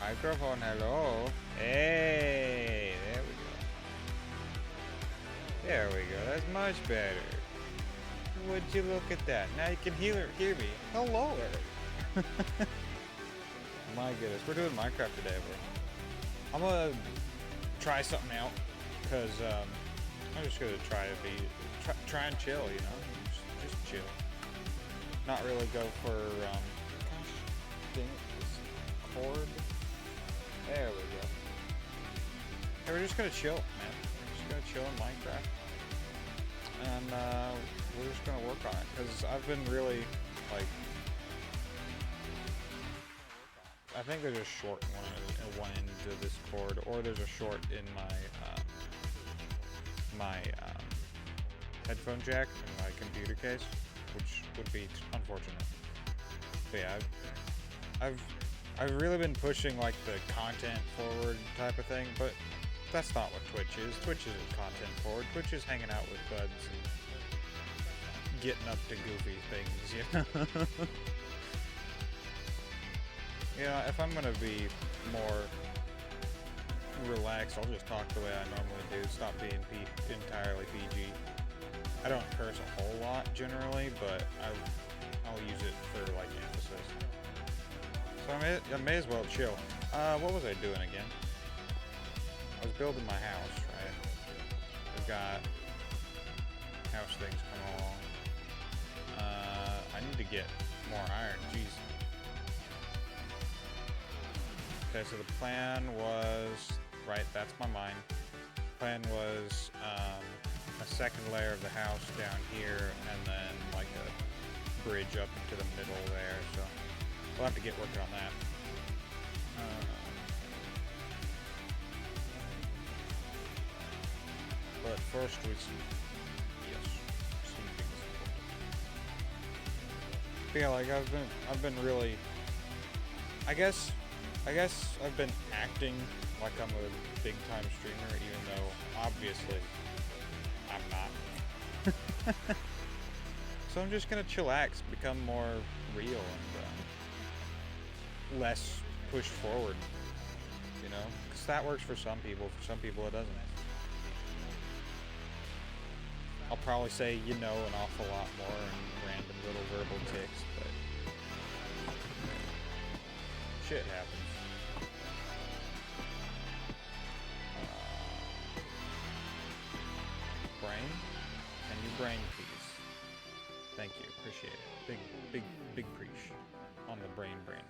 Microphone, hello. Hey, there we go. There we go. That's much better. Would you look at that? Now you can hear me. Hello. My goodness, we're doing Minecraft today, bro. I'm gonna try something out because I'm just gonna try and chill, you know, just chill. Not really go for gosh, dang it, this cord. There we go. Hey, we're just gonna chill, man. We're just gonna chill in Minecraft, and we're just gonna work on it because I've been really like. I think there's a short one end of this cord, or there's a short in my headphone jack in my computer case, which would be unfortunate. But yeah, I've really been pushing like the content forward type of thing, but that's not what Twitch is. Twitch isn't content forward. Twitch is hanging out with buds and getting up to goofy things, you know. Yeah, if I'm gonna be more relaxed, I'll just talk the way I normally do. Stop being entirely PG. I don't curse a whole lot generally, but I'll use it for like emphasis. So I may as well chill. What was I doing again? I was building my house, right? We've got house things coming along. I need to get more iron. Jeez. Okay, so the plan was, right, that's my mine. Plan was a second layer of the house down here, and then like a bridge up into the middle there, so we'll have to get working on that. But first we see, yes, sleeping is important. But yeah, like I've been really, I guess I've been acting like I'm a big time streamer, even though obviously I'm not. So I'm just gonna chillax, become more real and less pushed forward, you know? Because that works for some people it doesn't. I'll probably say you know an awful lot more and random little verbal tics, but shit happens. Brain? Can you brain, please? Thank you, appreciate it. Big preach on the brain braining.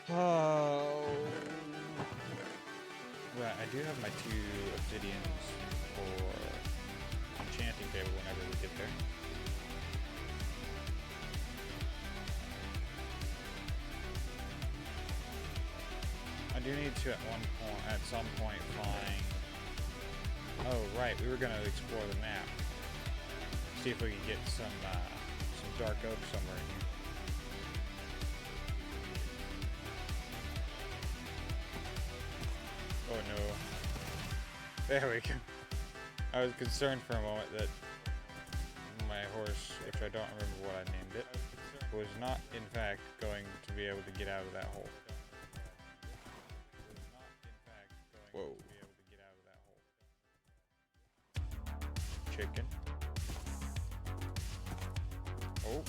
Oh. Right, I do have my 2 obsidians for enchanting table whenever we get there. I do need to at some point find. Oh right, we were gonna explore the map. See if we can get some dark oak somewhere in here. Oh no. There we go. I was concerned for a moment that my horse, which I don't remember what I named it, was not in fact going to be able to get out of that hole. Whoa. Chicken. Oh.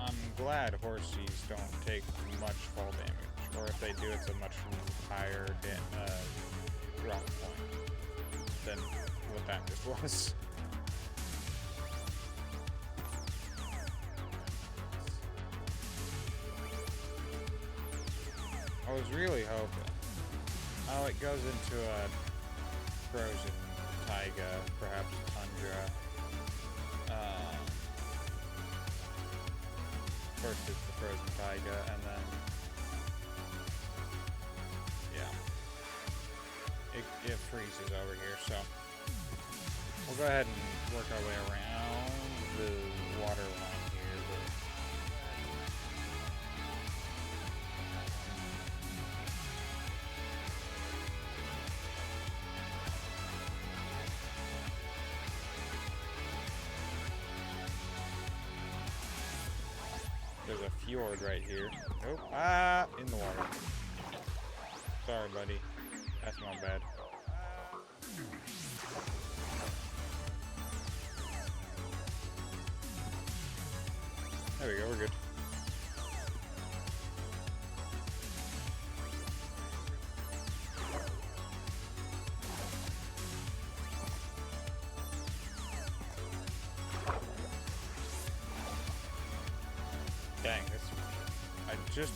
I'm glad horsies don't take much fall damage, or if they do, it's a much higher drop point than what that just was. I was really hoping. Oh, it goes into a frozen taiga, perhaps tundra. First it's the frozen taiga, and then yeah, it freezes over here. So we'll go ahead and work our way around the water line here. fjord right here. Nope. Ah, in the water. Sorry, buddy. That's not bad. There we go, we're good. Dang, this... I just...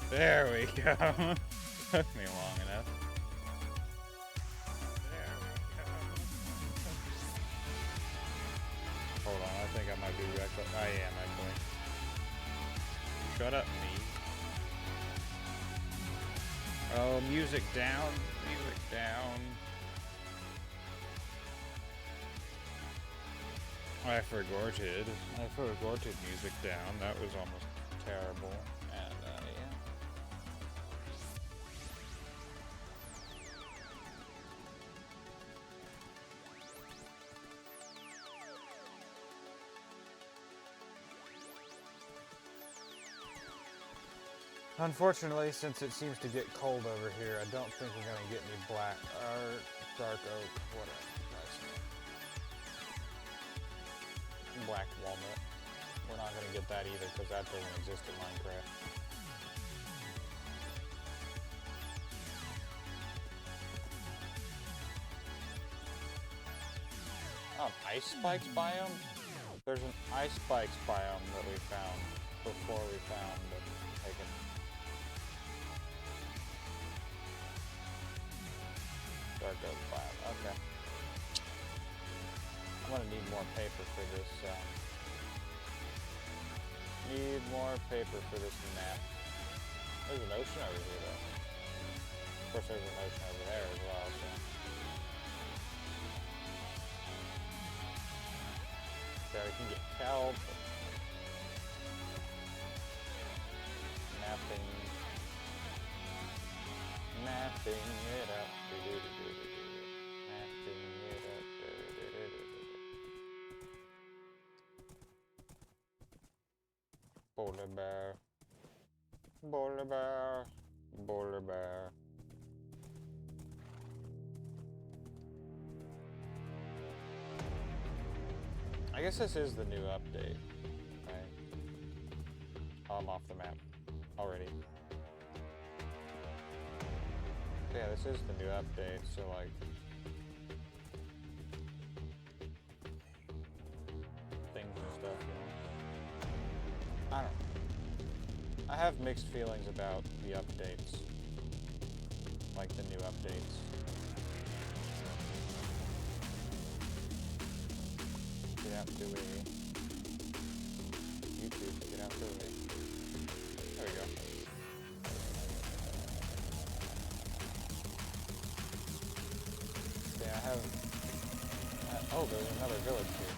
There we go. Took me long enough. There we go. Hold on, I think I might be wrecked. I am, actually. Shut up, me. Oh, music down. Music down. I forgot music down. That was almost terrible. And, yeah. Unfortunately, since it seems to get cold over here, I don't think we're gonna get any black or dark oak, whatever. Black walnut. We're not gonna get that either because that doesn't exist in Minecraft. Ice spikes biome? There's an ice spikes biome that we found before we found the pagan. Dark oak biome, okay. I'm gonna need more paper for this, need more paper for this map. There's an ocean over here, though. Of course, there's an ocean over there as well, so. Yeah, we can get kelp. Mapping it up. Mapping it up. Polar bear. Polar bear. Polar bear. I guess this is the new update, right? Oh, I'm off the map already. Yeah, this is the new update, so like... things and stuff, you know? I don't know. I have mixed feelings about the updates. Like the new updates. Get out the way. YouTube, get out the way. There we go. Yeah, I have... oh, there's another village here.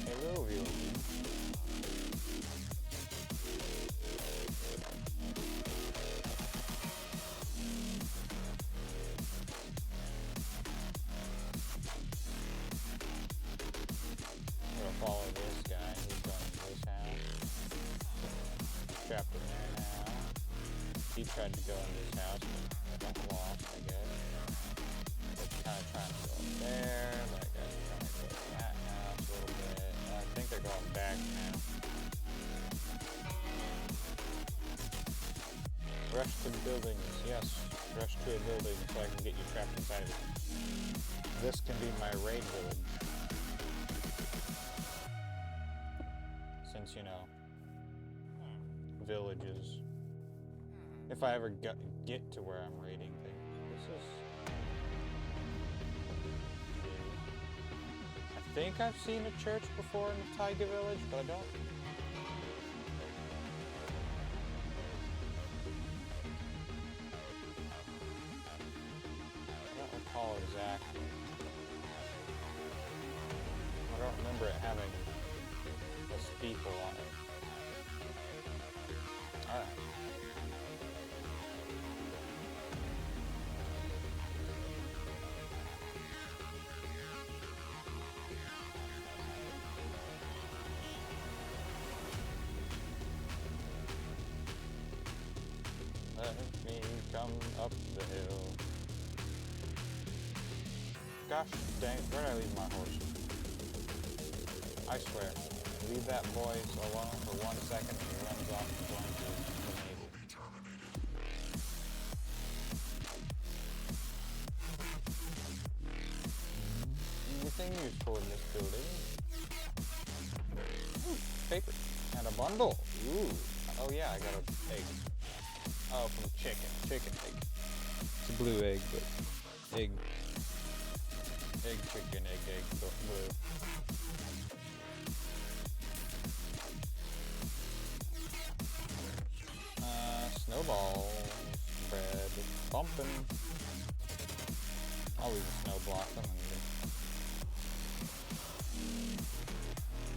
Hello, viewer. I'm gonna follow this guy. He's going to this house. Trapped in there now. He tried to go in this house, but got lost, I guess. But kind of trying to go up there. That guy's trying to go in that house a little bit. I think they're going back now. Rush to buildings. Yes, rush to a building so I can get you trapped inside of it. This can be my raid village. Since, you know, villages. If I ever get to where I'm raiding things. This is... think I've seen a church before in the Taiga village, but I don't. I don't recall exactly. I don't remember it having a steeple on it. Alright. Let me come up the hill. Gosh dang, where did I leave my horse? I swear, leave that boy alone for 1 second and he runs off and joins the Navy. Anything useful in this building? Ooh, paper. And a bundle. Ooh. Oh yeah, I got an egg. Oh, from chicken. Chicken egg. It's a blue egg, but egg. Egg, chicken, egg, blue. Snowball. Bread. Bumping. I'll leave the snow block.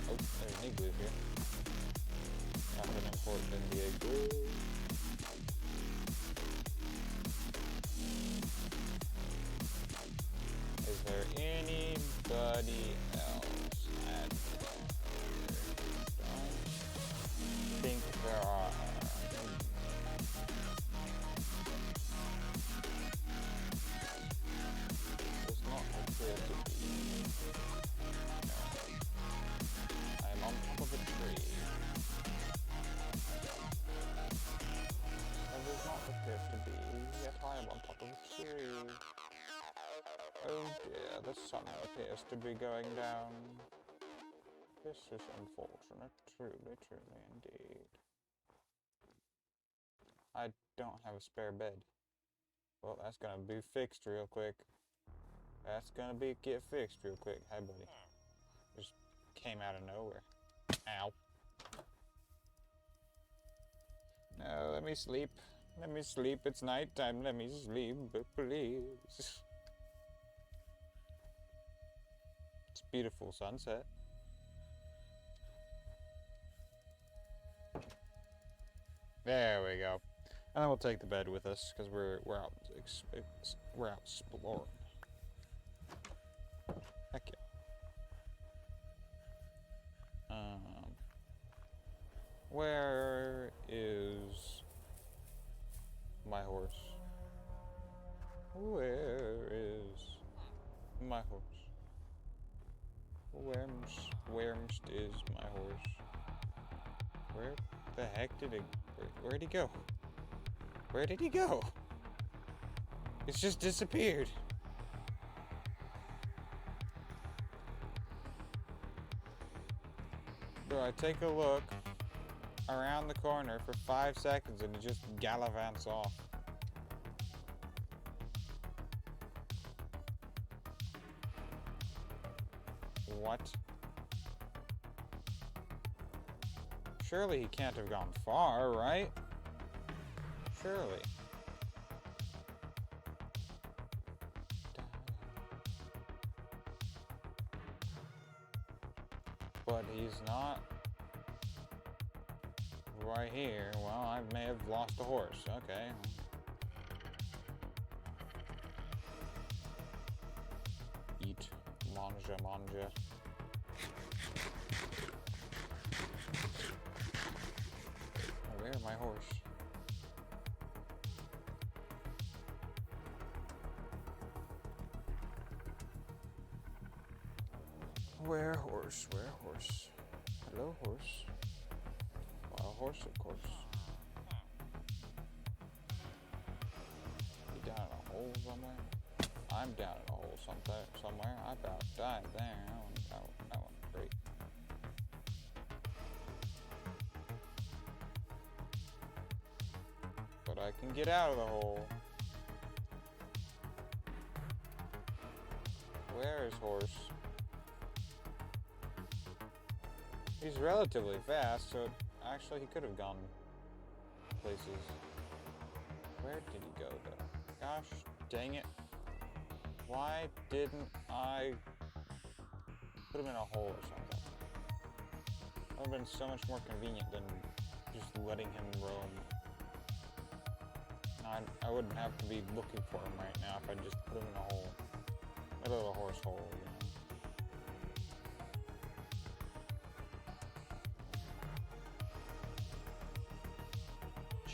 Oh, there's an igloo here. Nothing important in the igloo. Is there anybody else at there? Don't think there are. Does not appear to be. No. I am on top of a tree. There does not appear to be, yet I am on top of a tree. Oh dear, the sun appears to be going down. This is unfortunate, truly, truly indeed. I don't have a spare bed. Well, that's gonna be fixed real quick. That's gonna get fixed real quick. Hi, buddy. Just came out of nowhere. Ow. No, let me sleep. Let me sleep. It's nighttime. Let me sleep, please. It's a beautiful sunset. There we go. And then we'll take the bed with us because we're out exploring. Heck yeah. Where is my horse? Where is my horse? Where's is my horse? Where the heck did it? Where'd he go? Where did he go? It's just disappeared. Bro, I take a look around the corner for 5 seconds and it just gallivants off. What? Surely he can't have gone far, right? Surely. But he's not right here. Well, I may have lost a horse. Okay. Eat. Manja, manja. Where's my horse? Where horse? Where horse? Hello, horse. Wild horse, of course. You down in a hole somewhere? I'm down in a hole somewhere. I about died there. That one great. But I can get out of the hole. Where is horse? He's relatively fast, so actually he could have gone places. Where did he go, though? Gosh, dang it. Why didn't I put him in a hole or something? That would have been so much more convenient than just letting him roam. I wouldn't have to be looking for him right now if I just put him in a hole. A little horse hole, you know.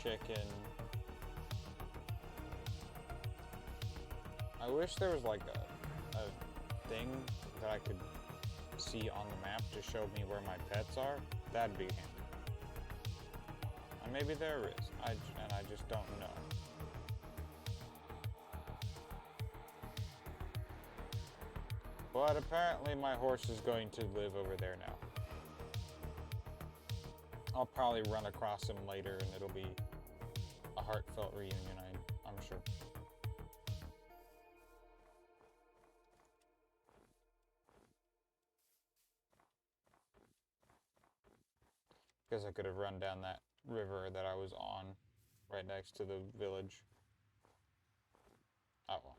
Chicken. I wish there was like a thing that I could see on the map to show me where my pets are. That'd be handy. And maybe there is, and I just don't know. But apparently my horse is going to live over there now. I'll probably run across him later and it'll be a heartfelt reunion, I'm sure. Because I could have run down that river that I was on right next to the village. Oh well.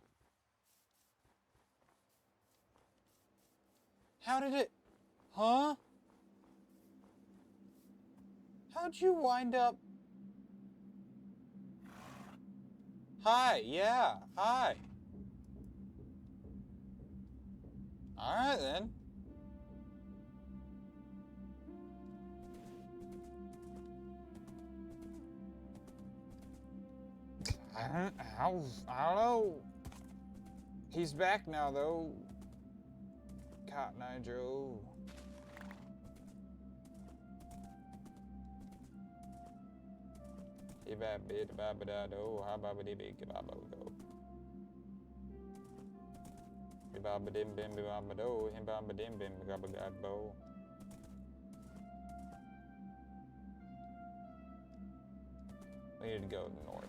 How did it... Huh? How'd you wind up... Hi, yeah, hi. Alright then. I don't know. He's back now, though. Cotton Eye Joe. Ibabid-babada-do, hababidi-big-babado. Ibabadim-bim-bim-babado, him-babadim-bim-babado. We need to go north.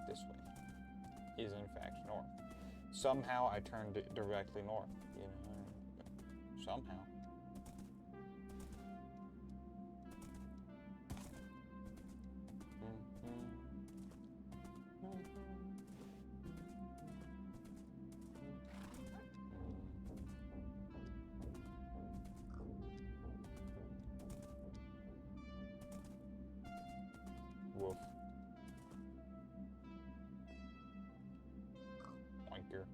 This way is in fact north. Somehow I turned it directly north, you know, somehow. Woof. Oinker.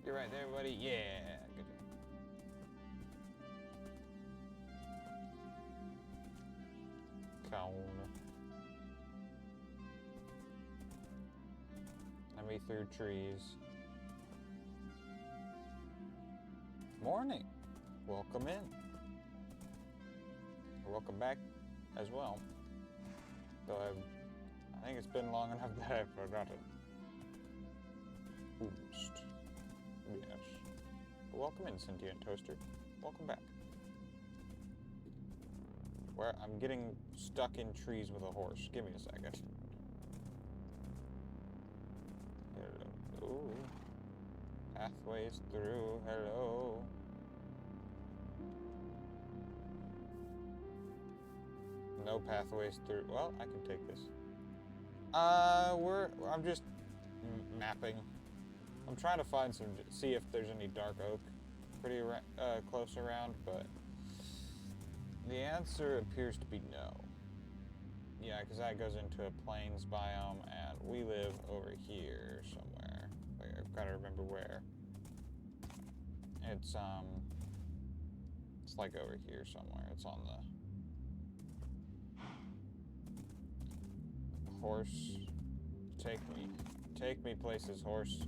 You're right there, buddy. Yeah, good. Cone. Let me through trees. Morning. Welcome in. Welcome back as well. Though I think it's been long enough that I've forgotten. Boost. Yes. But welcome in, sentient toaster. Welcome back. Where I'm getting stuck in trees with a horse. Give me a second. Hello. Ooh. Pathways through. Hello. No pathways through. Well, I can take this. I'm just mapping. I'm trying to find see if there's any dark oak pretty close around, but the answer appears to be no. Yeah, because that goes into a plains biome, and we live over here somewhere. I've got to remember where. It's like over here somewhere. It's on the horse. Take me places, horse.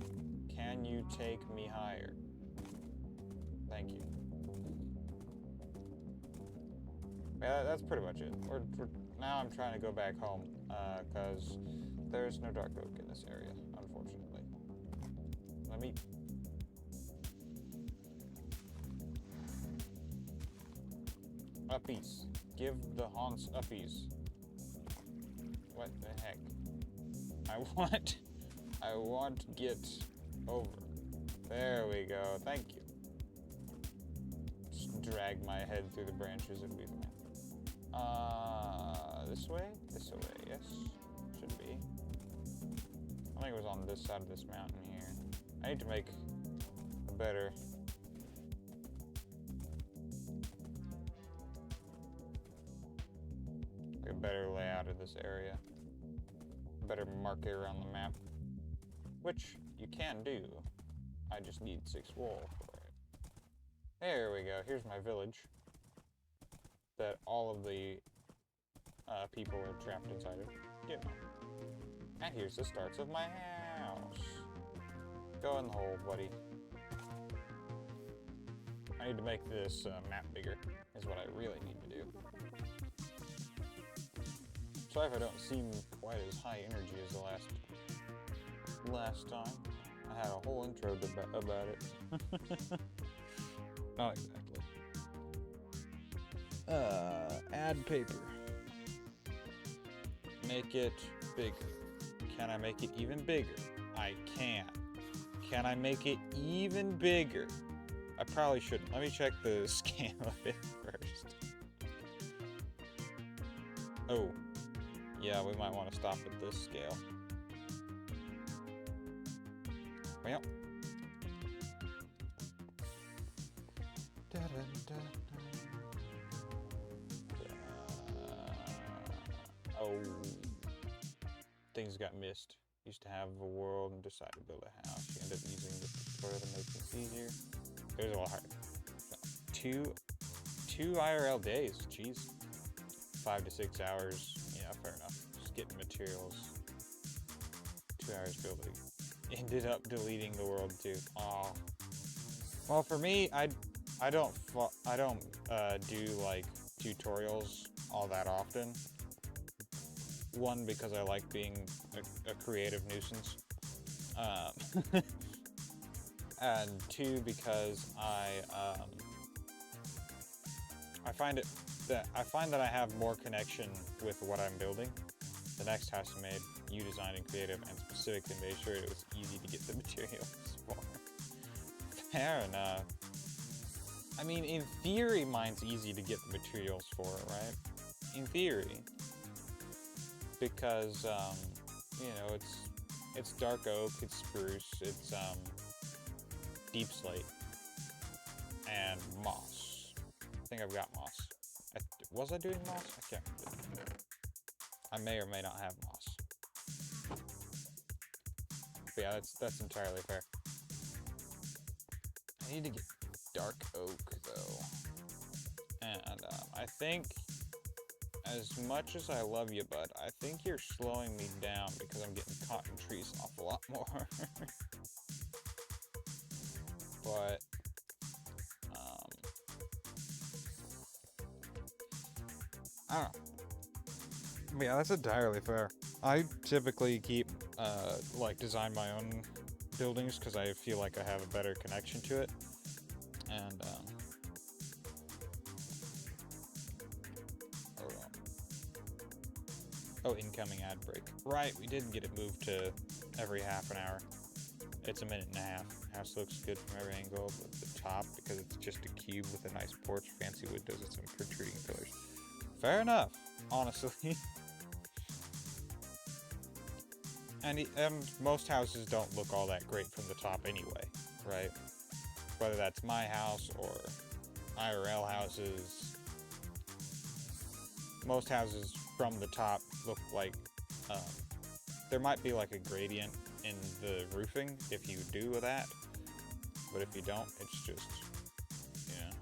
Can you take me higher? Thank you. Yeah, that's pretty much it. Now I'm trying to go back home, because there's no dark oak in this area, unfortunately. Let me... Uppies. Give the haunts uppies. What the heck? I want get over. There we go. Thank you. Just drag my head through the branches and be fine. This way? This way, yes. Should be. I think it was on this side of this mountain here. I need to make a better... a better layout of this area. A better marker around the map. Which you can do. I just need 6 wool for it. There we go. Here's my village. That all of the people are trapped inside of. You know. And here's the starts of my house. Go in the hole, buddy. I need to make this map bigger, is what I really need to do. Sorry if I don't seem quite as high energy as the last time. I had a whole intro about it. Not exactly. Add paper. Make it bigger. Can I make it even bigger? I can. Can I make it even bigger? I probably shouldn't. Let me check the scale of it first. Oh. Yeah, we might want to stop at this scale. Well. Oh. Things got missed. Used to have a world and decided to build a house. You end up using this tutorial to make things easier. It was a lot harder. Two IRL days. Jeez. 5 to 6 hours. Yeah, fair enough. Just getting materials. 2 hours building. Ended up deleting the world too. Oh. Well, for me, I don't do like tutorials all that often. One, because I like being a creative nuisance, and two, because I find that I have more connection with what I'm building. The next house I made, you designed and creative, and specifically made sure it was easy to get the materials for. Fair enough. I mean, in theory, mine's easy to get the materials for, right? In theory. Because, you know, it's dark oak, it's spruce, it's, deep slate, and moss. I think I've got moss. Was I doing moss? I can't remember. I may or may not have moss. But yeah, that's entirely fair. I need to get dark oak, though. And, I think... as much as I love you, bud, I think you're slowing me down because I'm getting caught in trees an awful lot more. But, I don't know. Yeah, that's entirely fair. I typically keep, like, design my own buildings because I feel like I have a better connection to it. And, oh, incoming ad break. Right, we did get it moved to every half an hour. It's a minute and a half. House looks good from every angle, but the top, because it's just a cube with a nice porch, fancy windows, and some protruding pillars. Fair enough, honestly. And most houses don't look all that great from the top anyway, right? Whether that's my house or IRL houses. Most houses from the top look like, there might be like a gradient in the roofing if you do that, but if you don't, it's just, yeah,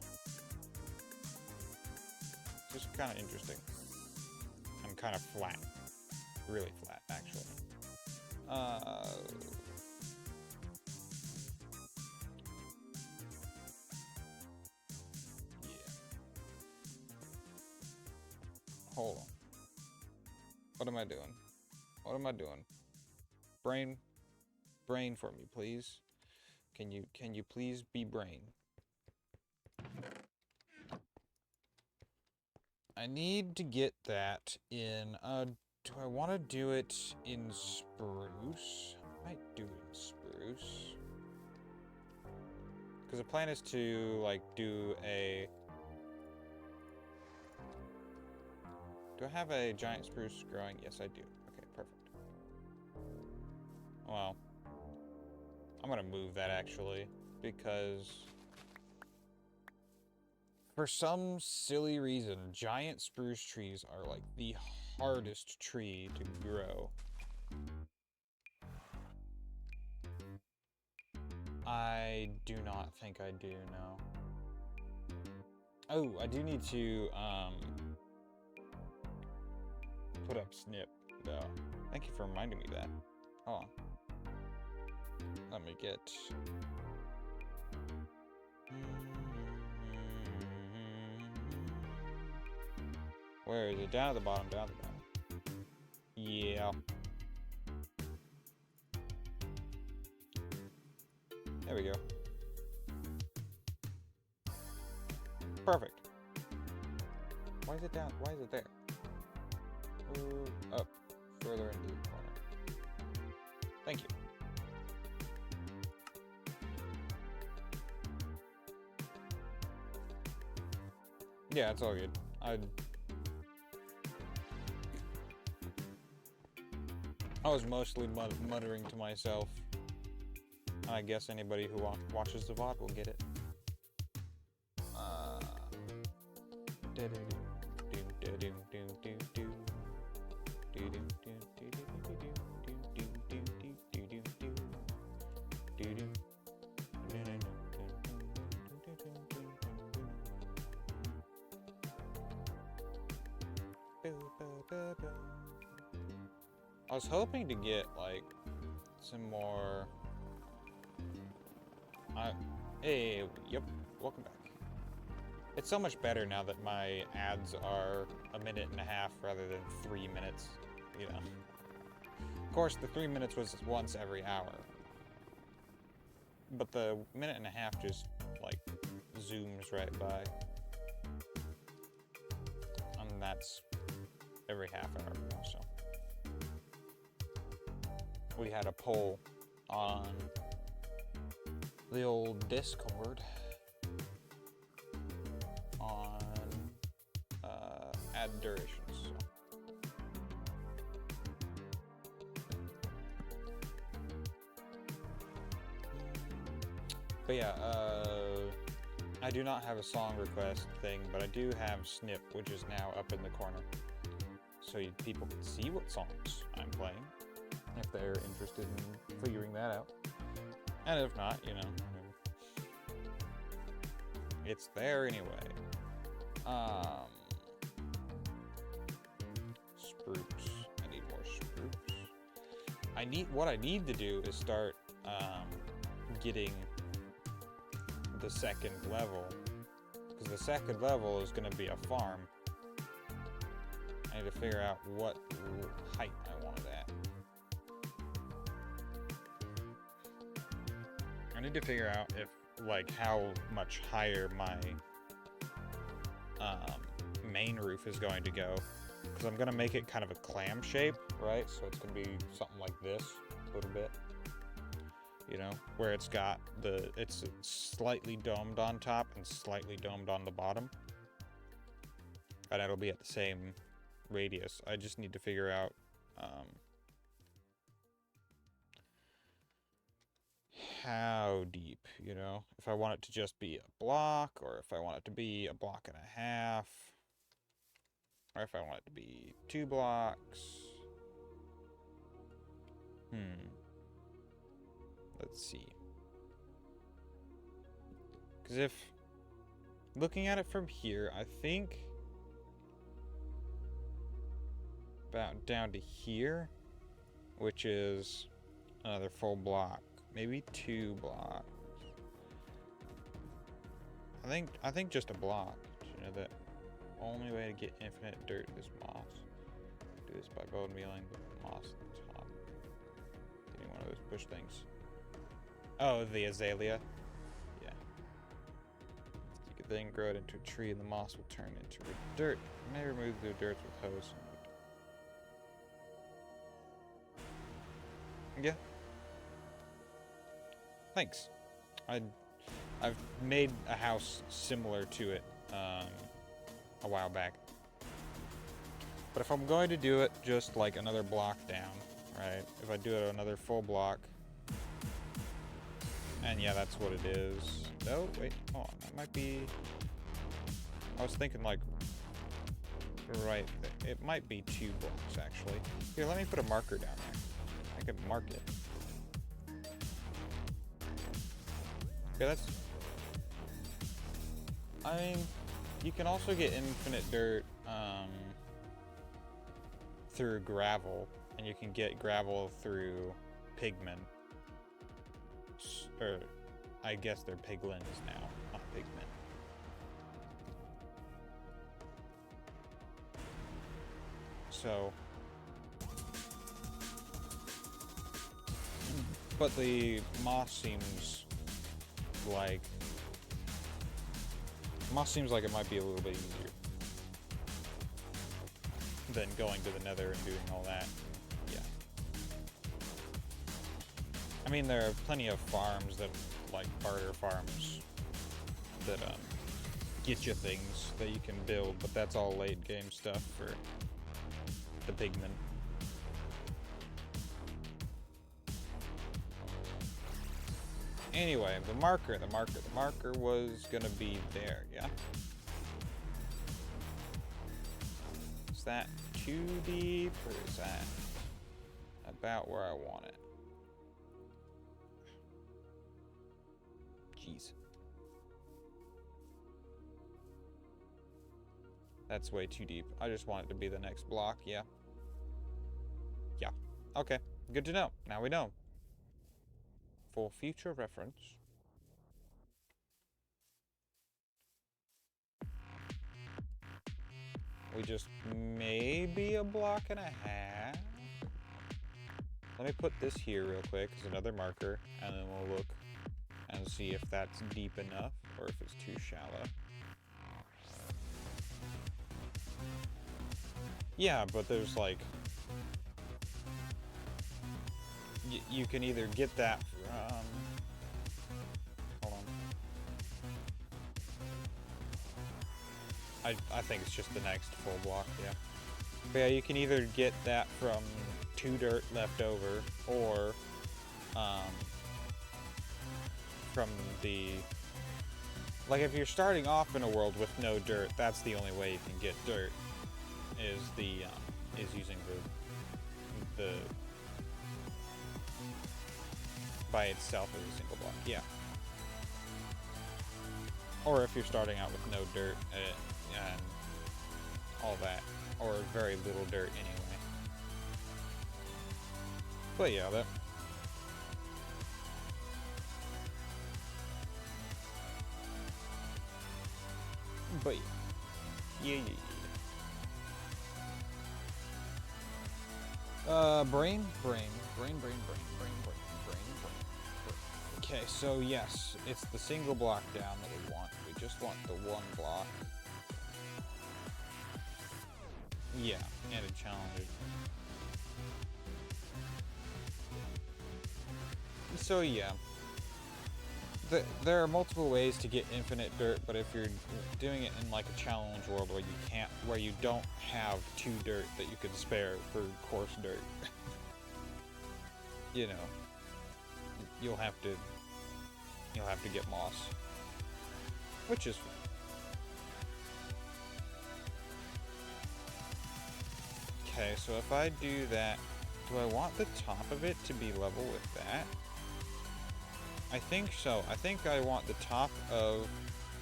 just kind of interesting, and kind of flat, really flat, actually. Yeah. Hold on. What am I doing? What am I doing? Brain for me, please. Can you please be brain? I need to get that in a Do I want to do it in spruce? I might do it in spruce. Because the plan is to, like, do a... Do I have a giant spruce growing? Yes, I do. Okay, perfect. Well, I'm gonna move that, actually, because... For some silly reason, giant spruce trees are, like, the hardest tree to grow. I do not think I do, no. Oh, I do need to, put up snip, though. Thank you for reminding me that. Hold on. Let me get... Where is it? Down at the bottom, down at the bottom. Yeah. There we go. Perfect. Why is it down? Why is it there? Move up further into the corner. Thank you. Yeah, it's all good. I was mostly muttering to myself. I guess anybody who watches the VOD will get it. I was hoping to get, like, some more... Hey, yep, welcome back. It's so much better now that my ads are 1.5 minutes rather than 3 minutes, you know. Of course, the 3 minutes was once every hour. But the 1.5 minutes just, like, zooms right by. And that's every half hour now, so. We had a poll on the old Discord on ad durations. So. But yeah, I do not have a song request thing, but I do have Snip, which is now up in the corner, so people can see what songs I'm playing if they're interested in figuring that out. And if not, you know, it's there anyway. Spruce. I need more spruce. What I need to do is start getting the second level, because the second level is going to be a farm. I need to figure out what height I want it at. I need to figure out if, like, how much higher my main roof is going to go, because I'm going to make it kind of a clam shape, right? So it's going to be something like this, a little bit, you know, where it's slightly domed on top and slightly domed on the bottom, and it'll be at the same radius. I just need to figure out how deep, you know, if I want it to just be a block, or if I want it to be a block and a half, or if I want it to be 2 blocks. Let's see. Because if looking at it from here, I think about down to here, which is another full block, maybe 2 blocks. I think just a block. You know, the only way to get infinite dirt is moss. Do this by bone mealing with moss at the top. Getting one of those bush things. Oh, the azalea. Yeah. You could then grow it into a tree, and the moss will turn into dirt. You may remove the dirt with hose. Yeah. Thanks. I've made a house similar to it a while back. But if I'm going to do it just like another block down, right? If I do it another full block, and yeah, that's what it is. No, wait, hold on, that might be... I was thinking like, right, it might be 2 blocks actually. Here, let me put a marker down there. I can mark it. Okay, that's... I mean, you can also get infinite dirt through gravel, and you can get gravel through pigmen. Or, I guess they're piglins now, not pigmen. So... But the moss seems like... Moss seems like it might be a little bit easier than going to the nether and doing all that. Yeah. I mean, there are plenty of farms that, like barter farms, that get you things that you can build, but that's all late game stuff for the pigmen. Anyway, the marker was gonna be there, yeah? Is that too deep, or is that about where I want it? Jeez. That's way too deep. I just want it to be the next block, yeah. Yeah, okay, good to know. Now we know. For future reference. We just maybe a block and a half. Let me put this here real quick as another marker, and then we'll look and see if that's deep enough or if it's too shallow. Yeah, but there's like... you can either get that from... Hold on. I think it's just the next full block, yeah. But yeah, you can either get that from 2 dirt left over, or from the... Like, if you're starting off in a world with no dirt, that's the only way you can get dirt, is the, is using the by itself as a single block, yeah. Or if you're starting out with no dirt and all that, or very little dirt anyway. But yeah, that... But yeah. Yeah. Brain. Okay, so yes, it's the single block down that we want. We just want the 1 block. Yeah, and a challenge. So yeah. There are multiple ways to get infinite dirt, but if you're doing it in like a challenge world where you don't have 2 dirt that you can spare for coarse dirt, you know, you'll have to get moss, which is fine. Okay, so if I do that, do I want the top of it to be level with that? I think so. I think I want the top of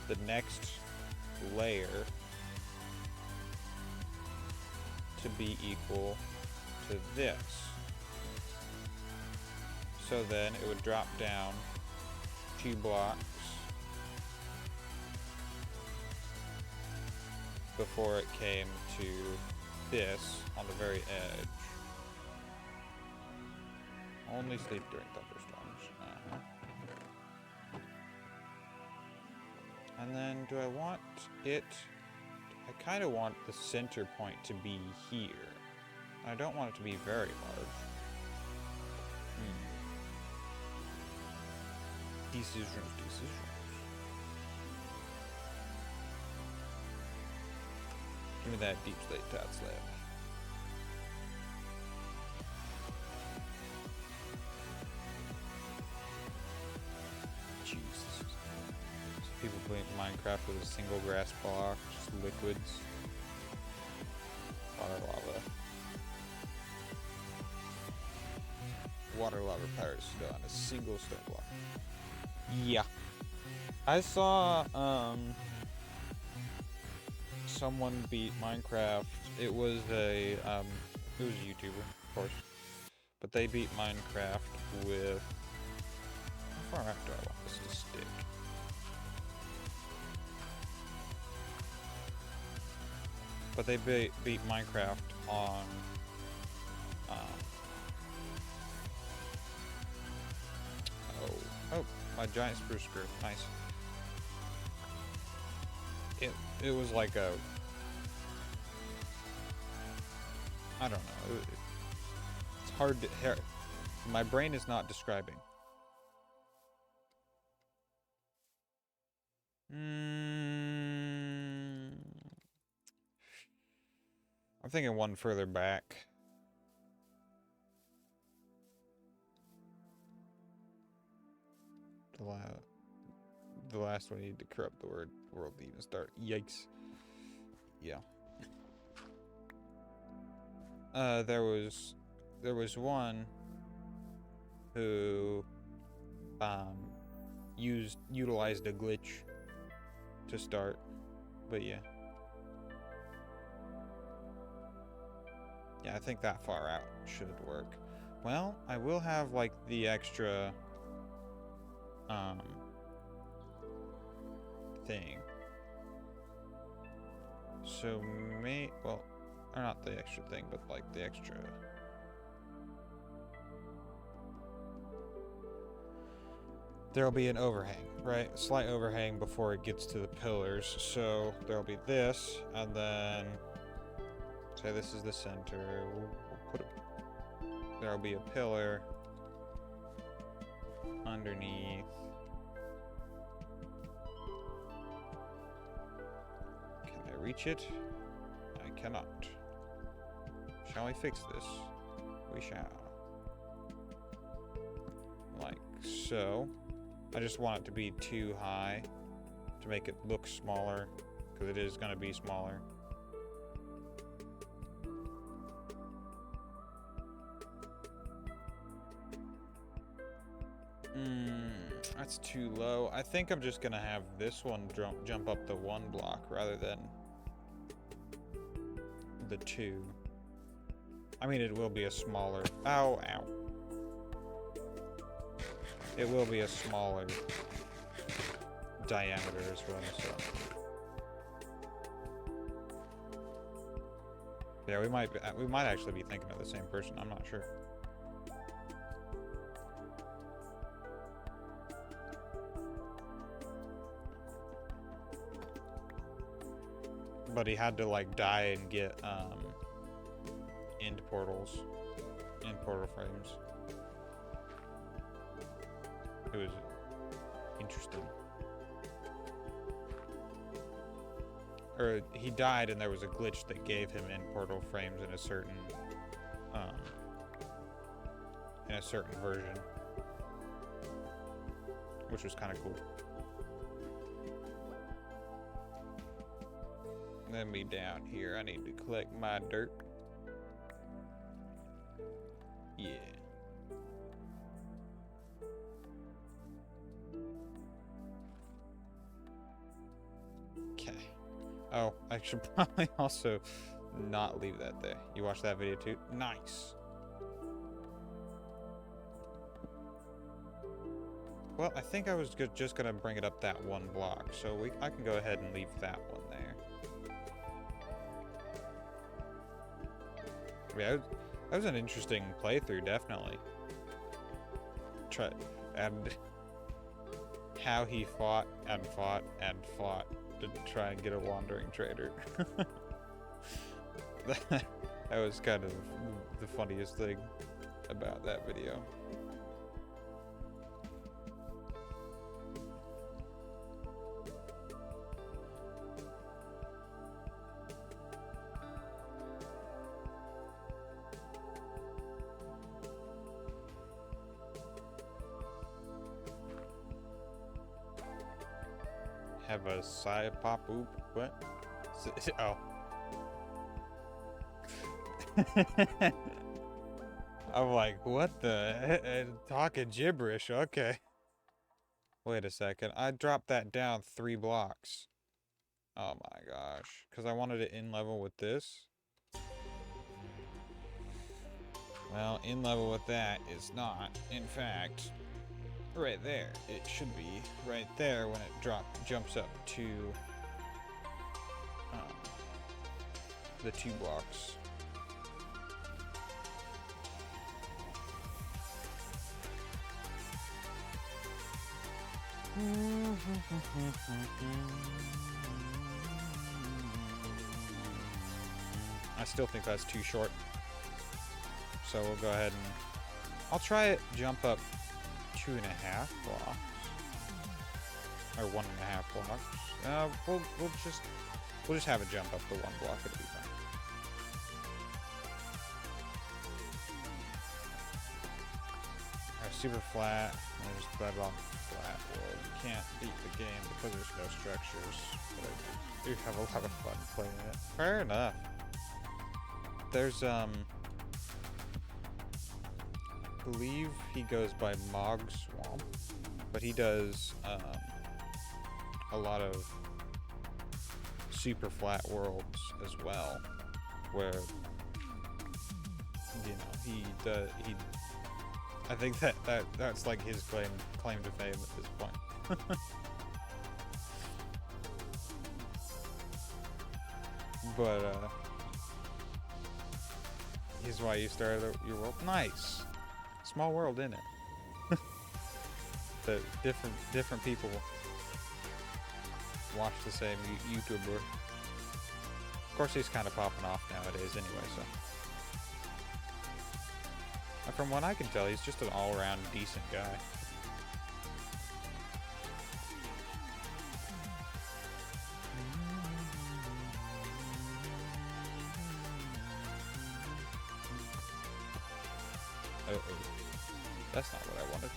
the next layer to be equal to this. So then it would drop down 2 blocks before it came to this on the very edge. Only sleep during thunderstorms. And then do I want it... I kind of want the center point to be here. I don't want it to be very large. Decisions. Give me that deep slate tot slab. Jesus. People playing Minecraft with a single grass block, just liquids. Water lava. Water lava powder stone on a single stone block. Yeah. I saw someone beat Minecraft. It was a YouTuber, of course. But they beat Minecraft with, how far out do I want this to stick? But they beat Minecraft on oh, my giant spruce growth, nice. It was like a, I don't know. It's hard to. My brain is not describing. I'm thinking one further back. The last one needed to corrupt the world to even start. Yikes. Yeah. There was one who utilized a glitch to start, but yeah. Yeah, I think that far out should work. Well, I will have like the extra thing. So well, or not the extra thing, but like the extra. There'll be an overhang, right? A slight overhang before it gets to the pillars. So there'll be this, and then say this is the center. We'll put it. There'll be a pillar underneath. Can I reach it? I cannot. Shall we fix this? We shall. Like so. I just want it to be too high to make it look smaller, because it is going to be smaller. That's too low. I think I'm just going to have this one jump up the one block rather than the two. I mean, it will be a smaller... Ow, ow. It will be a smaller diameter as well, so... Yeah, we might actually be thinking of the same person, I'm not sure. But he had to, like, die and get, end portal frames. It was interesting. Or he died and there was a glitch that gave him end portal frames in a certain version, which was kind of cool. Let me down here. I need to collect my dirt. Yeah. Okay. Oh, I should probably also not leave that there. You watched that video too? Nice. Well, I think I was just gonna bring it up that one block, so I can go ahead and leave that one there. Yeah, that was an interesting playthrough, definitely. And how he fought and fought and fought to try and get a wandering trader. That was kind of the funniest thing about that video. have a side pop oop. What? Oh. I'm like, what the? Talking gibberish. Okay. Wait a second. I dropped that down 3 blocks. Oh my gosh. Because I wanted it in level with this. Well, in level with that is not. In fact, right there. It should be right there when it jumps up to the 2 blocks. I still think that's too short. So we'll go ahead and I'll try it jump up 2.5 blocks. Or 1.5 blocks. We'll just have it jump up to 1 block, it'll be fine. Alright, super flat. There's bedrock flat world. You can't beat the game because there's no structures. But I do have a lot of fun playing it. Fair enough. There's I believe he goes by Mog Swamp, but he does a lot of super flat worlds as well, where I think that's like his claim to fame at this point. But here's why you started your world. Nice. Small world, in it? The different people watch the same YouTuber. Of course, he's kind of popping off nowadays anyway, so. And from what I can tell, he's just an all-around decent guy. Uh-oh. That's not what I wanted.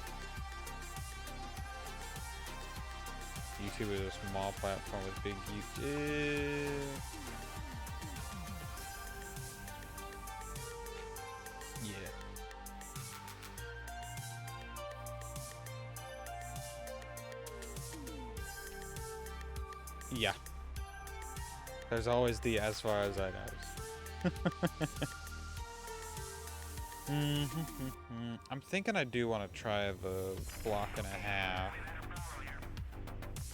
YouTube is a small platform with big YouTube. Yeah. Yeah. There's always the as far as I know. I'm thinking I do want to try the 1.5 blocks,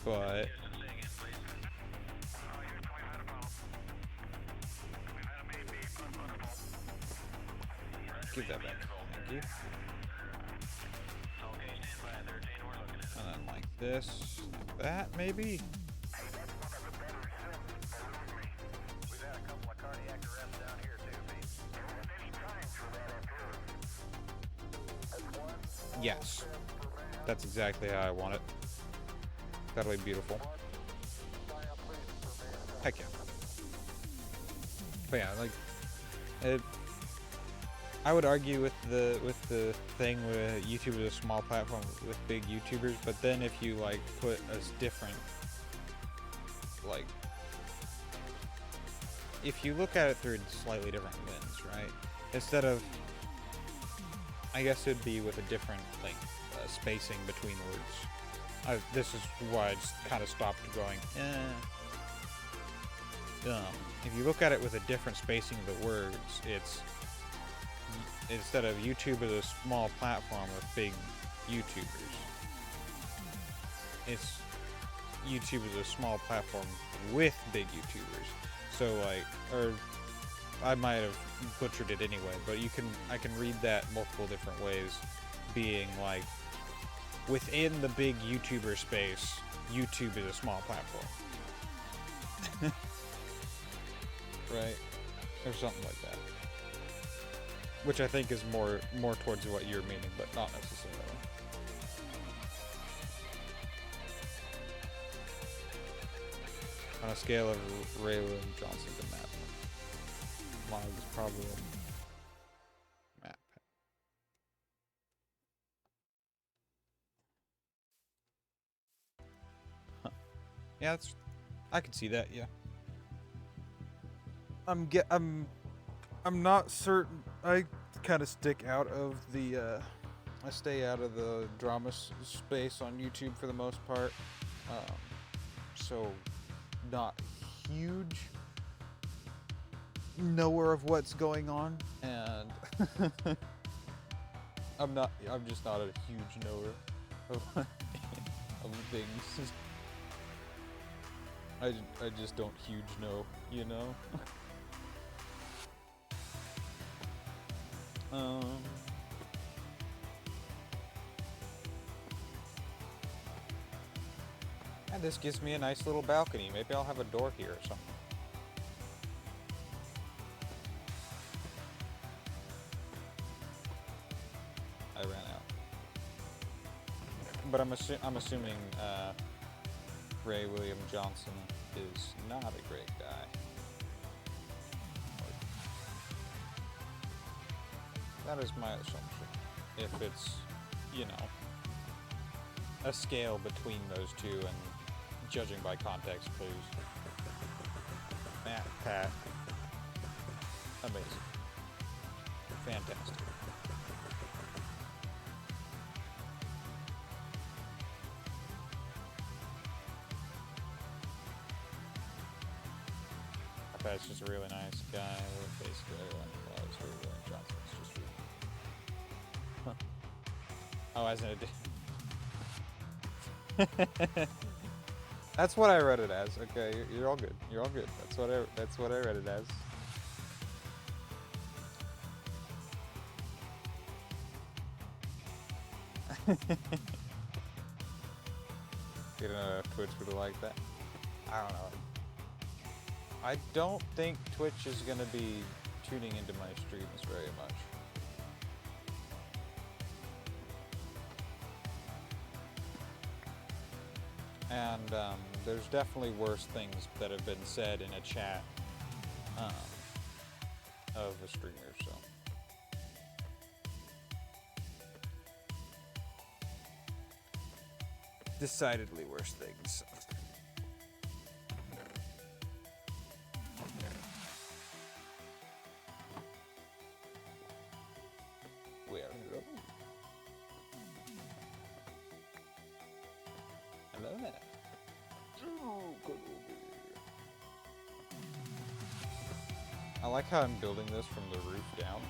but give that back. Thank you. And then like this, like that, maybe. Yes, that's exactly how I want it. That'll be beautiful. Heck yeah. But yeah, like, I would argue with the thing where YouTube is a small platform with big YouTubers, but then if you like put a different, like, if you look at it through slightly different lens, right? Instead of, I guess it'd be with a different, like, spacing between words. This is why I just kind of stopped going, if you look at it with a different spacing of the words, it's, instead of YouTube as a small platform with big YouTubers, it's YouTube as a small platform with big YouTubers. So like, or I might have butchered it anyway, but I can read that multiple different ways, being like, within the big YouTuber space, YouTube is a small platform. Right? Or something like that. Which I think is more towards what you're meaning, but not necessarily. On a scale of Raylan Johnson to Matt, Log is probably Matt. Huh. Yeah, that's. I can see that. Yeah. I'm not certain. I kind of stick out of the. I stay out of the drama space on YouTube for the most part. So, not huge knower of what's going on, and I'm just not a huge knower of, of things. I just don't huge know, you know? And this gives me a nice little balcony. Maybe I'll have a door here or something. I ran out. But I'm assuming Ray William Johnson is not a great guy. That is my assumption. If it's, you know, a scale between those two and judging by context clues. Matt, Pat. Amazing. Fantastic. Pat's just a really nice guy. Basically, everyone loves Ray William Johnson. It's just weird. Huh. Oh, as in a That's what I read it as. Okay, you're all good. You're all good. That's what I read it as. You don't know if Twitch would like that. I don't know. I don't think Twitch is gonna be tuning into my streams very much. And there's definitely worse things that have been said in a chat of a streamer, so. Decidedly worse things. Well, hello. Hello there. I like how I'm building this from the roof down.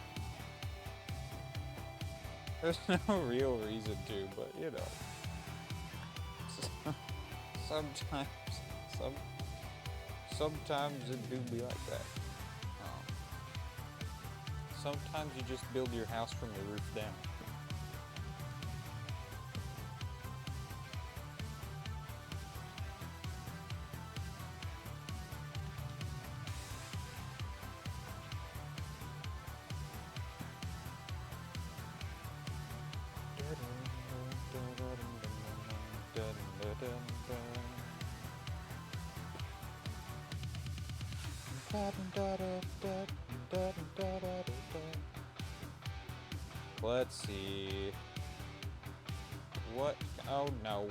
There's no real reason to, but you know. Sometimes it do be like that. Sometimes you just build your house from the roof down. Let's see. What? Oh no.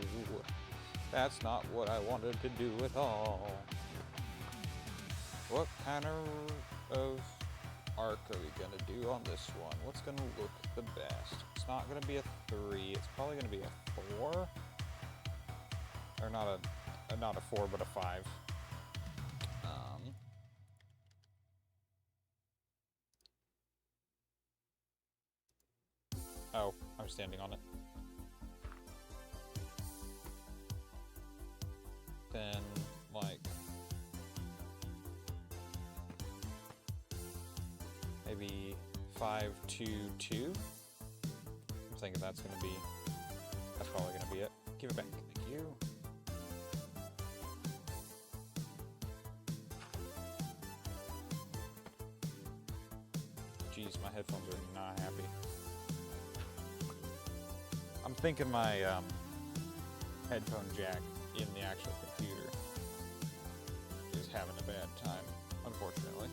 That's not what I wanted to do at all. What kind of arc are we gonna do on this one? What's gonna look the best? It's not gonna be a 3. It's probably gonna be a 4. Or not a 4, but a 5. Oh, I'm standing on it. Then, like, maybe 5, 2, 2. I'm thinking that's probably gonna be it. Give it back. Thank you. Jeez, my headphones are not happy. I'm thinking my headphone jack in the actual computer is having a bad time, unfortunately.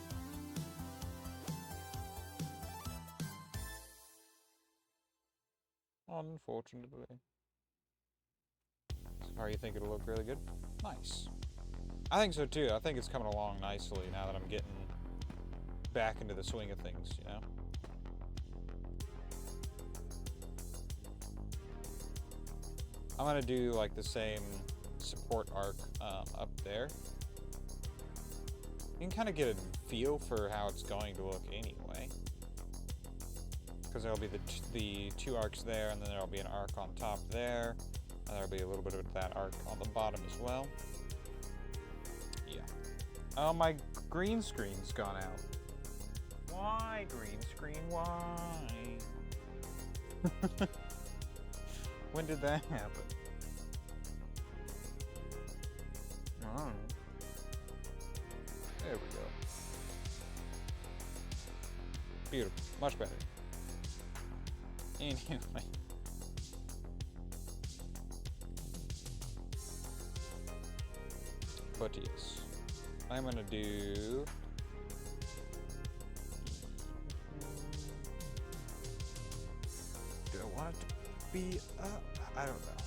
Unfortunately. So how you think it'll look really good? Nice. I think so too. I think it's coming along nicely now that I'm getting back into the swing of things, you know? I'm gonna do like the same support arc up there. You can kind of get a feel for how it's going to look anyway. Because there'll be the two arcs there, and then there'll be an arc on top there. And there'll be a little bit of that arc on the bottom as well. Yeah. Oh, my green screen's gone out. Why, green screen, why? When did that happen? Oh. There we go. Beautiful. Much better. Anyway. But yes. I'm gonna do... Do I want it to be up? I don't know.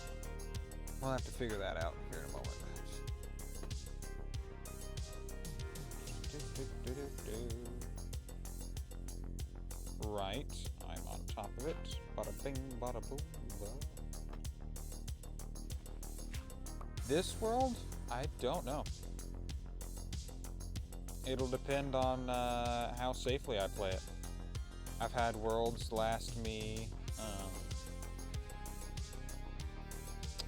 We'll have to figure that out here in a moment. Right, I'm on top of it. Bada bing, bada boom. This world? I don't know. It'll depend on how safely I play it. I've had worlds last me,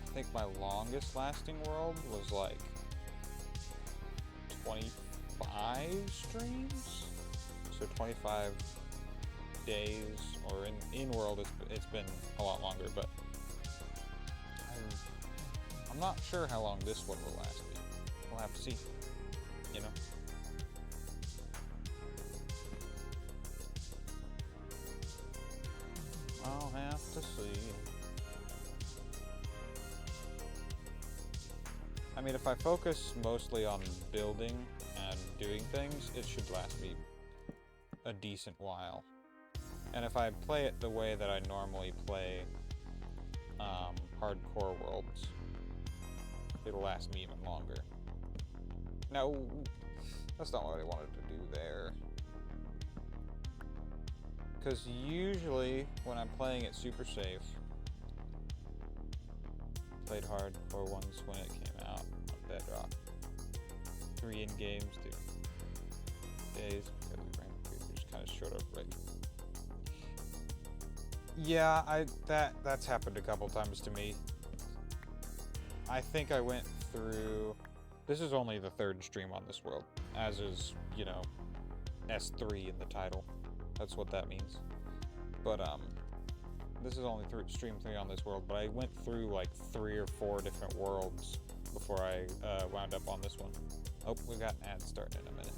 I think my longest lasting world was like 25 streams? So 25 days, or in world it's been a lot longer, but I'm not sure how long this one will last me. We'll have to see, you know? I'll have to see. I mean, if I focus mostly on building and doing things, it should last me a decent while. And if I play it the way that I normally play hardcore worlds, it'll last me even longer. No, that's not what I wanted to do there. Because usually, when I'm playing it super safe, played hardcore once when it came out on Bedrock. 3 in games, 2 days, because we just kind of showed up right. Yeah, that's happened a couple times to me. I think I went through... This is only the 3rd stream on this world, as is, you know, S3 in the title. That's what that means. But, this is only stream 3 on this world, but I went through like 3 or 4 different worlds before I wound up on this one. Oh, we got an ad starting in a minute.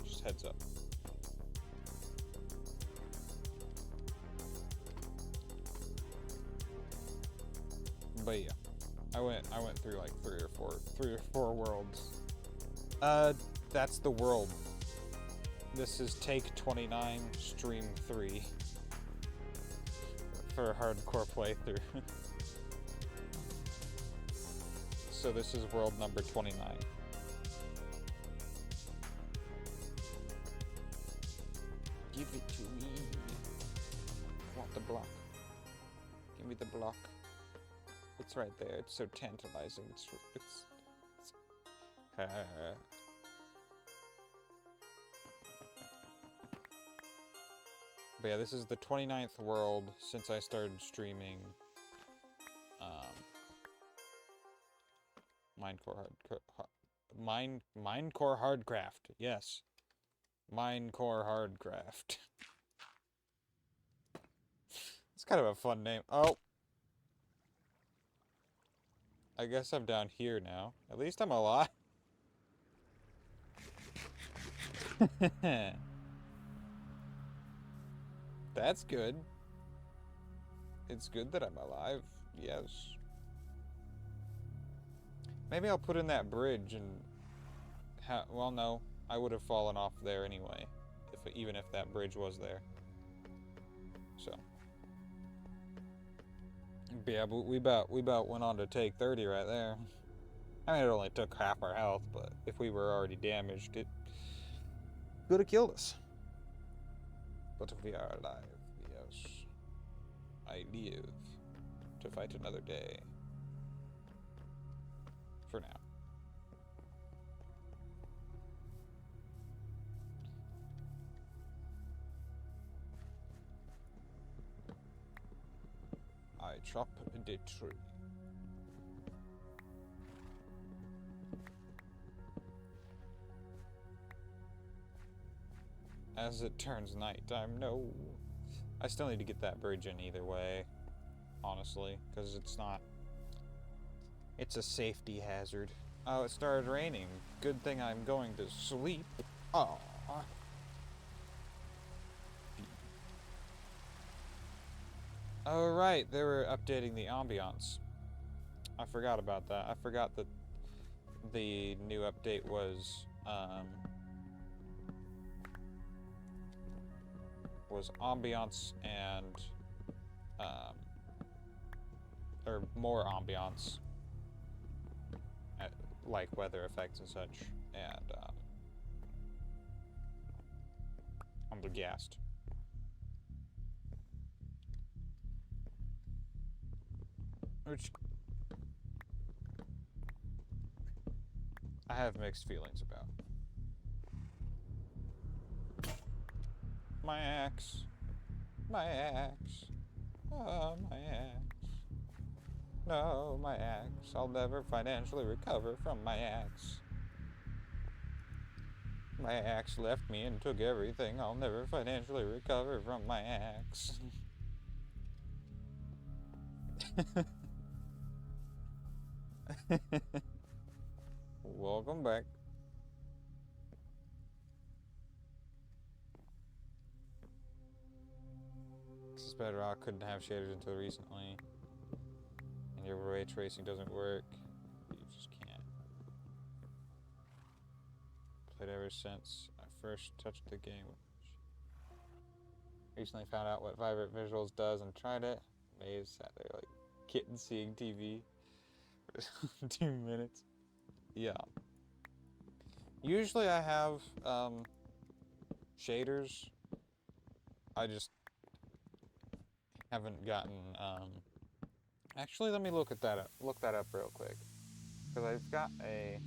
Just heads up. But yeah, I went through like 3 or 4 worlds. That's the world. This is take 29, stream 3 for a hardcore playthrough. So this is world number 29. Give it to me. I want the block. Give me the block. It's right there. It's so tantalizing. It's But yeah, this is the 29th world since I started streaming Minecore Hardcraft. Yes. Minecore Hardcraft. It's kind of a fun name. Oh. I guess I'm down here now. At least I'm alive. That's good. It's good that I'm alive. Yes. Maybe I'll put in that bridge and... well, no. I would have fallen off there anyway. Even if that bridge was there. So. But yeah, but we about went on to take 30 right there. I mean, it only took half our health, but if we were already damaged, it could have killed us. But we are alive, yes. I live to fight another day. For now. I chop the tree. As it turns nighttime, no. I still need to get that bridge in either way, honestly, because it's not... It's a safety hazard. Oh, it started raining. Good thing I'm going to sleep. Oh. Oh, right, they were updating the ambiance. I forgot about that. I forgot that the new update was ambiance and or more ambiance, like weather effects and such, and I'm gassed. Which I have mixed feelings about. My axe. My axe. Oh, my axe. No, my axe. I'll never financially recover from my axe. My axe left me and took everything. I'll never financially recover from my axe. Welcome back. This is Bedrock. Couldn't have shaders until recently. And your ray tracing doesn't work. You just can't. Played ever since I first touched the game. Recently found out what Vibrant Visuals does and tried it. Amazed, sat there like kitten seeing TV for 2 minutes. Yeah. Usually I have shaders. I just haven't gotten actually let me look that up real quick. Because I've got a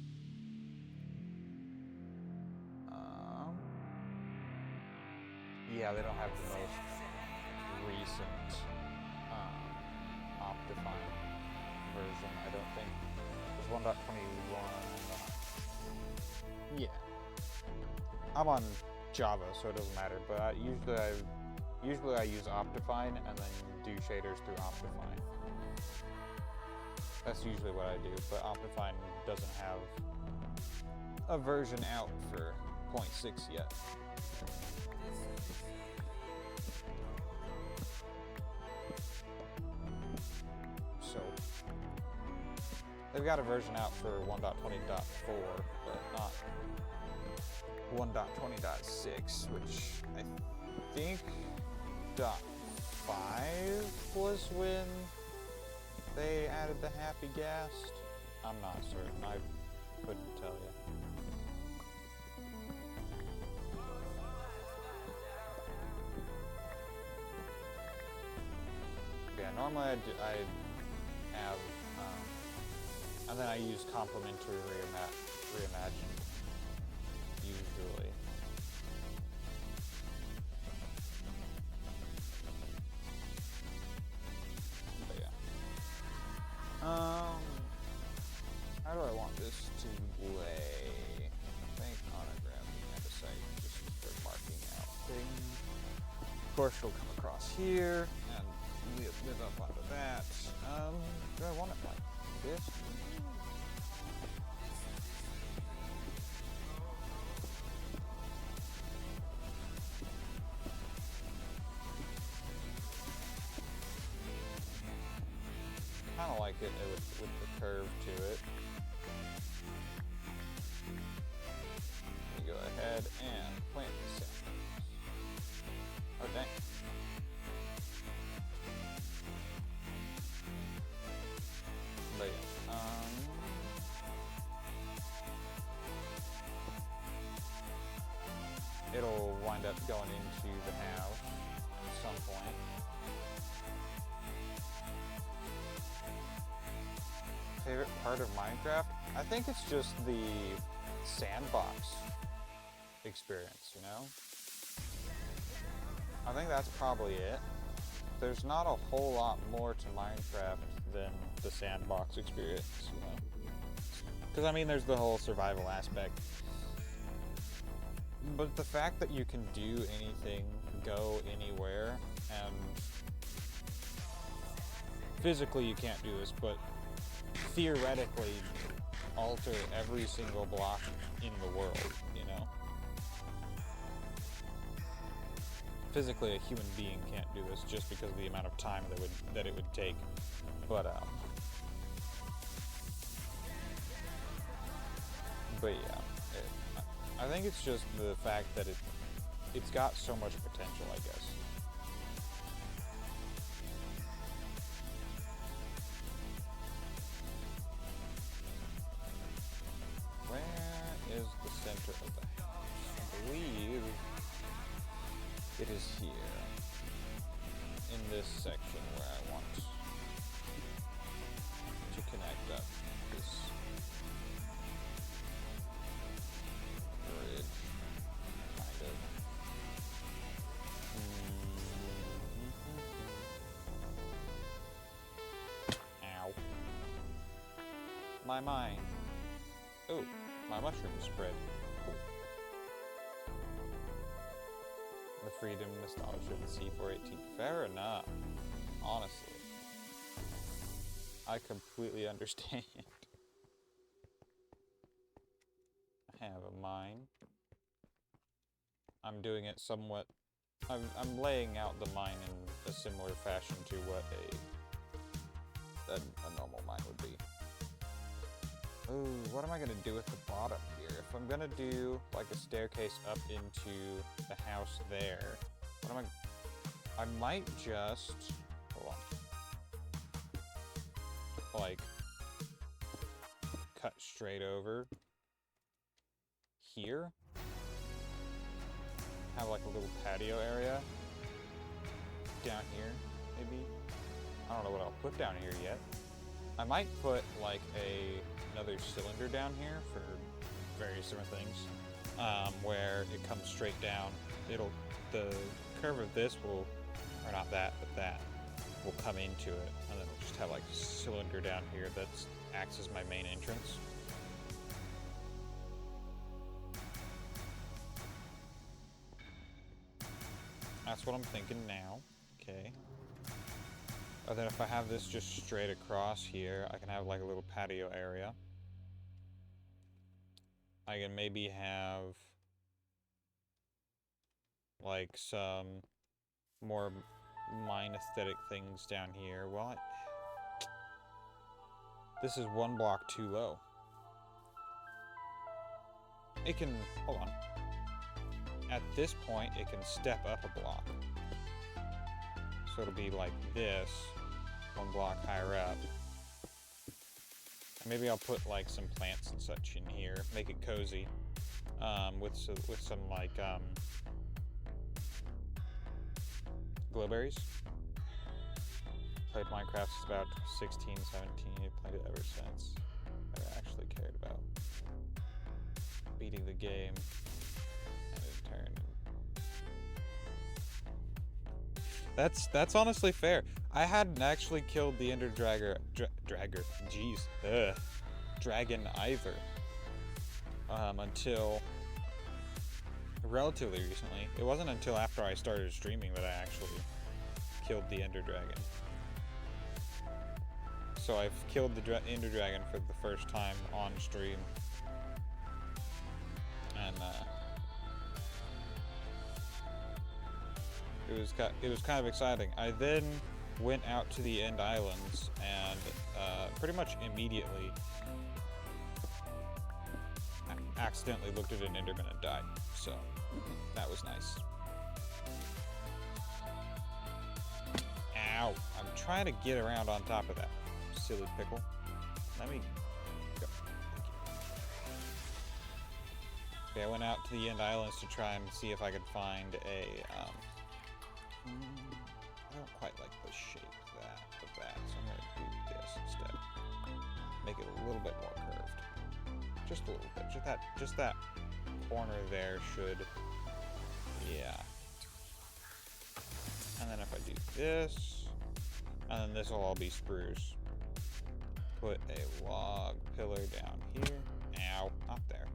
yeah, they don't have the most recent Optifine version, I don't think. There's 1.21. Yeah. I'm on Java, so it doesn't matter, but usually I use Optifine and then do shaders through Optifine. That's usually what I do, but Optifine doesn't have a version out for 0.6 yet. So, they've got a version out for 1.20.4, but not 1.20.6, which I think .5 was when they added the happy ghast. I'm not certain. I couldn't tell you. Yeah, normally I have, and then I use complementary reimagine, usually. But yeah. How do I want this to lay? I think monogram and a site just for marking out things. Of course, she'll come across here and live up onto that. Do I want it like this? Kind of like it with the curve to it. Let me go ahead and plant the saplings. Oh dang. But yeah, wind up going into the house at some point. Favorite part of Minecraft? I think it's just the sandbox experience, you know? I think that's probably it. There's not a whole lot more to Minecraft than the sandbox experience, you know? Because, I mean, there's the whole survival aspect. But the fact that you can do anything, go anywhere, and physically you can't do this, but theoretically alter every single block in the world, you know? Physically, a human being can't do this just because of the amount of time that it would take. But yeah, I think it's just the fact that it's got so much potential, I guess. Where is the center of the house? I believe it is here, in this section where I want to connect up this bridge, kind of. Ow. My mind. Oh, my mushroom spread. Cool. The freedom, nostalgia, and C418. Fair enough. Honestly. I completely understand. I have a mine. I'm doing it somewhat... I'm laying out the mine in a similar fashion to what a normal mine would be. Ooh, what am I gonna do with the bottom here? If I'm gonna do like a staircase up into the house there, what am I might just, hold on. Like, cut straight over here. Have like a little patio area down here, maybe. I don't know what I'll put down here yet. I might put like another cylinder down here for various different things, where it comes straight down. The curve of this will, or not that, but that will come into it, and then we'll just have like a cylinder down here that acts as my main entrance. That's what I'm thinking now. Okay. And then if I have this just straight across here, I can have like a little patio area. I can maybe have like some more mine aesthetic things down here. Well, this is one block too low. It can, hold on. At this point, it can step up a block. So it'll be like this, one block higher up. And maybe I'll put like some plants and such in here, make it cozy, with some like glowberries. Played Minecraft since about 16, 17. Played it ever since. I actually cared about beating the game. That's honestly fair. I hadn't actually killed the Ender Dragon either, until relatively recently. It wasn't until after I started streaming that I actually killed the Ender Dragon. So I've killed the Ender Dragon for the first time on stream, and it was kind of exciting. I then went out to the End Islands and pretty much immediately accidentally looked at an Enderman and died. So that was nice. Ow! I'm trying to get around on top of that silly pickle. Let me go. Okay, I went out to the End Islands to try and see if I could find a, I don't quite like the shape of that, so I'm gonna do this instead. Make it a little bit more curved. Just a little bit. Just that corner there should, yeah. And then if I do this, and then this will all be spruce. Put a log pillar down here. Ow, not there.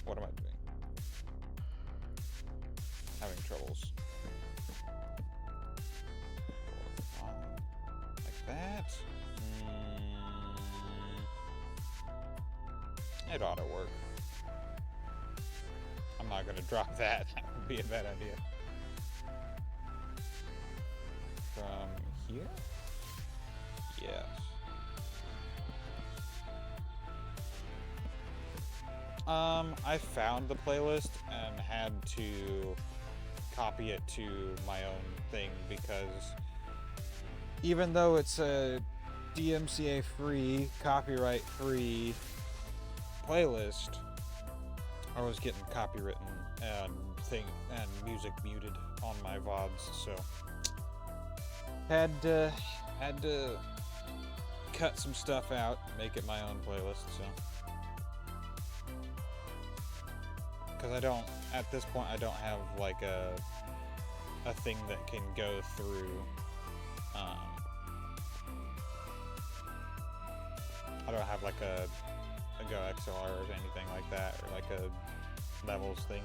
What am I doing? Having troubles. Like that. It ought to work. I'm not gonna drop that. That would be a bad idea. From here? Yes. I found the playlist and had to copy it to my own thing because even though it's a DMCA free, copyright free playlist, I was getting copywritten and music muted on my VODs, so had to cut some stuff out, make it my own playlist, so. Because at this point, I don't have like a thing that can go through, I don't have like a Go XLR or anything like that, or like a levels thing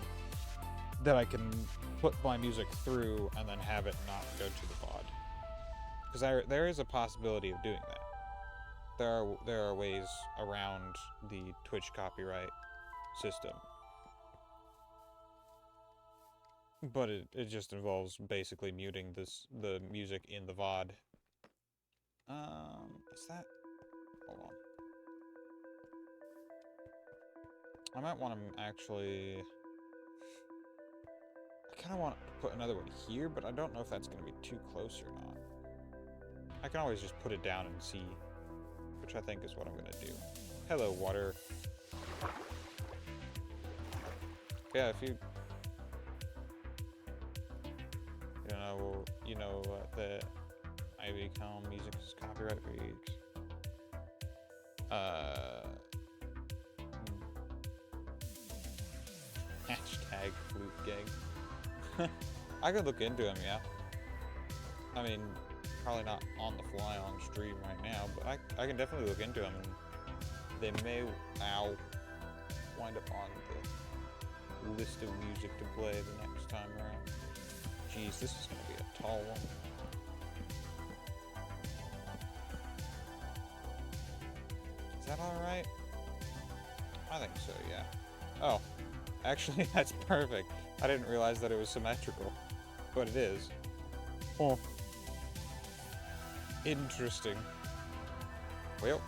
that I can put my music through and then have it not go to the VOD. Because there is a possibility of doing that. There are ways around the Twitch copyright system. But it just involves basically muting the music in the VOD. Is that... Hold on. I might want to actually... I kind of want to put another one here, but I don't know if that's going to be too close or not. I can always just put it down and see, which I think is what I'm going to do. Hello, water. Yeah, if you... You know that Ivy Calm music is copyright free. Hashtag flute gang. I could look into them, yeah. I mean, probably not on the fly on stream right now, but I can definitely look into them. And they may wind up on the list of music to play the next time around. Jeez, this is gonna be a tall one. Is that alright? I think so, yeah. Oh, actually, that's perfect. I didn't realize that it was symmetrical, but it is. Oh. Interesting. Well.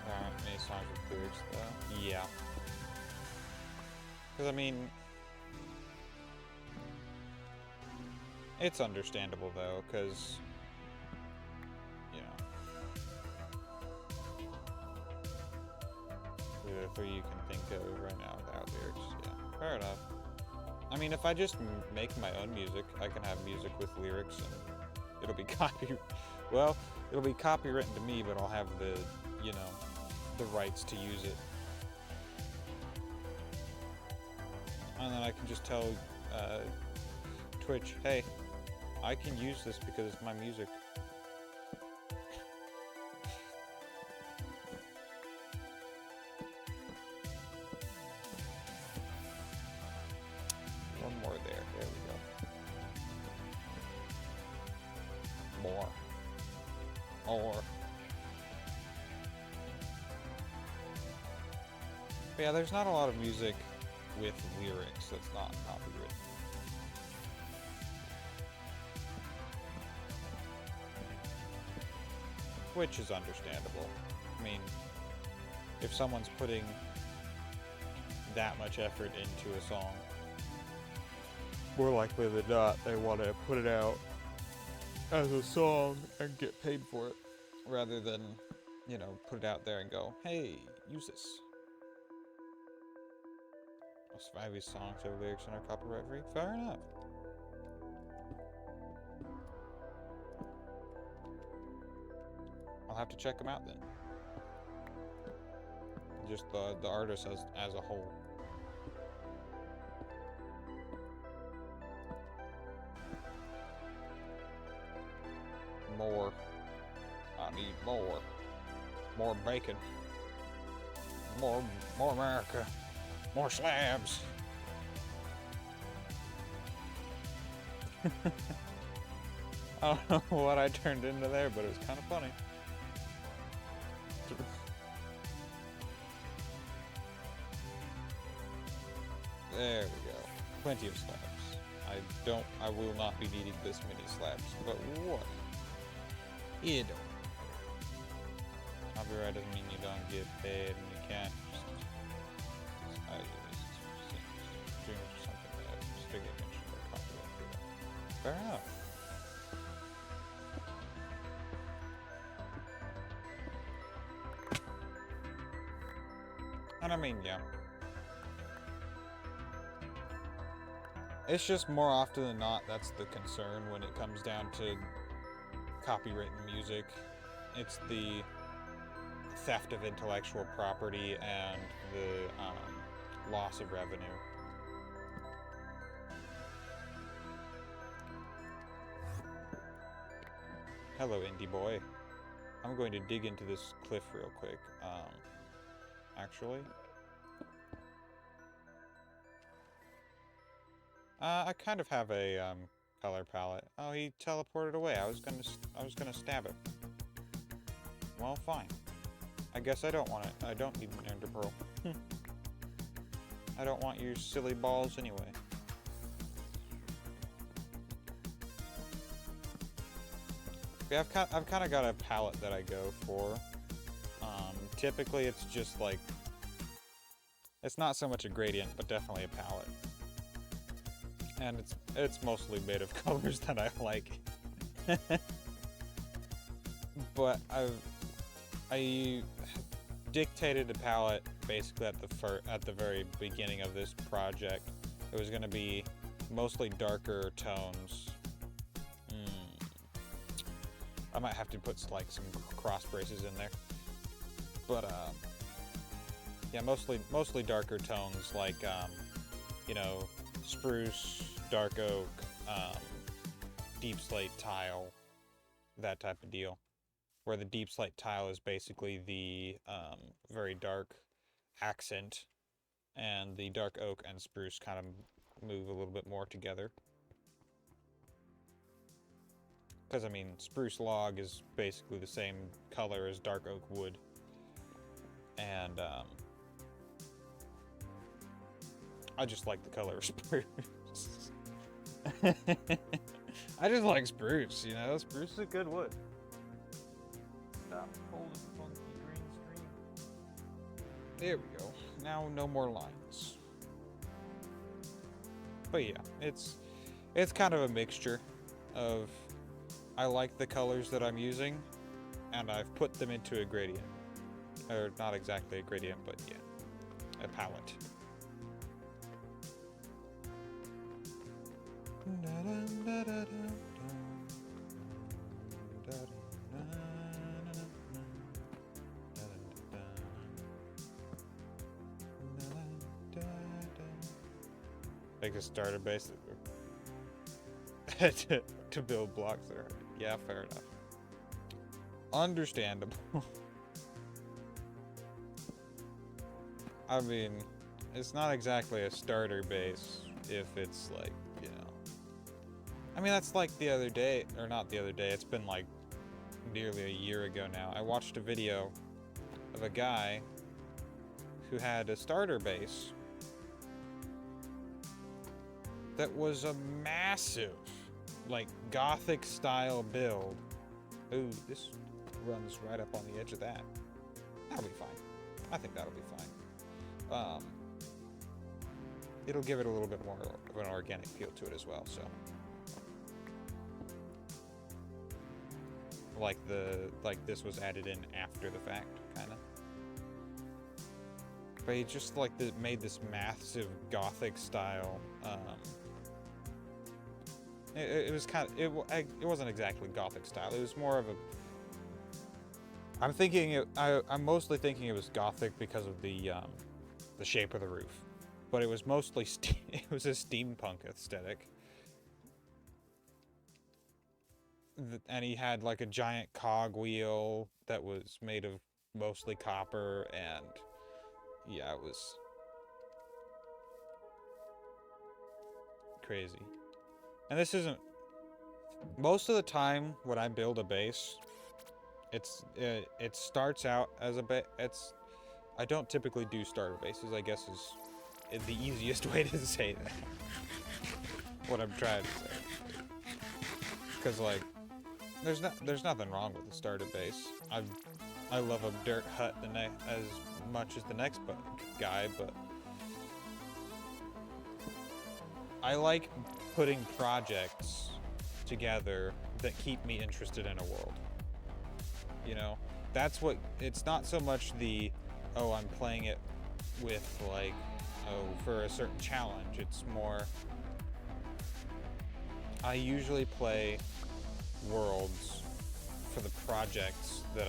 There aren't many songs with lyrics, though. Yeah. Because, I mean... It's understandable, though, because... You know... The three you can think of right now without lyrics. Yeah, fair enough. I mean, if I just make my own music, I can have music with lyrics, and it'll be Well, it'll be copywritten to me, but I'll have the, you know, the rights to use it. And then I can just tell Twitch, hey, I can use this because it's my music. One more there. There we go. More. More. But yeah, there's not a lot of music with lyrics that's not copywritten. Which is understandable. I mean, if someone's putting that much effort into a song. More likely than not, they want to put it out as a song and get paid for it, rather than, you know, put it out there and go, hey, use this. Most 5 of these songs have lyrics that are copyright free? Fair enough. I'll have to check them out then. Just the artist as a whole. More. I need more. More bacon. More America. More slabs. I don't know what I turned into there, but it was kind of funny. There we go. Plenty of slabs. I will not be needing this many slabs, but what? You don't. Copyright doesn't mean you don't get paid and you can't just stream or something that just to get mentioned or copyright for that. Fair enough. And I mean, yeah. It's just more often than not, that's the concern when it comes down to copywritten music. It's the theft of intellectual property and the loss of revenue. Hello, indie boy. I'm going to dig into this cliff real quick. Actually, I kind of have a color palette. Oh, he teleported away. I was gonna stab him. Well, fine. I guess I don't want it. I don't need an ender pearl. I don't want your silly balls anyway. Yeah, I've kind of got a palette that I go for. Typically, it's just like, it's not so much a gradient, but definitely a palette. And it's mostly made of colors that I like. But I dictated a palette basically at the very beginning of this project. It was going to be mostly darker tones. I might have to put like some cross braces in there. But yeah, mostly darker tones like you know, spruce, dark oak, deep slate tile, that type of deal. Where the deep slate tile is basically the very dark accent, and the dark oak and spruce kind of move a little bit more together. Because, I mean, spruce log is basically the same color as dark oak wood. And, I just like the color of spruce. I just like spruce, you know? Spruce is a good wood. Stop holding the funky green screen. There we go. Now, no more lines. But yeah, it's kind of a mixture of, I like the colors that I'm using, and I've put them into a gradient. Or not exactly a gradient, but yeah, a palette. Make a starter base to build blocks there. Yeah, fair enough. Understandable. I mean, it's not exactly a starter base if it's like, you know. I mean, that's like the other day, or not the other day, it's been like nearly a year ago now. I watched a video of a guy who had a starter base that was a massive, like, Gothic style build. Ooh, this runs right up on the edge of that. That'll be fine. I think that'll be fine. it'll give it a little bit more of an organic feel to it as well. So, like this was added in after the fact, kind of. But he just like made this massive gothic style. It was kind of it wasn't exactly gothic style. It was more of a. I'm mostly thinking it was gothic because of the shape of the roof, but it was mostly it was a steampunk aesthetic. And he had like a giant cogwheel that was made of mostly copper, and yeah, it was crazy. And this isn't most of the time when I build a base, it starts out as a base. I don't typically do starter bases, I guess is the easiest way to say that. What I'm trying to say. Because like there's nothing wrong with a starter base. I love a dirt hut as much as the next guy, but I like putting projects together that keep me interested in a world. You know, that's what, it's not so much the, oh, I'm playing it with like, oh, for a certain challenge. It's more, I usually play worlds for the projects that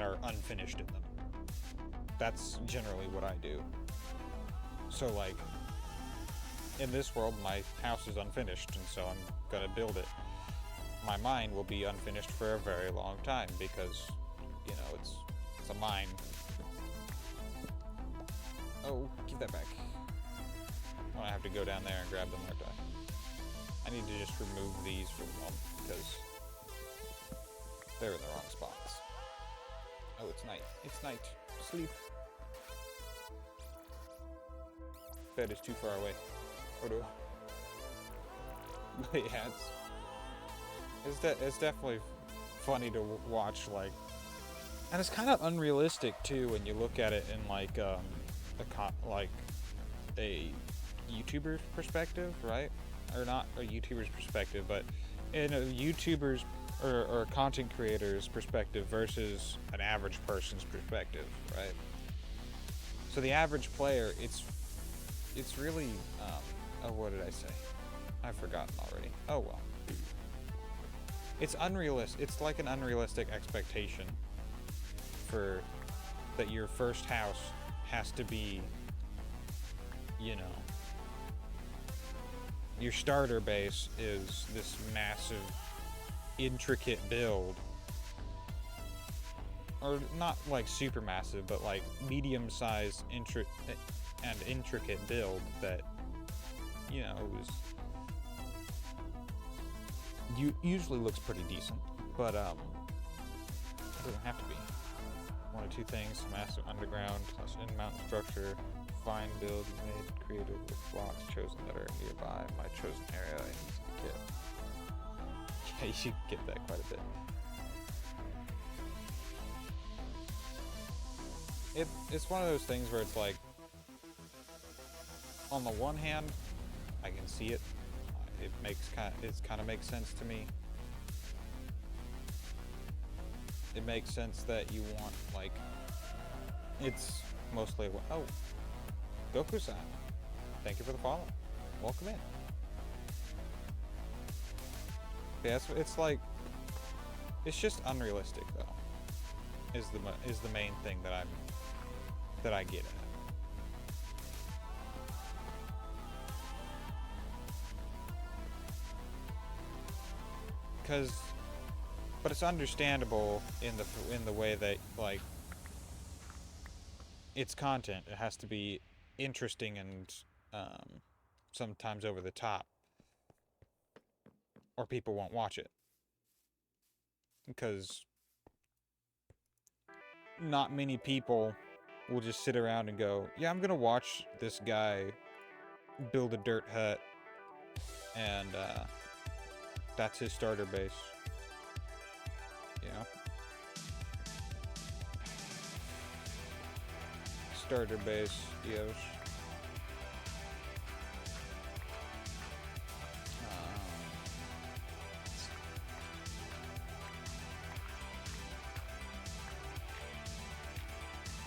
are unfinished in them. That's generally what I do. So like, in this world, my house is unfinished, and so I'm gonna build it. My mine will be unfinished for a very long time because, you know, it's a mine. Oh, give that back. I have to go down there and grab them, aren't I? I need to just remove these for the moment because they're in the wrong spots. Oh, it's night. It's night. Sleep. Bed is too far away. But yeah, it's definitely funny to watch, like, and it's kind of unrealistic too when you look at it in like a YouTuber's perspective, right? Or not a YouTuber's perspective, but in a YouTuber's or content creator's perspective versus an average person's perspective, right? So the average player, it's really oh, what did I say? I've forgotten already. Oh well. It's unrealistic. It's like an unrealistic expectation for that your first house has to be, you know, your starter base is this massive, intricate build. Or not like super massive, but like medium-sized and intricate build that, you know, usually looks pretty decent, but it doesn't have to be. One of two things: massive underground / mountain structure, fine build made creative with blocks chosen that are nearby my chosen area. Yeah, you get that quite a bit. It's one of those things where it's like, on the one hand, I can see it. It kind of makes sense to me. It makes sense that you want, like, it's mostly, oh, Goku-san, thank you for the follow. Welcome in. Yeah, it's like, it's just unrealistic though. Is the main thing that I get at. But it's understandable in the way that, like, it's content. It has to be interesting and sometimes over the top, or people won't watch it. Because not many people will just sit around and go, yeah, I'm gonna watch this guy build a dirt hut and that's his starter base. You know? Starter base, Dios.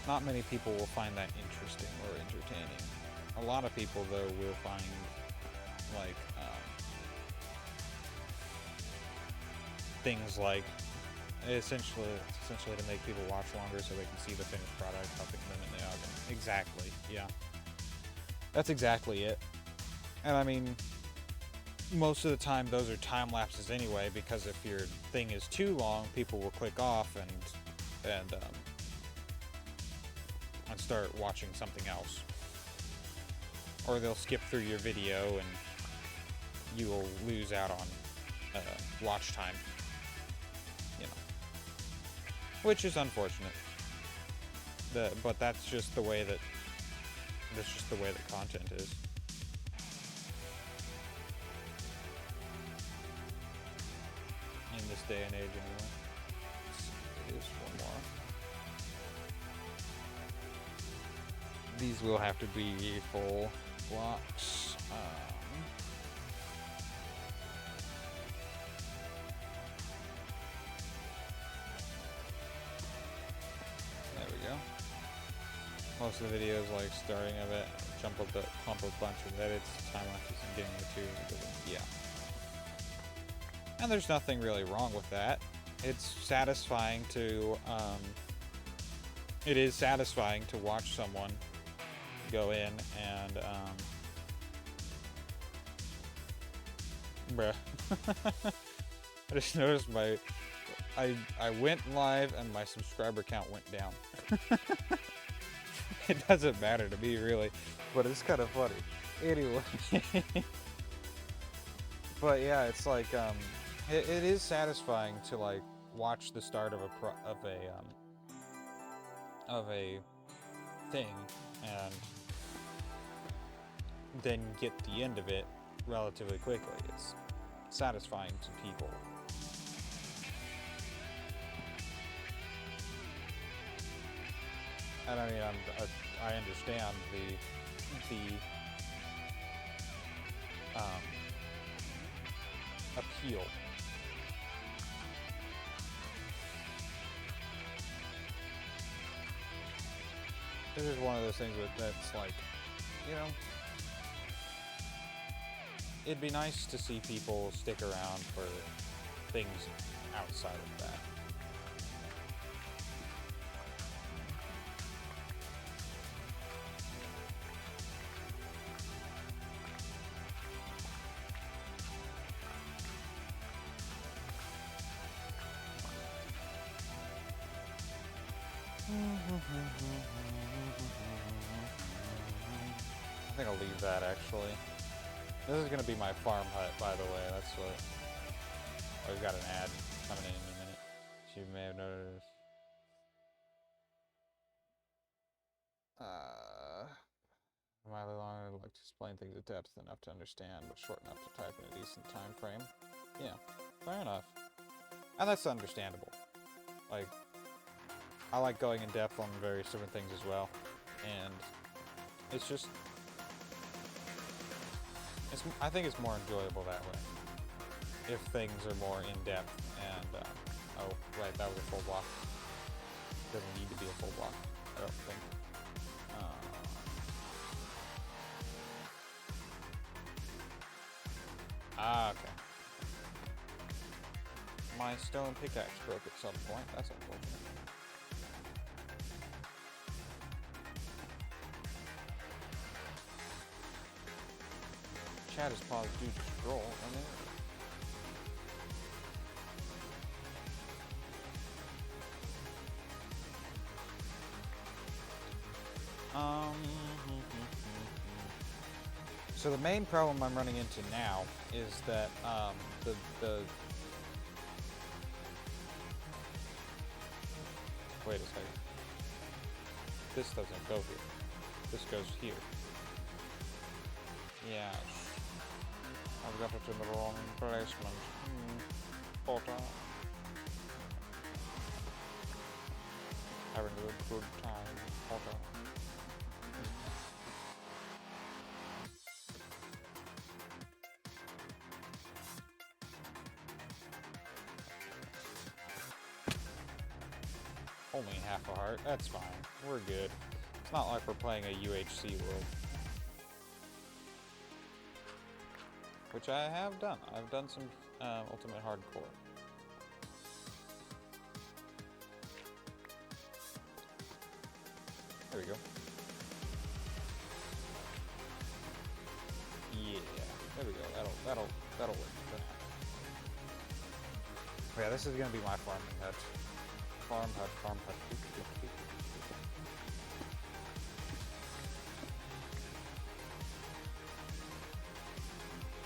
Not many people will find that interesting or entertaining. A lot of people, though, will find, like, things like, essentially to make people watch longer so they can see the finished product, helping them in the oven. Exactly, yeah. That's exactly it. And I mean, most of the time those are time lapses anyway, because if your thing is too long, people will click off and start watching something else. Or they'll skip through your video and you will lose out on watch time. You know. Which is unfortunate. But that's just the way that content is. In this day and age, anyway. Here's one more. These will have to be full blocks. There we go. Most of the videos, like starting of it, pump a bunch of edits, time lapses, and getting the two. Yeah. And there's nothing really wrong with that. It's satisfying to, it is satisfying to watch someone go in and, bruh. I just noticed I went live and my subscriber count went down. It doesn't matter to me, really, but it's kind of funny. Anyway. But yeah, it's like, it is satisfying to, like, watch the start of a thing and then get the end of it relatively quickly. It's satisfying to people. And I mean, I understand the appeal. This is one of those things that's like, you know, it'd be nice to see people stick around for things outside of that. I think I'll leave that, actually. This is going to be my farm hut, by the way. That's what... Oh, we've got an ad coming in a minute. You may have noticed. Mildly long, I'd like to explain things in depth enough to understand, but short enough to type in a decent time frame. Yeah, fair enough. And that's understandable. Like, I like going in depth on various different things as well. And it's just... I think it's more enjoyable that way. If things are more in-depth and, oh, right, that was a full block. It doesn't need to be a full block, I don't think. Okay. My stone pickaxe broke at some point, that's unfortunate. Chat is paused due to scroll, and then... So the main problem I'm running into now is that, wait a second. This doesn't go here. This goes here. Yeah. I've got it in the wrong placement. Potter. Having a good time, Potter. Only half a heart. That's fine. we're good. It's not like we're playing a UHC world. Which I have done. I've done some Ultimate Hardcore. There we go. Yeah, there we go. That'll work. Yeah, this is gonna be my farming hut. Farm hut.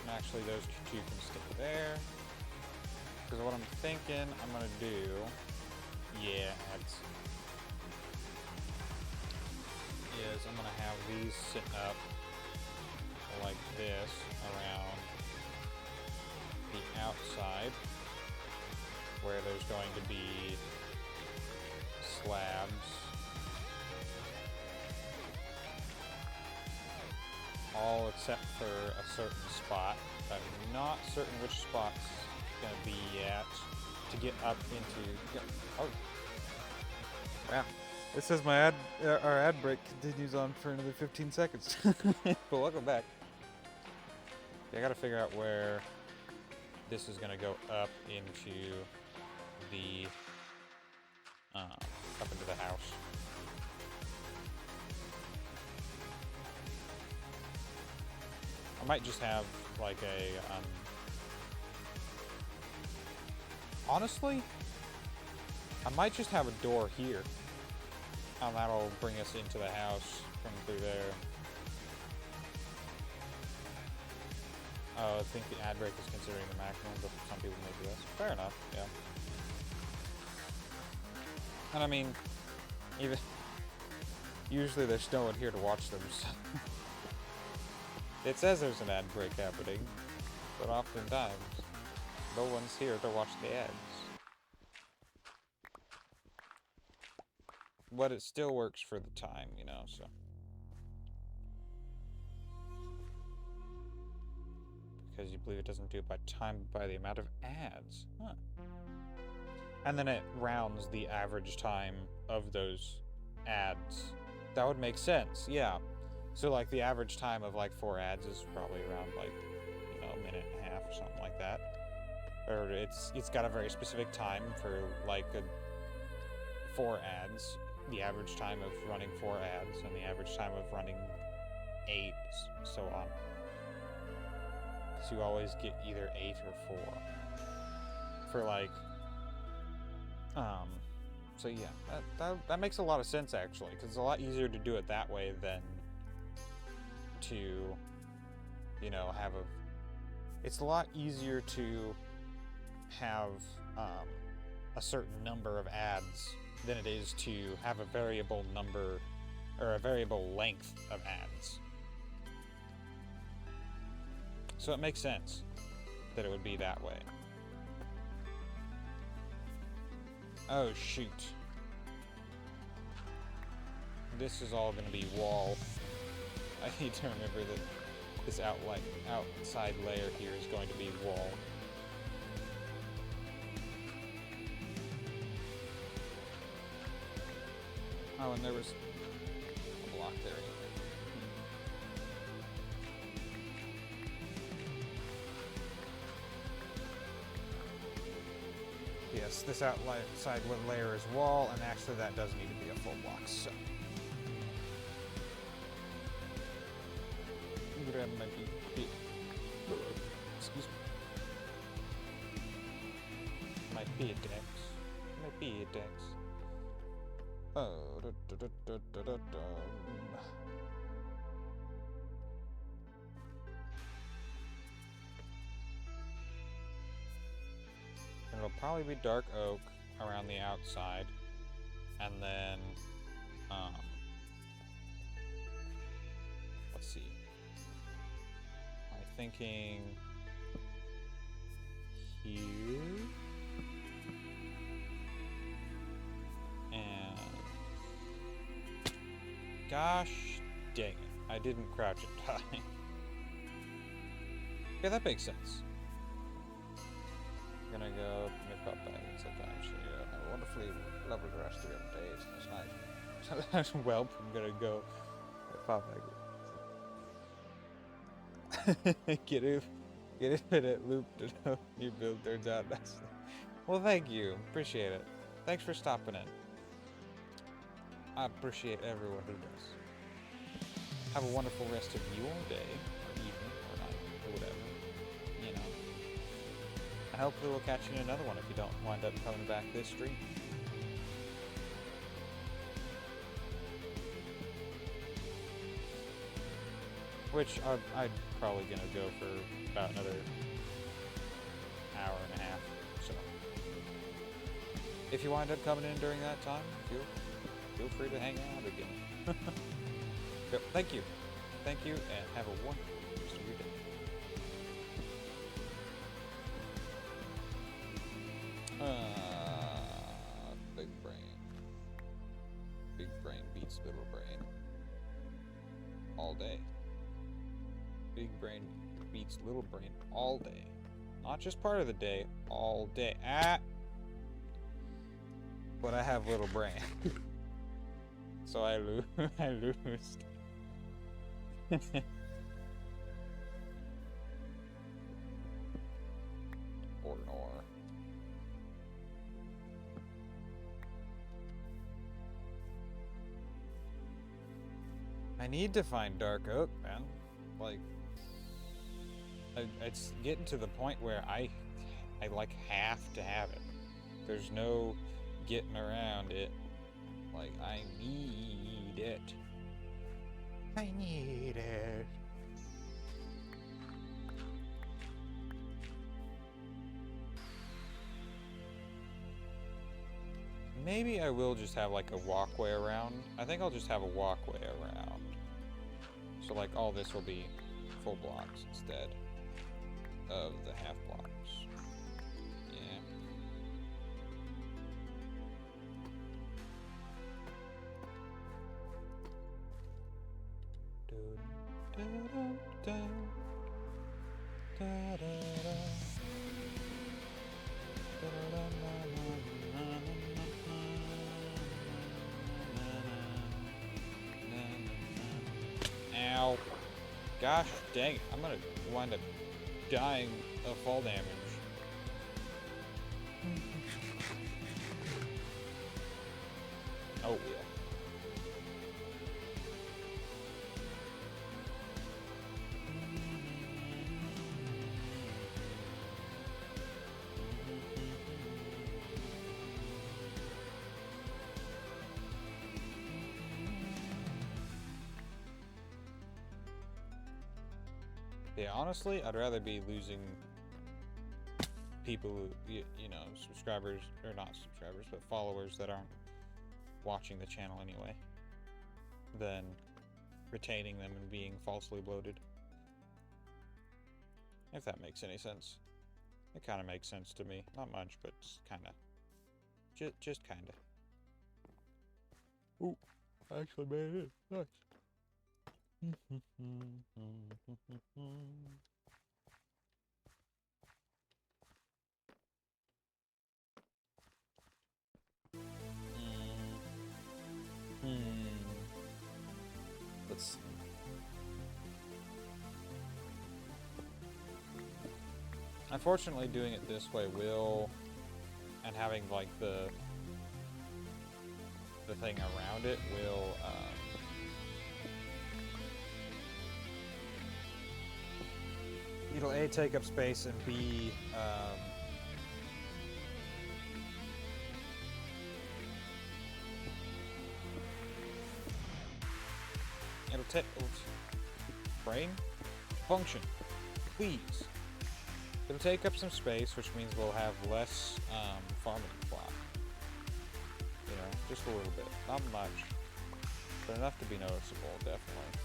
And actually, those two can stick there. Because what I'm thinking I'm gonna do, yeah, is I'm gonna have these sitting up like this around the outside, where there's going to be slabs all except for a certain spot. I'm not certain which spot's gonna be at to get up into. Oh, wow! It says my our ad break continues on for another 15 seconds. But welcome back. Yeah, I gotta figure out where this is gonna go up into the up into the house. I might just have like a honestly, I might just have a door here. And that'll bring us into the house from through there. Oh, I think the ad break is considering the maximum, but some people may be less. Fair enough, yeah. And I mean, even usually there's no one here to watch them, so it says there's an ad break happening, but oftentimes no one's here to watch the ads. But it still works for the time, you know, so. Because you believe it doesn't do it by time, but by the amount of ads. Huh. And then it rounds the average time of those ads. That would make sense, yeah. So, like, the average time of, like, 4 ads is probably around, like, you know, a minute and a half or something like that. Or it's got a very specific time for, like, 4 ads. The average time of running 4 ads, and the average time of running 8, so on. Because you always get either 8 or 4. For, like, so yeah, that makes a lot of sense, actually, because it's a lot easier to do it that way than to, you know, have it's a lot easier to have, a certain number of ads than it is to have a variable number, or a variable length of ads. So it makes sense that it would be that way. Oh, shoot. This is all going to be wall. I need to remember that this outside layer here is going to be wall. Oh, and there was a block there. Yes, this outside layer is wall, and actually that does need to be a full block, so. Grab my beat. Excuse me. My P-Dex. My P-Dex. Oh, And it'll probably be dark oak around the outside, and then, let's see. I'm thinking here, and gosh dang it, I didn't crouch in time. Yeah, that makes sense. I'm gonna go nip up back sometime. So yeah, a wonderfully lovely rest of your days. It's nice. Well, I'm gonna go. Pop back. Get it at loop to know your build turns out nice. Well, thank you. Appreciate it. Thanks for stopping in. I appreciate everyone who does. Have a wonderful rest of your day, or evening, or night, or whatever. You know. And hopefully we'll catch you in another one if you don't wind up coming back this stream. Which I'm probably gonna go for about another hour and a half. So if you wind up coming in during that time, feel free to hang out again. So, thank you, and have a wonderful rest of your day. Big brain beats little brain all day. Big brain beats little brain all day. Not just part of the day, all day. But I have little brain. So I lose. Or nor. I need to find dark oak, man. Like, it's getting to the point where I like have to have it. There's no getting around it. Like, I need it. I need it. Maybe I will just have like a walkway around. I think I'll just have a walkway around. So like all this will be full blocks instead of the half blocks. Yeah. Ow. Gosh dang it. I'm gonna wind up dying of fall damage. Oh, yeah. Yeah, honestly, I'd rather be losing people who, you know, subscribers, or not subscribers, but followers that aren't watching the channel anyway, than retaining them and being falsely bloated. If that makes any sense. It kind of makes sense to me. Not much, but kind of. Just kind of. Ooh, I actually made it. Nice. Let's see. Unfortunately, doing it this way will, and having like the thing around it will, it'll A, take up space, and B, it'll take, brain, function, please. It'll take up some space, which means we'll have less farming plot. You know, just a little bit. Not much, but enough to be noticeable, definitely.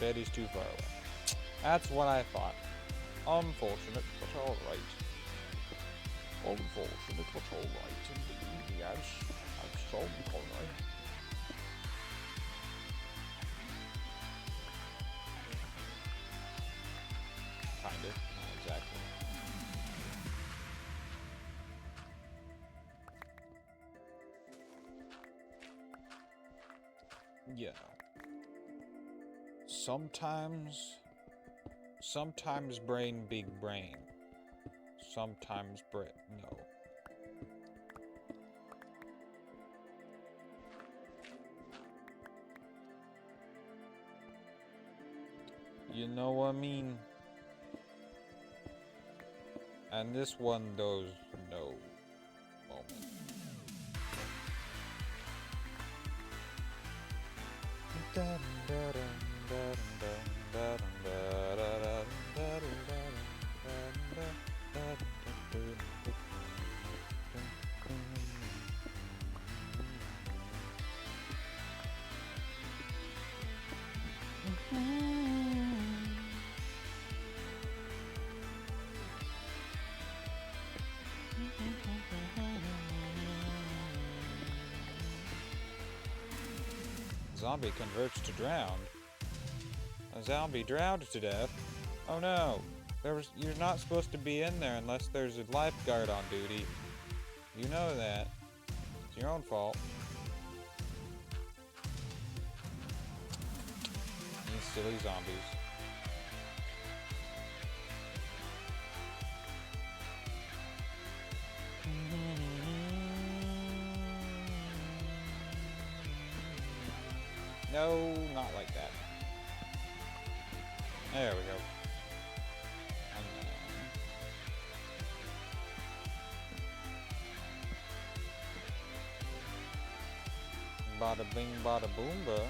Betty's too far away. That's what I thought. Unfortunate, but alright. Unfortunate, but alright indeed, yes. I'm so sorry. Kinda, not exactly. You know. Sometimes brain big brain. Sometimes Brit, no. You know what I mean? And this one does no moment. Zombie converts to drowned. A zombie drowned to death. Oh no! You're not supposed to be in there unless there's a lifeguard on duty. You know that. It's your own fault. These silly zombies. No, not like that. There we go. Bada bing, bada boomba.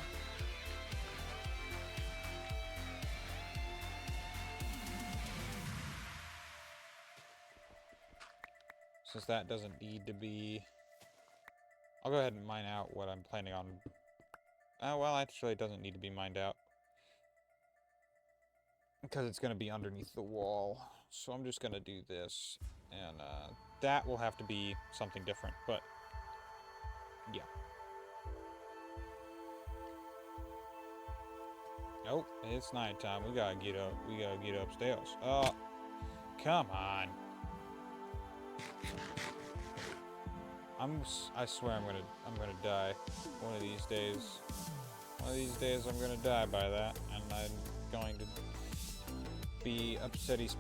Since that doesn't need to be... I'll go ahead and mine out what I'm planning on... well, actually, it doesn't need to be mined out. Because it's going to be underneath the wall. So I'm just going to do this. And that will have to be something different, but... yeah. Nope, it's nighttime. We gotta get up. We gotta get upstairs. Oh, come on. I swear I'm gonna die one of these days. One of these days I'm gonna die by that, and I'm going to be upsetty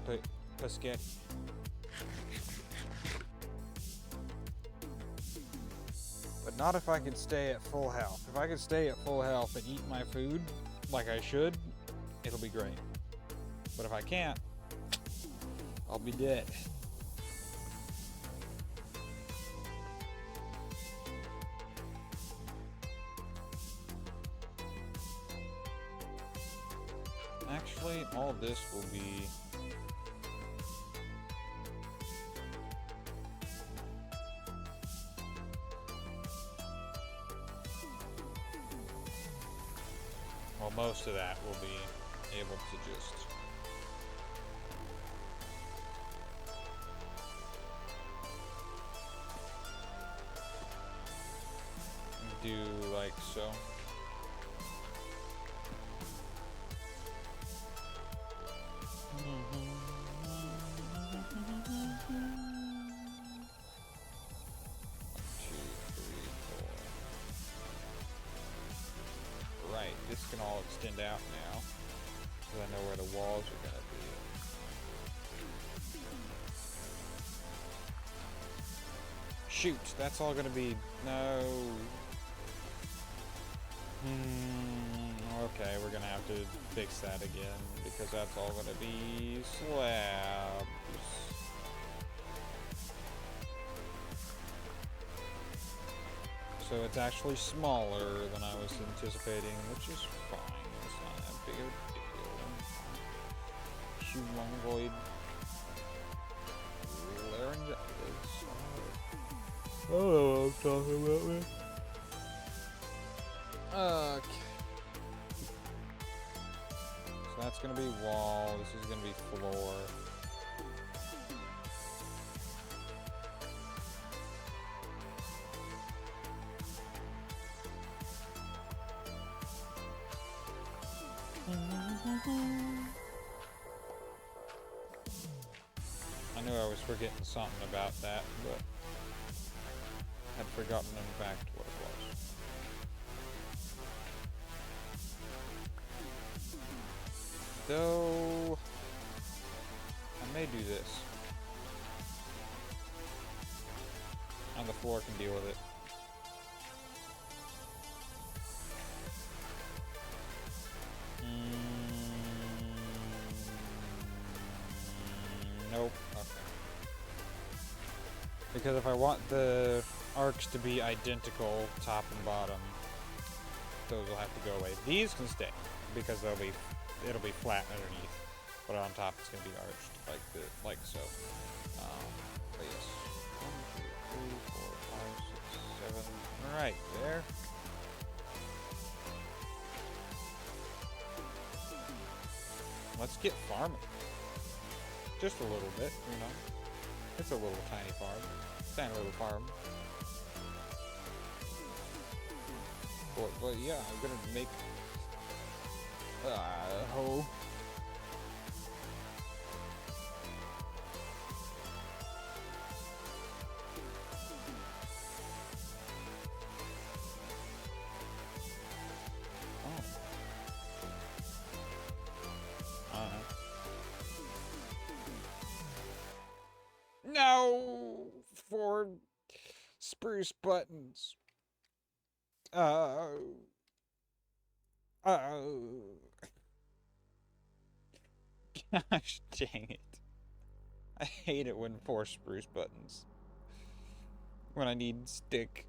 Pusket. But not if I could stay at full health. If I could stay at full health and eat my food like I should, it'll be great. But if I can't, I'll be dead. Actually, all this will be... well, most of that will be able to just... do like so. Right, this can all extend out now, because I know where the walls are going to be. Shoot, that's all going to be... no. Okay. Okay, we're gonna have to fix that again, because that's all gonna be slabs. So it's actually smaller than I was anticipating, which is fine. It's not that big of a deal. Humongloid laryngitis. I don't know what I'm talking about, man. Okay. So that's gonna be wall. This is gonna be floor. I knew I was forgetting something about that, but had forgotten in fact what it was. Though I may do this. And the floor can deal with it. Nope. Okay. Because if I want the arcs to be identical, top and bottom, those will have to go away. These can stay because it'll be flat underneath, but on top it's gonna be arched like so. But yes. 1, 2, 3, 4, 5, 6, 7. All right, there. Let's get farming. Just a little bit, you know. It's a little tiny farm. Tiny little farm. But yeah, I'm gonna make hoe. No! 4 spruce buttons. Gosh dang it. I hate it when 4 spruce buttons. When I need stick.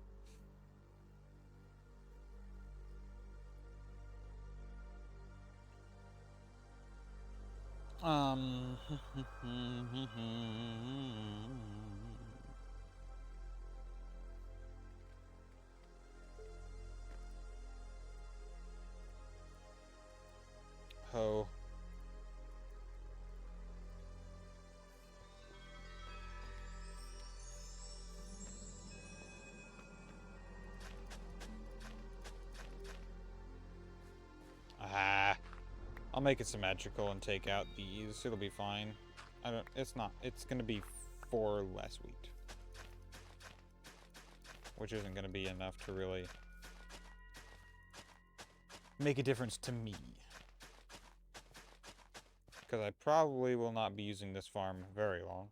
Ho. I'll make it symmetrical and take out these. It'll be fine. It's gonna be 4 less wheat. Which isn't gonna be enough to really make a difference to me. Because I probably will not be using this farm very long.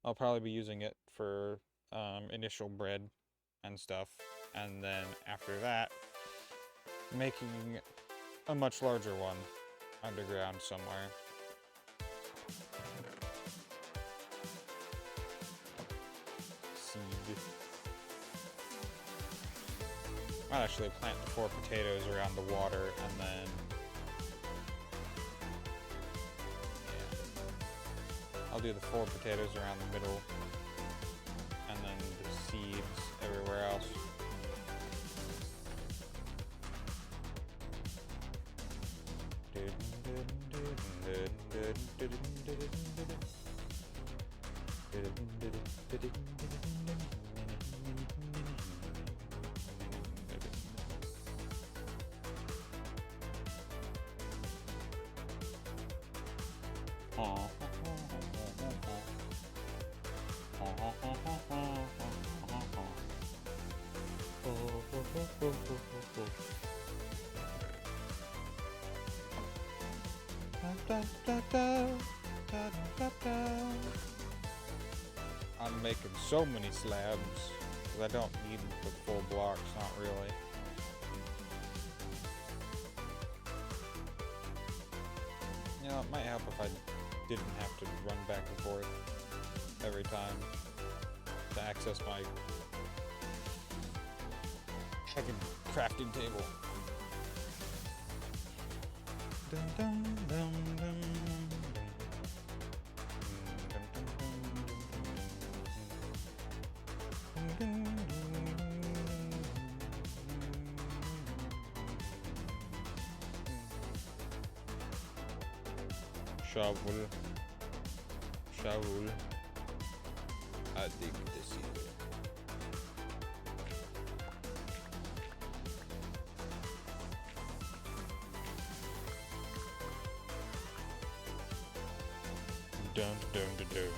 I'll probably be using it for initial bread and stuff. And then after that, making a much larger one underground somewhere. Seed. I'll actually plant the 4 potatoes around the water and then... yeah. I'll do the 4 potatoes around the middle and then the seeds everywhere else. I'm making so many slabs because I don't need the full blocks, not really. Well, it might help if I didn't have to run back and forth every time to access my fucking crafting table. Dun, dun, dun, dun, Shovel. Shovel. I dig this here. Dun dun dun dun.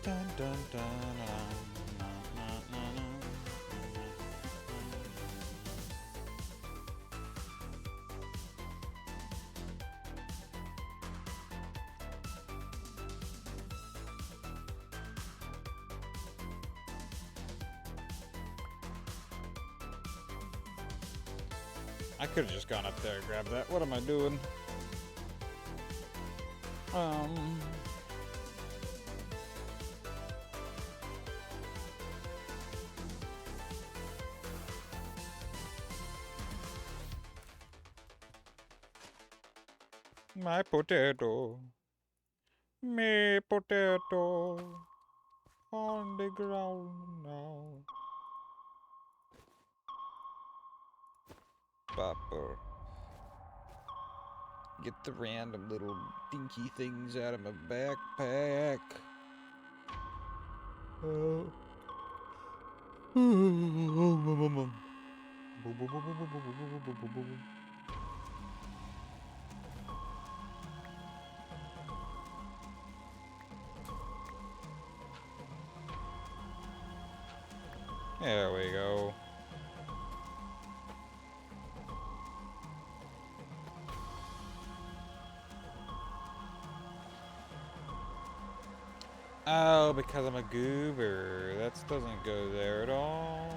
Dun dun dun I could have just gone up there and grabbed that. What am I doing? My potato. Me potato. On the ground now. Bopper. Get the random little dinky things out of my backpack. There we go. Oh, because I'm a goober. That doesn't go there at all.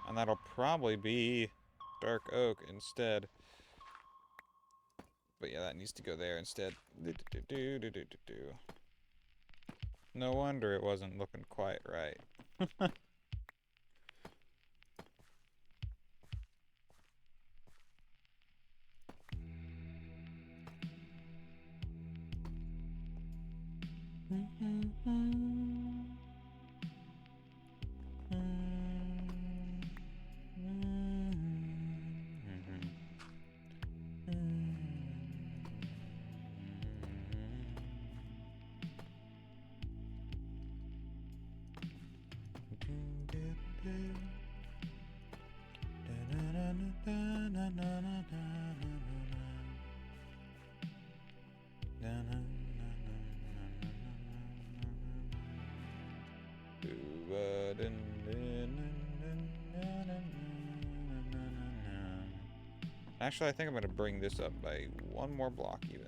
And that'll probably be dark oak instead. But yeah, that needs to go there instead. No wonder it wasn't looking quite right. Actually, I think I'm going to bring this up by one more block even.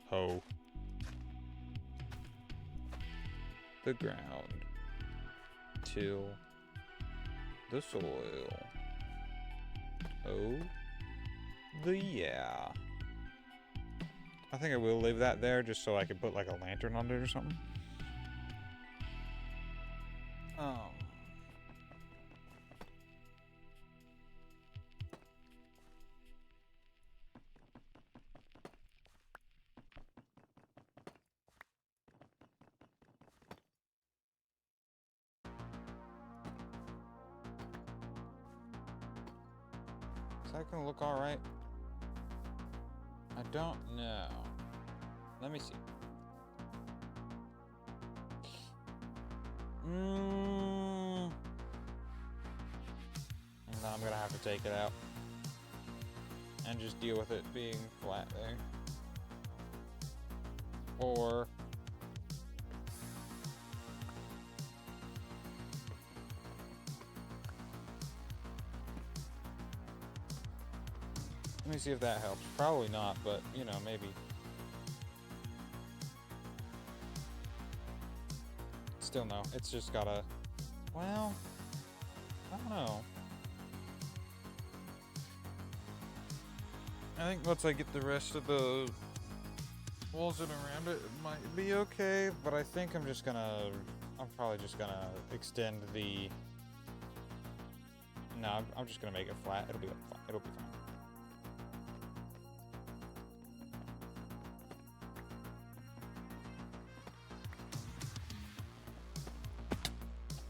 Hoe the ground, till the soil. Oh, yeah. I think I will leave that there just so I can put like a lantern on it or something. Is that gonna look alright? I don't know. Let me see. No, I'm gonna have to take it out and just deal with it being flat there. Or let me see if that helps. Probably not, but you know, maybe. Still no. It's just gotta. Well, I don't know. I think once I get the rest of the walls in around it, it might be okay. But I think I'm probably just gonna extend the. No, I'm just gonna make it flat. It'll be fine. It'll be fine.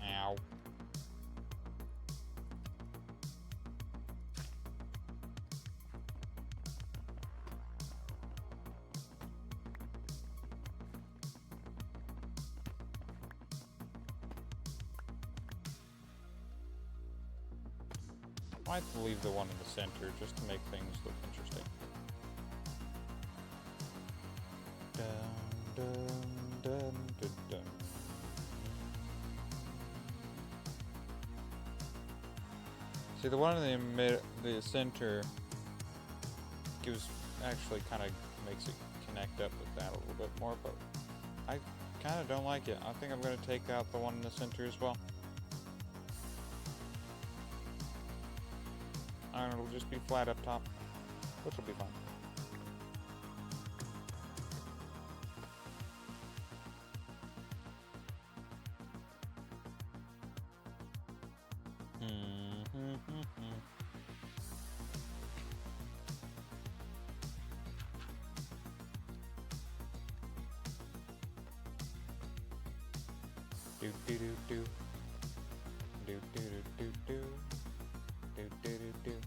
Ow. I might leave the one in the center just to make things look interesting. Dun, dun, dun, dun, dun. See, the one in the center actually kind of makes it connect up with that a little bit more, but I kind of don't like it. I think I'm going to take out the one in the center as well. And it'll just be flat up top, which will be fine. Do do do do do do do do do do do do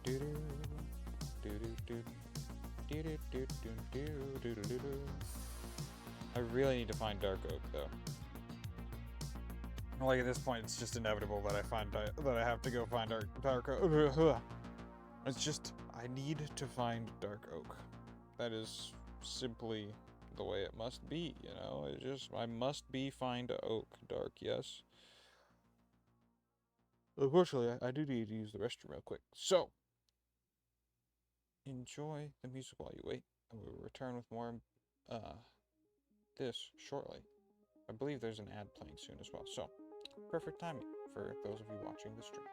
do do do do do do. I really need to find dark oak though. Like at this point, it's just inevitable that I have to go find dark oak. It's just I need to find dark oak. That is simply the way it must be, you know. I must find oak dark. Yes. Unfortunately, I do need to use the restroom real quick. So, enjoy the music while you wait, and we will return with more this shortly. I believe there's an ad playing soon as well. So, perfect timing for those of you watching the stream.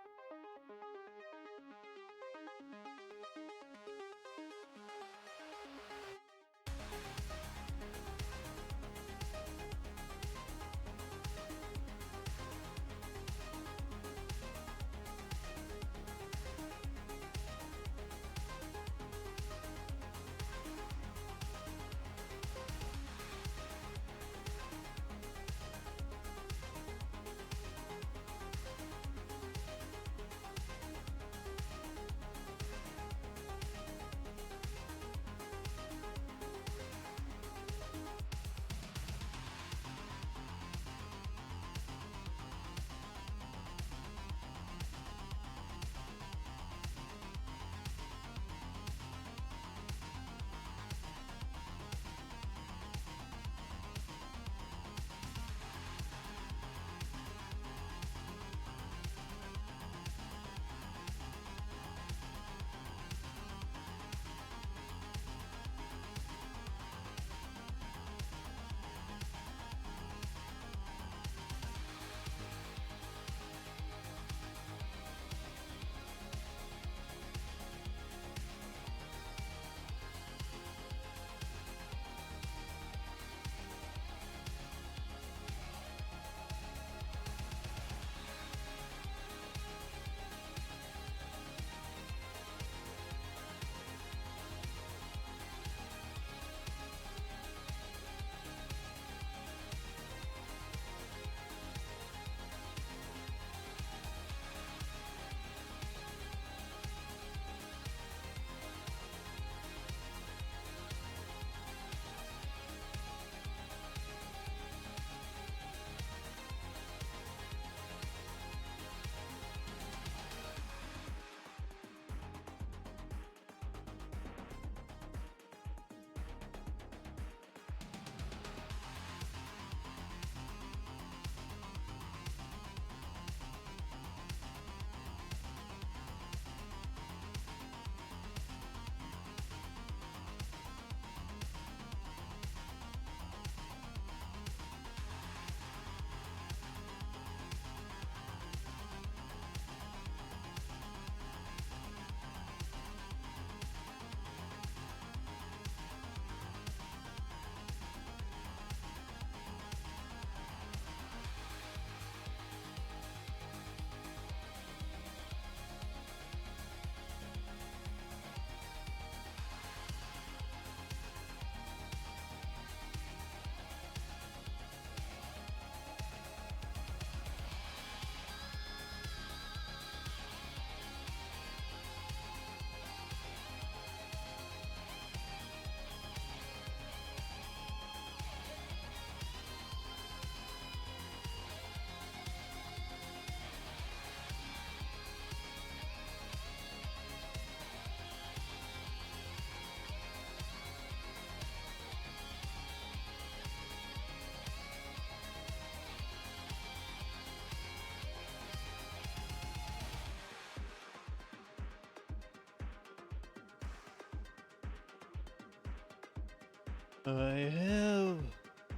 I have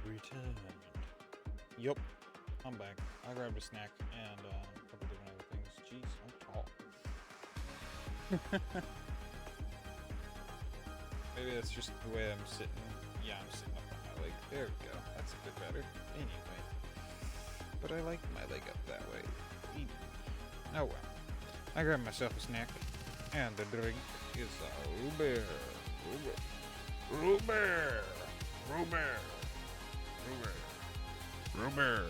returned. Yup, I'm back. I grabbed a snack and a couple different other things. Jeez, I'm tall. Maybe that's just the way I'm sitting. Yeah, I'm sitting up on my leg. There we go. That's a bit better. Anyway. But I like my leg up that way. Oh well. I grabbed myself a snack. And the drink is a root beer. Root beer. Root beer. Root beer. Root beer.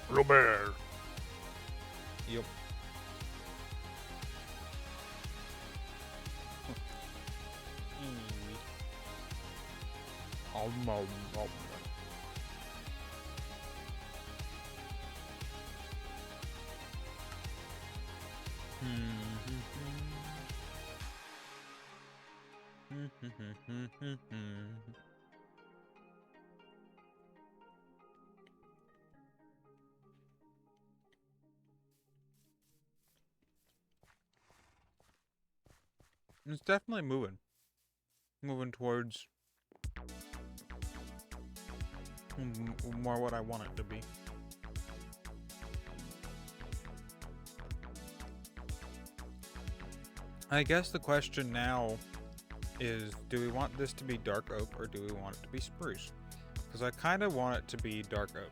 Root beer. Yep. It's definitely moving towards more what I want it to be. I guess the question now is, do we want this to be dark oak or do we want it to be spruce? Because I kind of want it to be dark oak,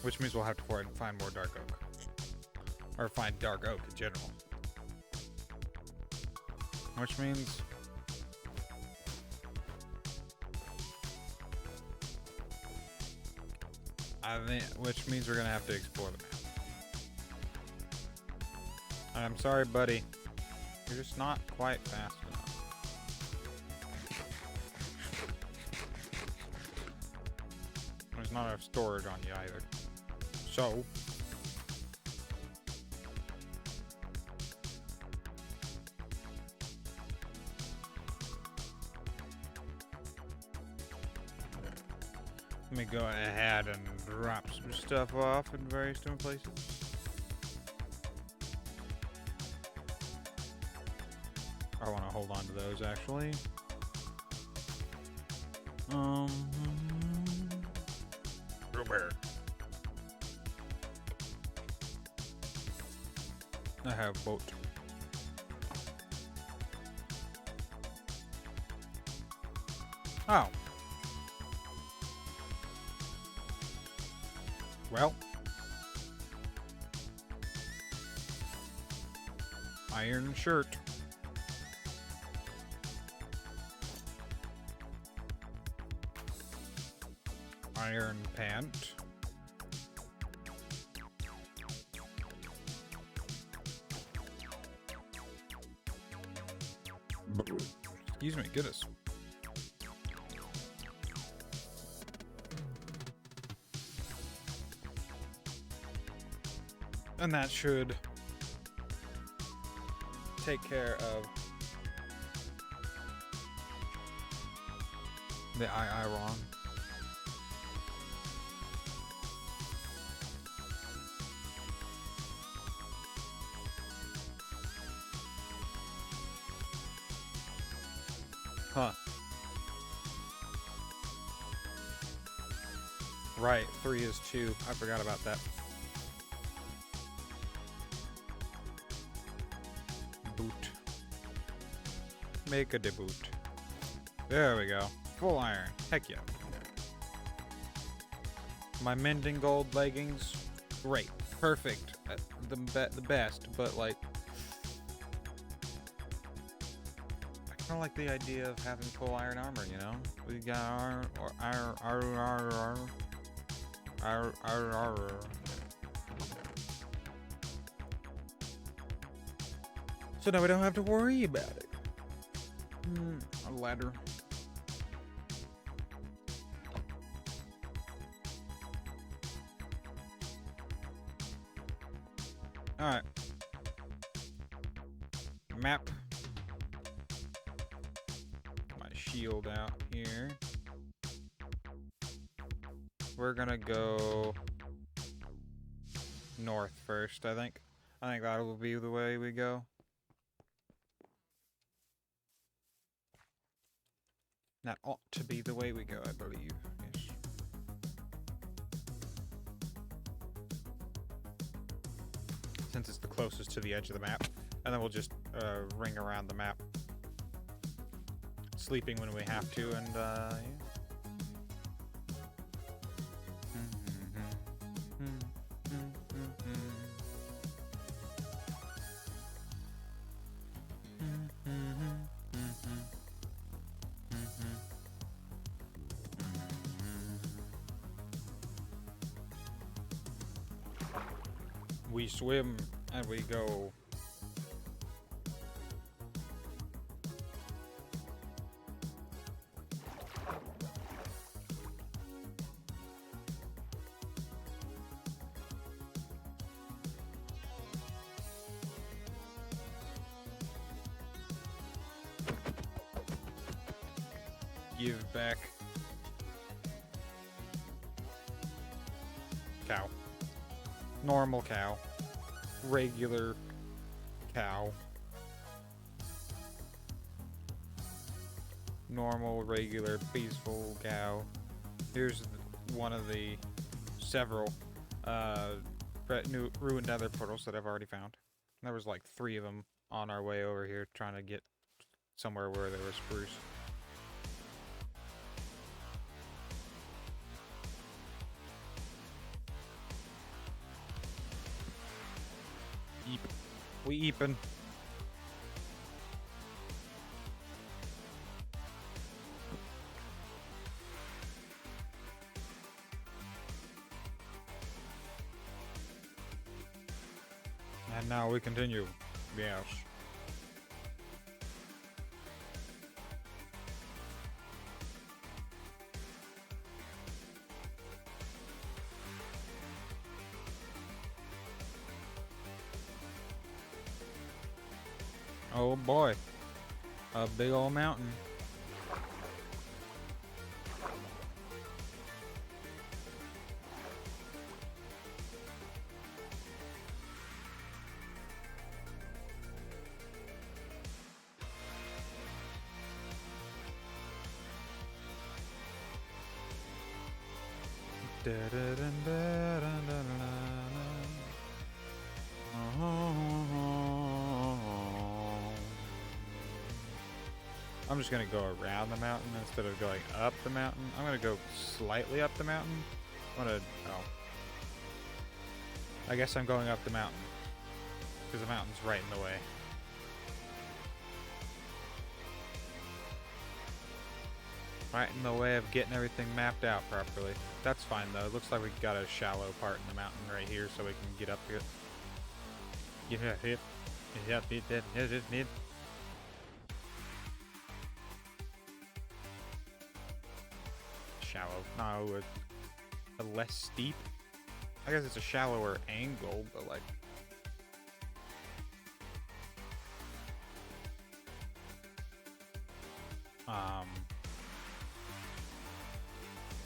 which means we'll have to find more dark oak, or find dark oak in general, which means we're gonna have to explore the map. I'm sorry, buddy. You're just not quite fast enough. There's not enough storage on you either. So let me go ahead and drop some stuff off in various different places. I want to hold on to those actually. Robert. I have boat. Oh. Well. Iron shirt. Iron pant. Excuse me, goodness. And that should take care of the I wrong. Huh. Right, 3 is 2. I forgot about that. Boot. Make a debut. There we go. Full iron. Heck yeah. My mending gold leggings. Great. Perfect. The best, but like, I kind of like the idea of having full iron armor, you know? We got our so now we don't have to worry about it. A ladder. Alright. Map. My shield out here. We're gonna go north first, I think. I think that will be the way we go. That ought to be the way we go, I believe. Yes. Since it's the closest to the edge of the map. And then we'll just ring around the map. Sleeping when we have to, and yeah. We swim and we go. Give back. Cow. Normal cow. Regular cow. Normal, regular, peaceful cow. Here's one of the several ruined nether portals that I've already found. There was like 3 of them on our way over here trying to get somewhere where there was spruce. We eepin'. And now we continue. Yes. Oh boy. A big old mountain. I'm just gonna go around the mountain instead of going up the mountain. I'm gonna go slightly up the mountain. Oh. I guess I'm going up the mountain. Because the mountain's right in the way. Right in the way of getting everything mapped out properly. That's fine though. It looks like we got a shallow part in the mountain right here so we can get up here. Shallow. No, a less steep. I guess it's a shallower angle, but like.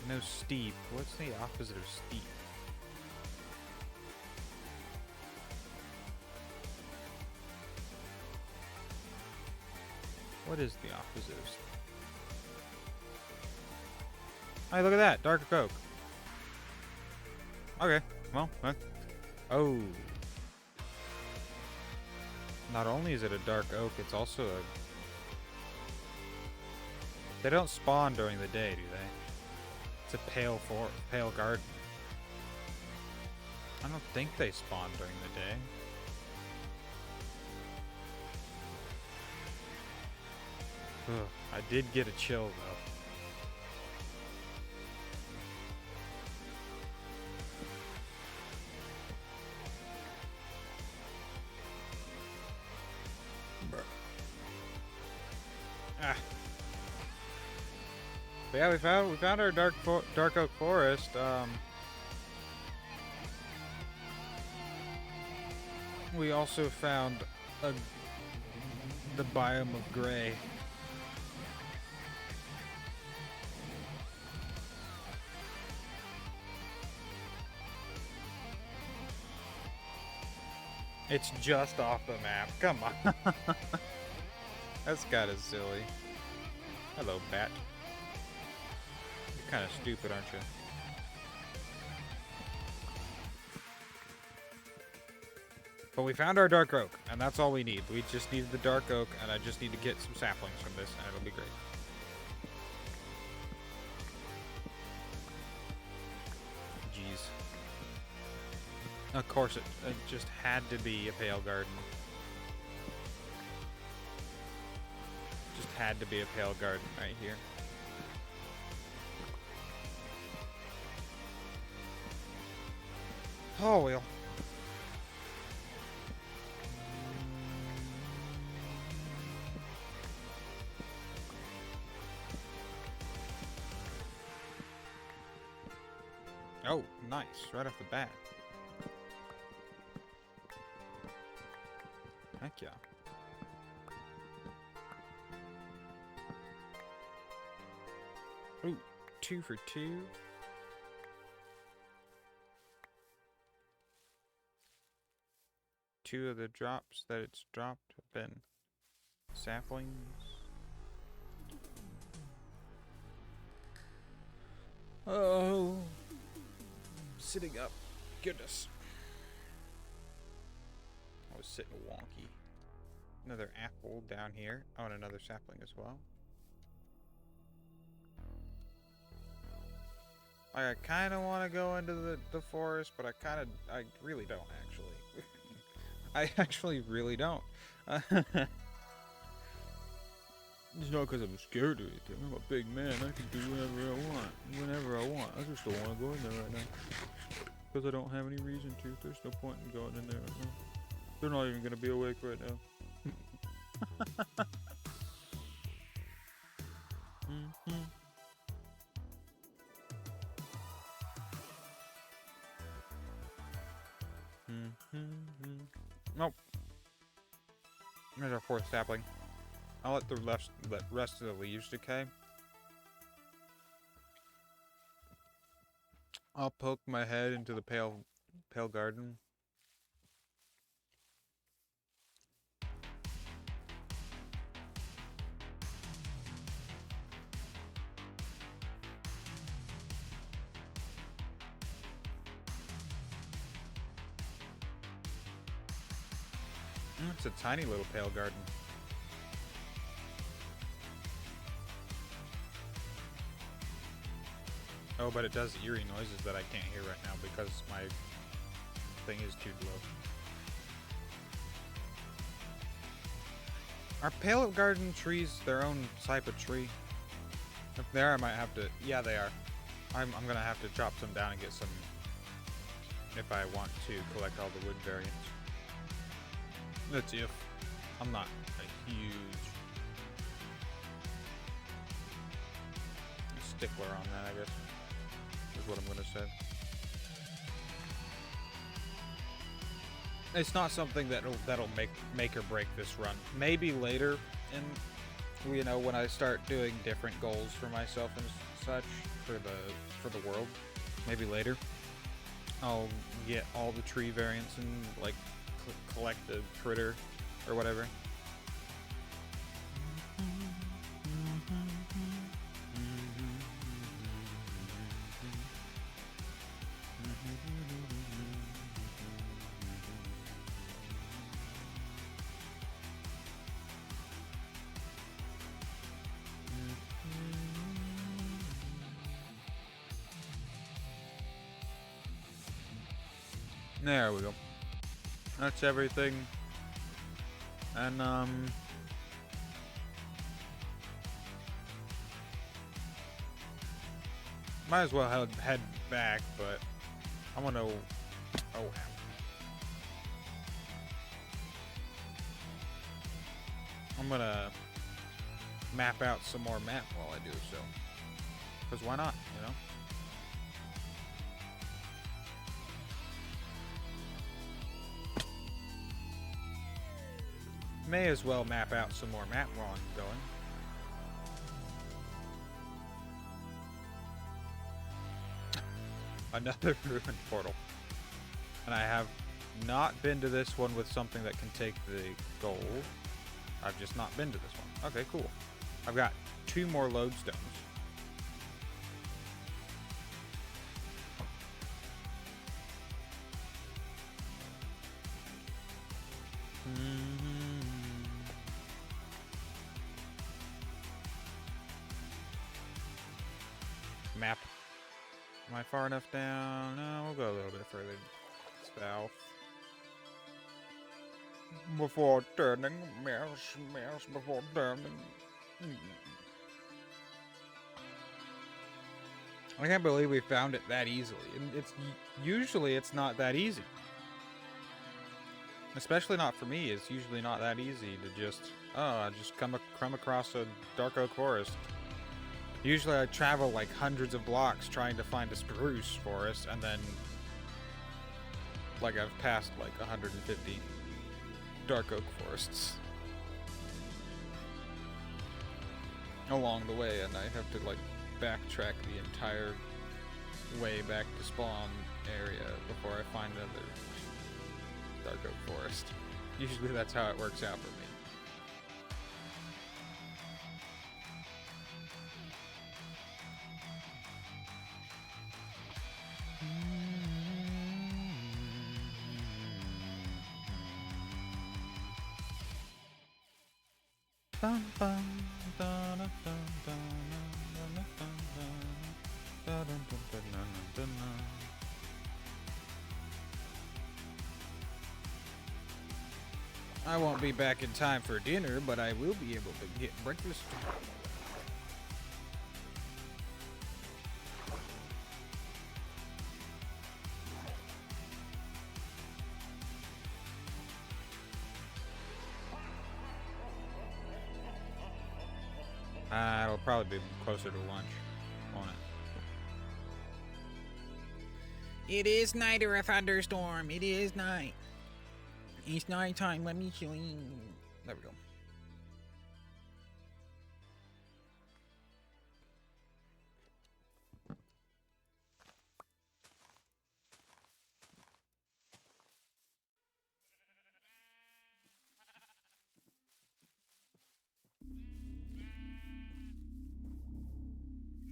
No steep. What's the opposite of steep? What is the opposite of steep? Hey, look at that! Dark oak. Okay, well, oh. Not only is it a dark oak, it's also a... They don't spawn during the day, do they? It's a pale garden. I don't think they spawn during the day. Ugh, I did get a chill though. But yeah, we found our dark oak forest. We also found the biome of gray. It's just off the map. Come on. That's kind of silly. Hello, bat. Kind of stupid, aren't you? But we found our dark oak, and that's all we need. We just need the dark oak, and I just need to get some saplings from this, and it'll be great. Jeez. Of course, it just had to be a pale garden. Just had to be a pale garden right here. Oh, well. Oh, nice. Right off the bat. Heck yeah. Ooh, 2 for 2. Two of the drops that it's dropped have been saplings. Oh. Sitting up. Goodness. I was sitting wonky. Another apple down here. Oh, and another sapling as well. I kind of want to go into the forest, but I really don't, actually. I actually really don't. It's not because I'm scared or anything. I'm a big man. I can do whatever I want. Whenever I want. I just don't want to go in there right now. Because I don't have any reason to. There's no point in going in there right now. They're not even going to be awake right now. Nope. There's our fourth sapling. I'll let the rest of the leaves decay. I'll poke my head into the pale garden. It's a tiny little pale garden. Oh, but it does eerie noises that I can't hear right now because my thing is too low. Are pale garden trees their own type of tree? If they are, I might have to... Yeah, they are. I'm gonna have to chop some down and get some... if I want to collect all the wood variants. That's if. I'm not a huge stickler on that, I guess. Is what I'm gonna say. It's not something that'll make or break this run. Maybe later, and you know, when I start doing different goals for myself and such for the world, maybe later I'll get all the tree variants and like collect the critter or whatever. There we go. That's everything. And might as well head back, but I want to. Oh, I'm gonna map out some more map while I do so. Because why not, you know? May as well map out some more map while I'm going. Another ruined portal. And I have not been to this one with something that can take the gold. I've just not been to this one. Okay, cool. I've got 2 more lodestones. Map. Am I far enough down? No, we'll go a little bit further south. Before turning, mouse, before turning. I can't believe we found it that easily. And usually it's not that easy. Especially not for me. It's usually not that easy to just come across a dark oak forest. Usually I travel like hundreds of blocks trying to find a spruce forest, and then like I've passed like 150 dark oak forests along the way, and I have to like backtrack the entire way back to spawn area before I find another dark oak forest. Usually that's how it works out for me. I won't be back in time for dinner, but I will be able to get breakfast. It'll probably be closer to lunch, won't it? It is night or a thunderstorm. It is night. It's night time. Let me show you. There we go.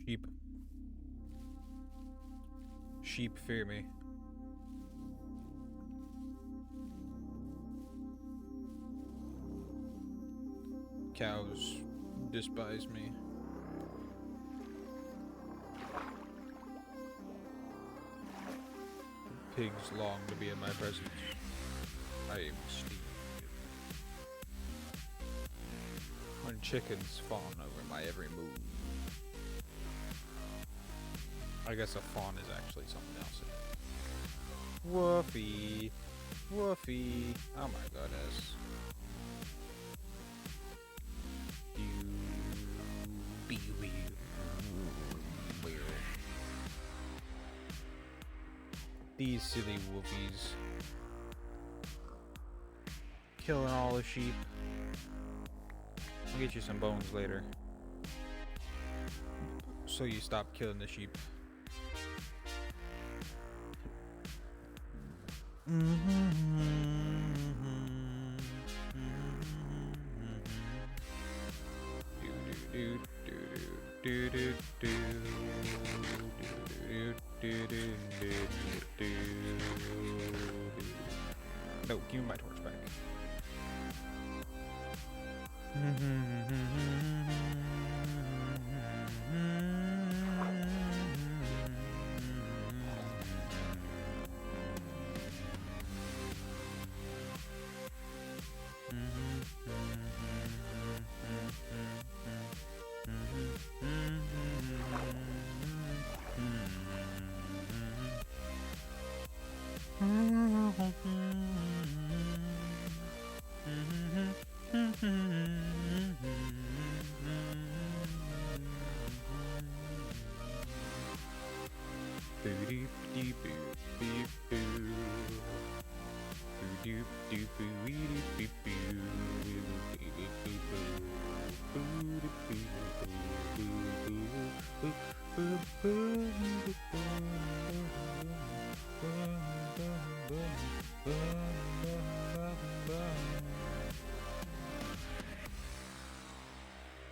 Sheep. Sheep fear me. Cows despise me. Pigs long to be in my presence. I am Steve. When chickens fawn over my every move. I guess a fawn is actually something else. Woofy. Woofy. Oh my goodness. These silly woofies. Killing all the sheep. I'll get you some bones later. So you stop killing the sheep. No, give me my torch back.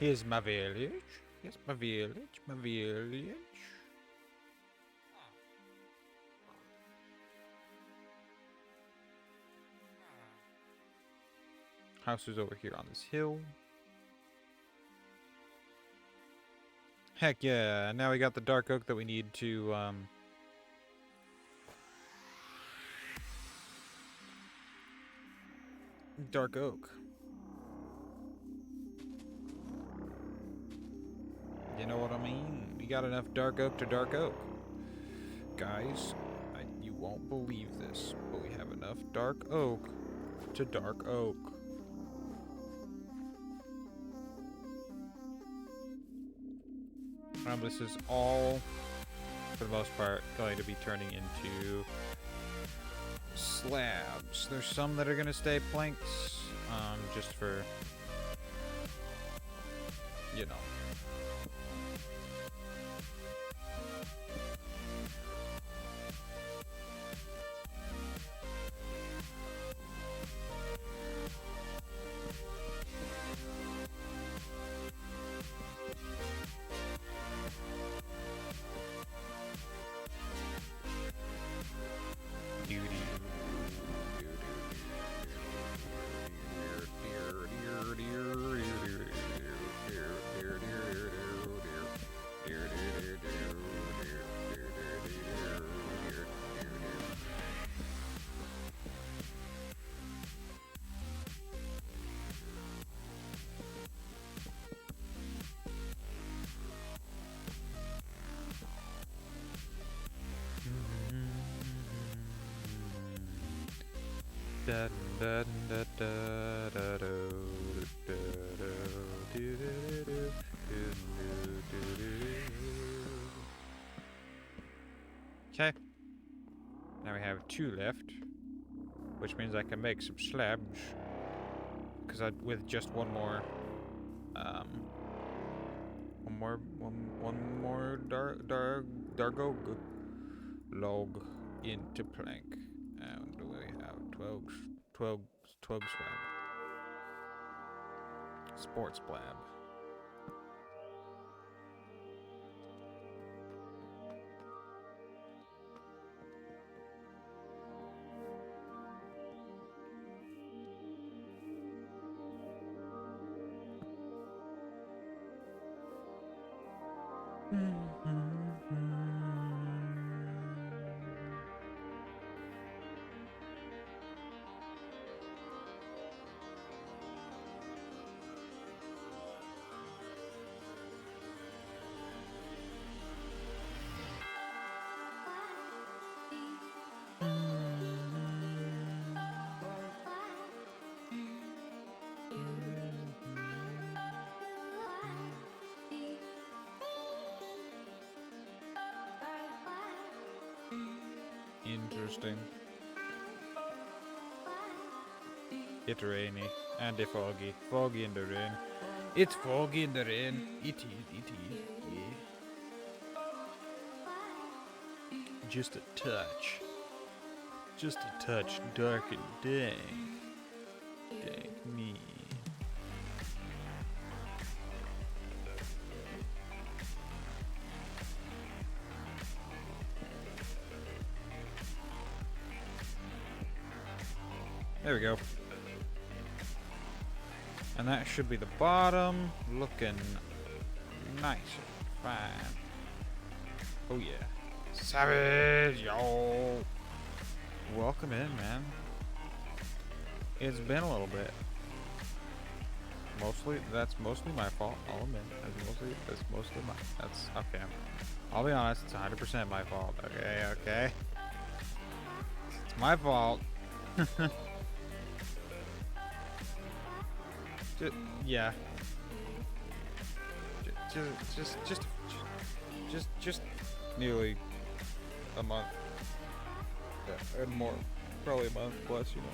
Here's my village. Yes, my village, my village. House is over here on this hill. Heck yeah, now we got the dark oak that we need to, dark oak. You know what I mean? We got enough dark oak to dark oak. Guys, you won't believe this, but we have enough dark oak to dark oak. This is all, for the most part, going to be turning into slabs. There's some that are going to stay planks, just for, you know. Okay. Now we have 2 left, which means I can make some slabs. Because with just one more dargo log into plank. And we have 12 slab. Sports slab. Interesting. It's rainy and it's foggy. Foggy in the rain. It's foggy in the rain. It is, yeah. Just a touch. Just a touch dark and dank. Dank me. There we go. And that should be the bottom, looking nice and fine. Oh yeah. Savage, yo! Welcome in, man. It's been a little bit. That's mostly my fault. I'll admit. That's mostly that's okay. I'll be honest, it's 100% my fault. Okay. It's my fault. Yeah. Just nearly a month. Yeah, and more. Probably a month plus, you know.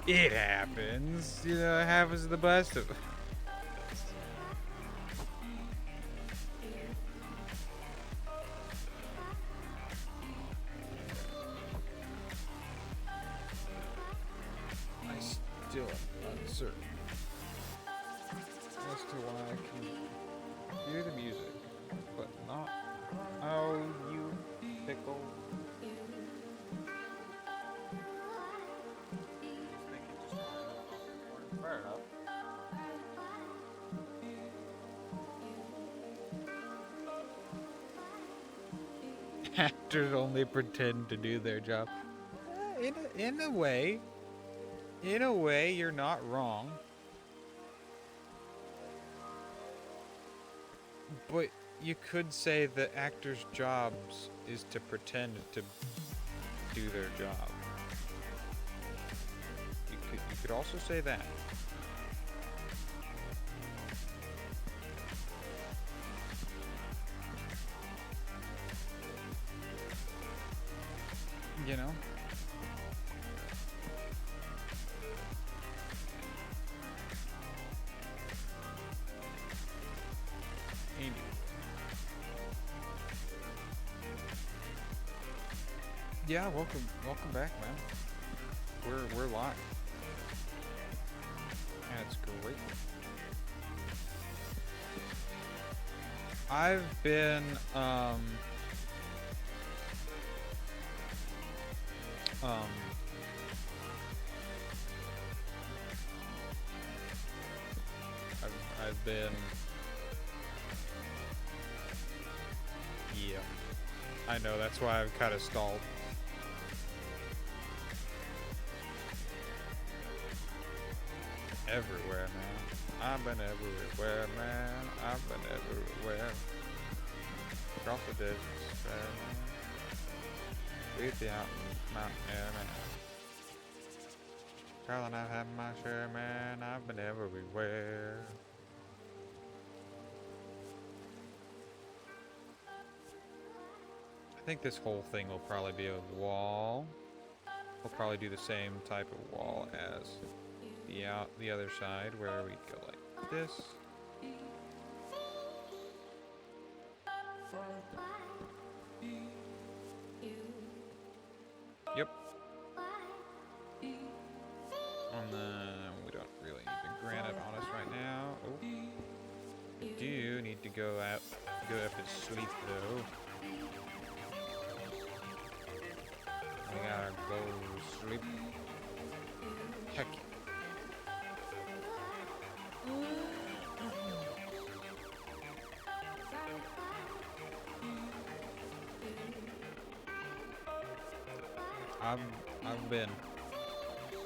It happens. You know, it happens to the best of us. I still am uncertain as to why I can hear the music, but not. Oh, you pickle. I think it Actors only pretend to do their job. In a way, you're not wrong. But you could say that actors' jobs is to pretend to do their job. You could also say that. You know? Anyway. Yeah, welcome back, man. We're live. That's great. I've been I've been, yeah, I know, that's why I've kind of stalled. Everywhere, man. I've been everywhere, man. I've been everywhere. Across the deserts, man. Beat the mountain air, man. Carolyn, I've had my share, man. I've been everywhere. I think this whole thing will probably be a wall. We'll probably do the same type of wall as the other side, where we go like this. Yep. And then we don't really need the granite on us right now. Oh. We do need to go up and sleep though. We gotta go sleep. Heck yeah.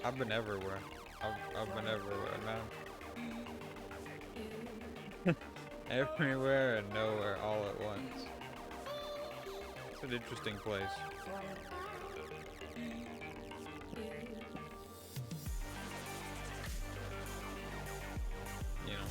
I've been everywhere. I've been everywhere, man. Everywhere and nowhere all at once. It's an interesting place. You know.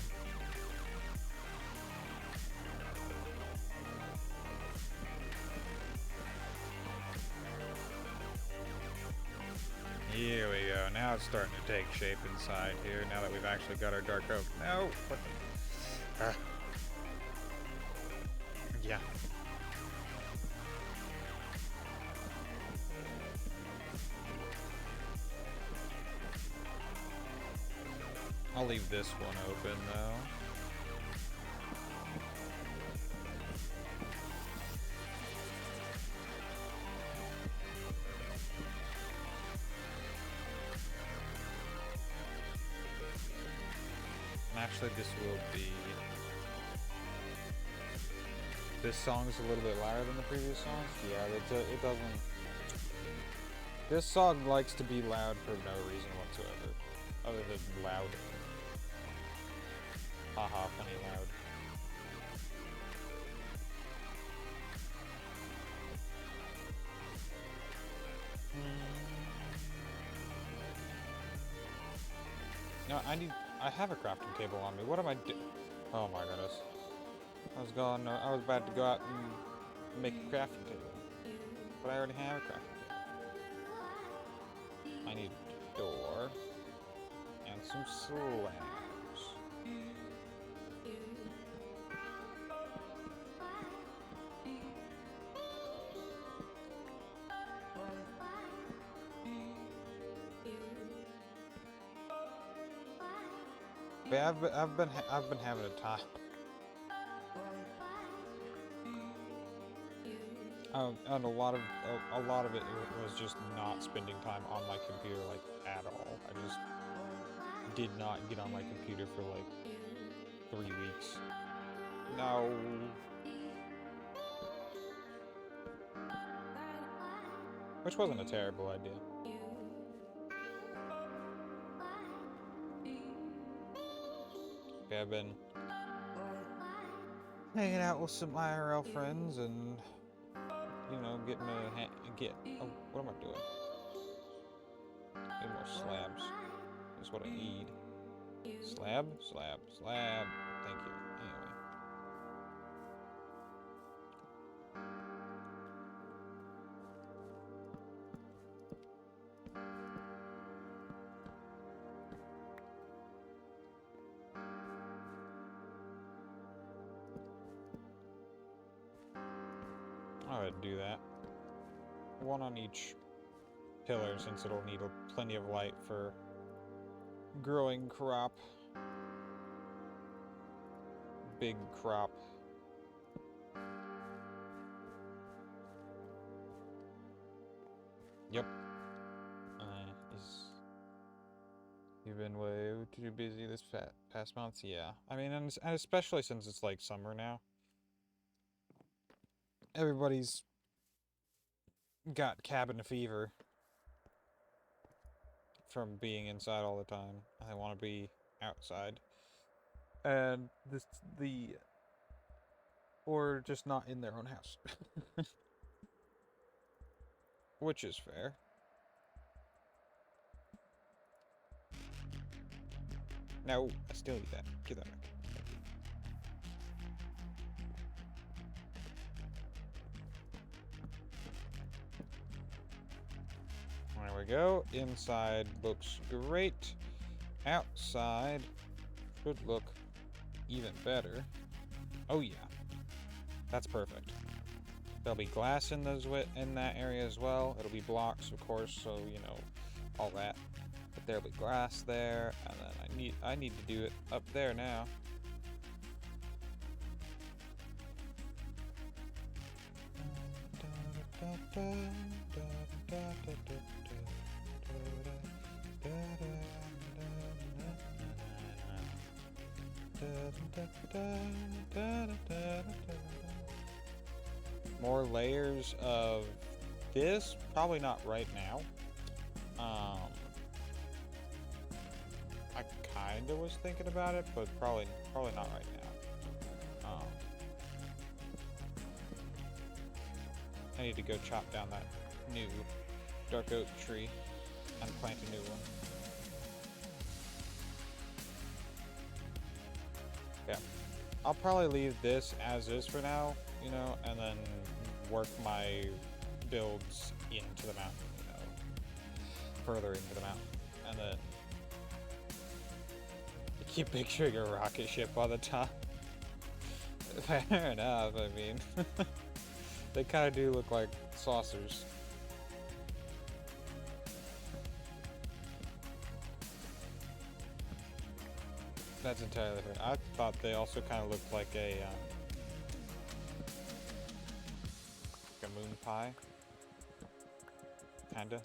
Here we go. Now it's starting to take shape inside here. Now that we've actually got our dark oak. No. What the? Yeah. I'll leave this one open though. Actually, this will be... This song is a little bit louder than the previous songs. Yeah, it doesn't... This song likes to be loud for no reason whatsoever. Other than loud. Haha, funny loud. No, I have a crafting table on me. What am I doing? Oh my goodness. I was about to go out and make a crafting table. But I already have a crafting table. I need a door. And some slabs. But I've been having a time. And a lot of it was just not spending time on my computer like at all. I just did not get on my computer for like 3 weeks. No. which wasn't a terrible idea. Okay, I've been hanging out with some IRL friends and, you know, getting oh, what am I doing? Need more slabs. That's what I need. Slab, slab, slab. Thank you. Anyway. I would do that. One on each pillar, since it'll need plenty of light for growing crop. Big crop. Yep. You've been way too busy this past months? Yeah. I mean, and especially since it's like summer now. Everybody's got cabin fever from being inside all the time. I want to be outside. And or just not in their own house. Which is fair. No, I still need that. Give that back. There we go. Inside looks great. Outside should look even better. Oh yeah. That's perfect. There'll be glass in that area as well. It'll be blocks, of course, so you know, all that. But there'll be glass there, and then I need to do it up there now. More layers of this? Probably not right now. I kinda was thinking about it, but probably not right now. I need to go chop down that new dark oak tree and plant a new one. Yeah. I'll probably leave this as is for now, you know, and then work my builds into the mountain, you know, further into the mountain. And then I keep picturing a rocket ship on the top. Fair enough, I mean. They kind of do look like saucers. That's entirely fair. I thought they also kind of looked like a moon pie. Kinda.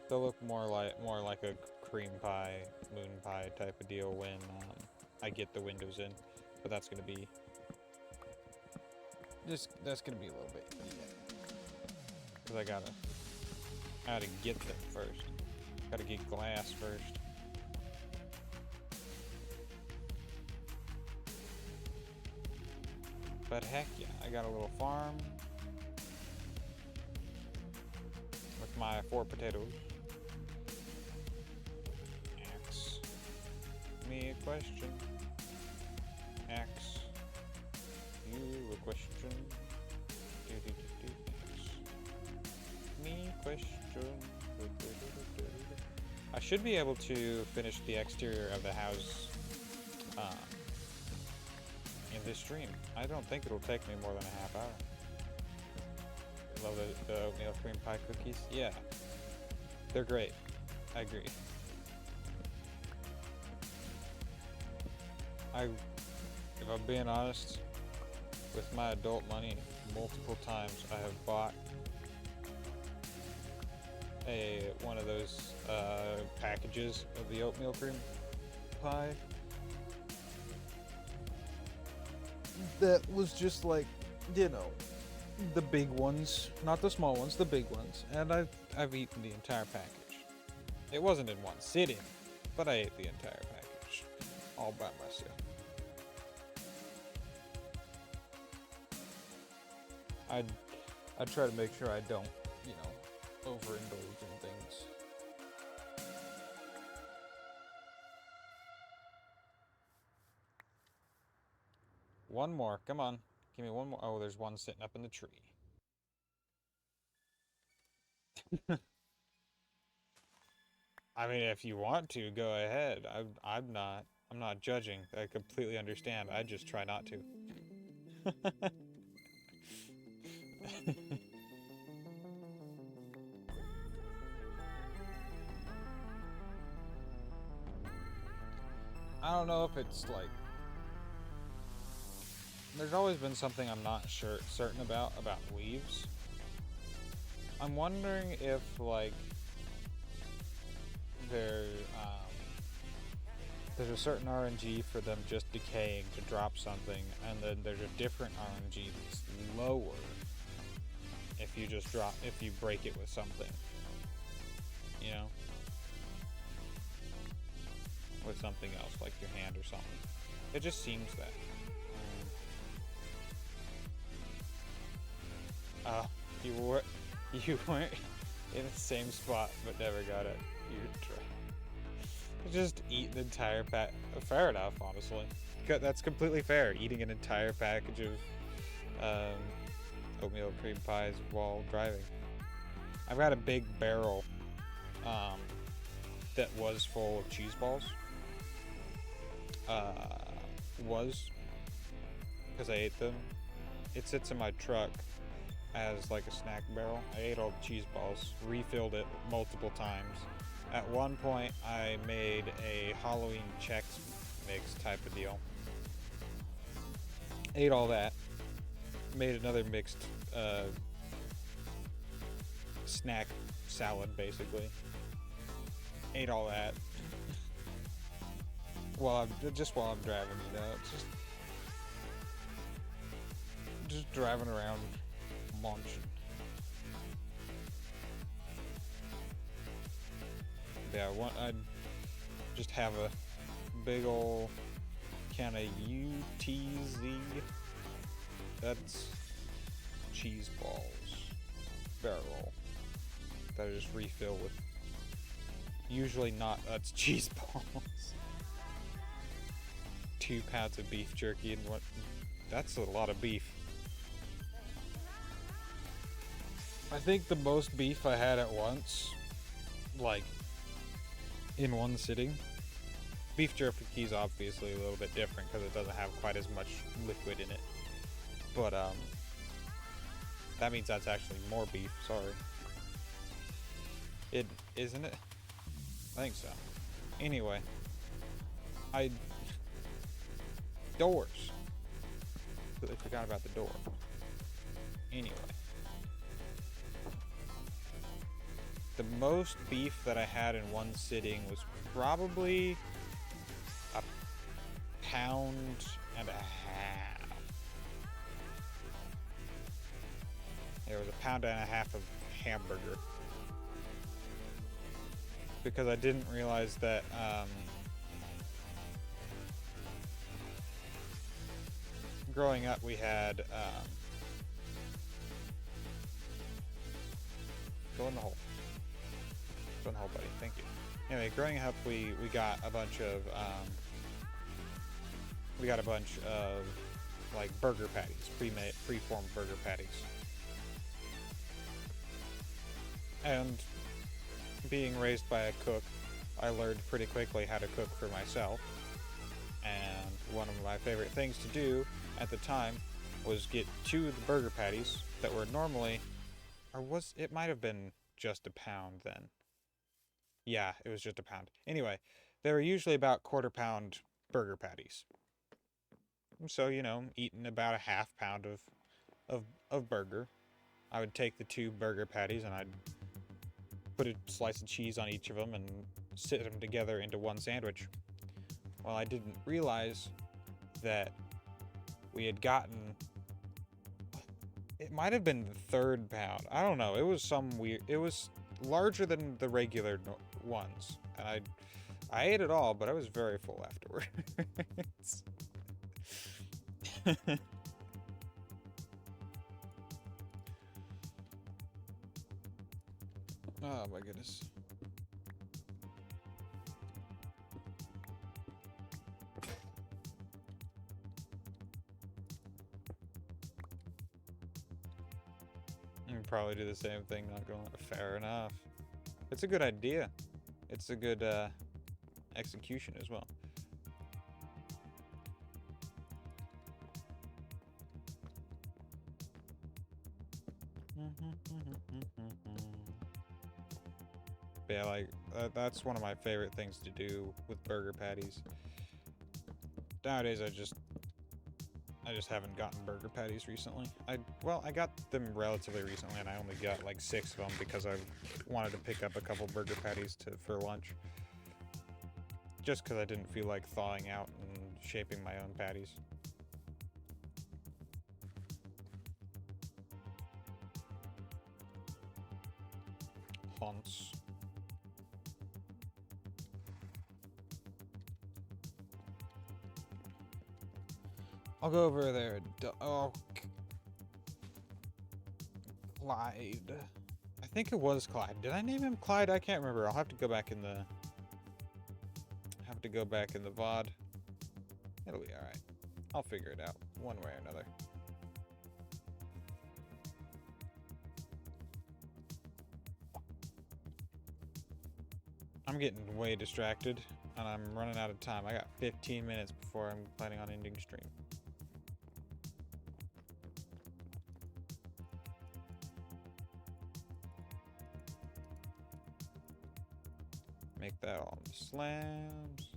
They'll look more like a cream pie, moon pie type of deal when I get the windows in. But that's gonna be that's gonna be a little bit, because I gotta get them first. Gotta get glass first. But heck yeah, I got a little farm with my 4 potatoes. Ask me a question. Ask you a question. Ask me a question. I should be able to finish the exterior of the house in this stream. I don't think it'll take me more than a half hour. Love the oatmeal cream pie cookies. Yeah, they're great. I agree. If I'm being honest, with my adult money, multiple times I have bought one of those packages of the oatmeal cream pie that was just like, you know, the big ones, not the small ones, the big ones, and I've eaten the entire package. It wasn't in one sitting, but I ate the entire package all by myself. I try to make sure I don't, you know, overindulge in things. One more, come on. Give me one more. Oh, there's one sitting up in the tree. I mean, if you want to, go ahead. I'm not judging. I completely understand. I just try not to. I don't know if it's like, there's always been something I'm not certain about weaves. I'm wondering if like there's a certain RNG for them just decaying to drop something, and then there's a different RNG that's lower if you break it with something, you know, with something else like your hand or something. It just seems that. You weren't in the same spot but never got it. You just eat an entire pack. Fair enough, honestly. That's completely fair. Eating an entire package of oatmeal cream pies while driving. I've got a big barrel that was full of cheese balls. Because I ate them. It sits in my truck as like a snack barrel. I ate all the cheese balls, refilled it multiple times. At one point, I made a Halloween Chex mix type of deal. Ate all that. Made another mixed snack salad, basically. Ate all that. while I'm driving, you know, just driving around munching. Yeah, I'd just have a big ol' can of UTZ. That's cheese balls barrel that I just refill with. Usually not. That's cheese balls. 2 pounds of beef jerky and what? That's a lot of beef. I think the most beef I had at once, like in one sitting. Beef jerky is obviously a little bit different because it doesn't have quite as much liquid in it. But that means that's actually more beef. Sorry. It isn't it? I think so. Anyway, doors. I forgot about the door. Anyway. The most beef that I had in one sitting was probably a pound and a half. There was a pound and a half of hamburger. Because I didn't realize that growing up we had go in the hole. Go in the hole, buddy. Thank you. Anyway, growing up we got a bunch of like burger patties, pre-formed burger patties. And being raised by a cook, I learned pretty quickly how to cook for myself. And one of my favorite things to do at the time was get 2 of the burger patties that were normally, it might have been just a pound then. Yeah, it was just a pound. Anyway, they were usually about 1/4 pound burger patties. So, you know, eating about a ½ pound of burger. I would take the 2 burger patties and I'd put a slice of cheese on each of them and sit them together into one sandwich. Well, I didn't realize that we had gotten... It might have been the third pound. I don't know. It was some weird. It was larger than the regular ones, and I ate it all, but I was very full afterwards. Oh my goodness. You can probably do the same thing, not going fair enough. It's a good idea. It's a good execution as well. But yeah, like that's one of my favorite things to do with burger patties. Nowadays, I just haven't gotten burger patties recently. I got them relatively recently, and I only got like 6 of them because I wanted to pick up a couple burger patties for lunch. Just because I didn't feel like thawing out and shaping my own patties. Hunts. I'll go over there. Oh, Clyde. I think it was Clyde. Did I name him Clyde? I can't remember. I'll have to go back in the VOD. It'll be alright. I'll figure it out one way or another. I'm getting way distracted, and I'm running out of time. I got 15 minutes before I'm planning on ending stream. Make that all in the slabs.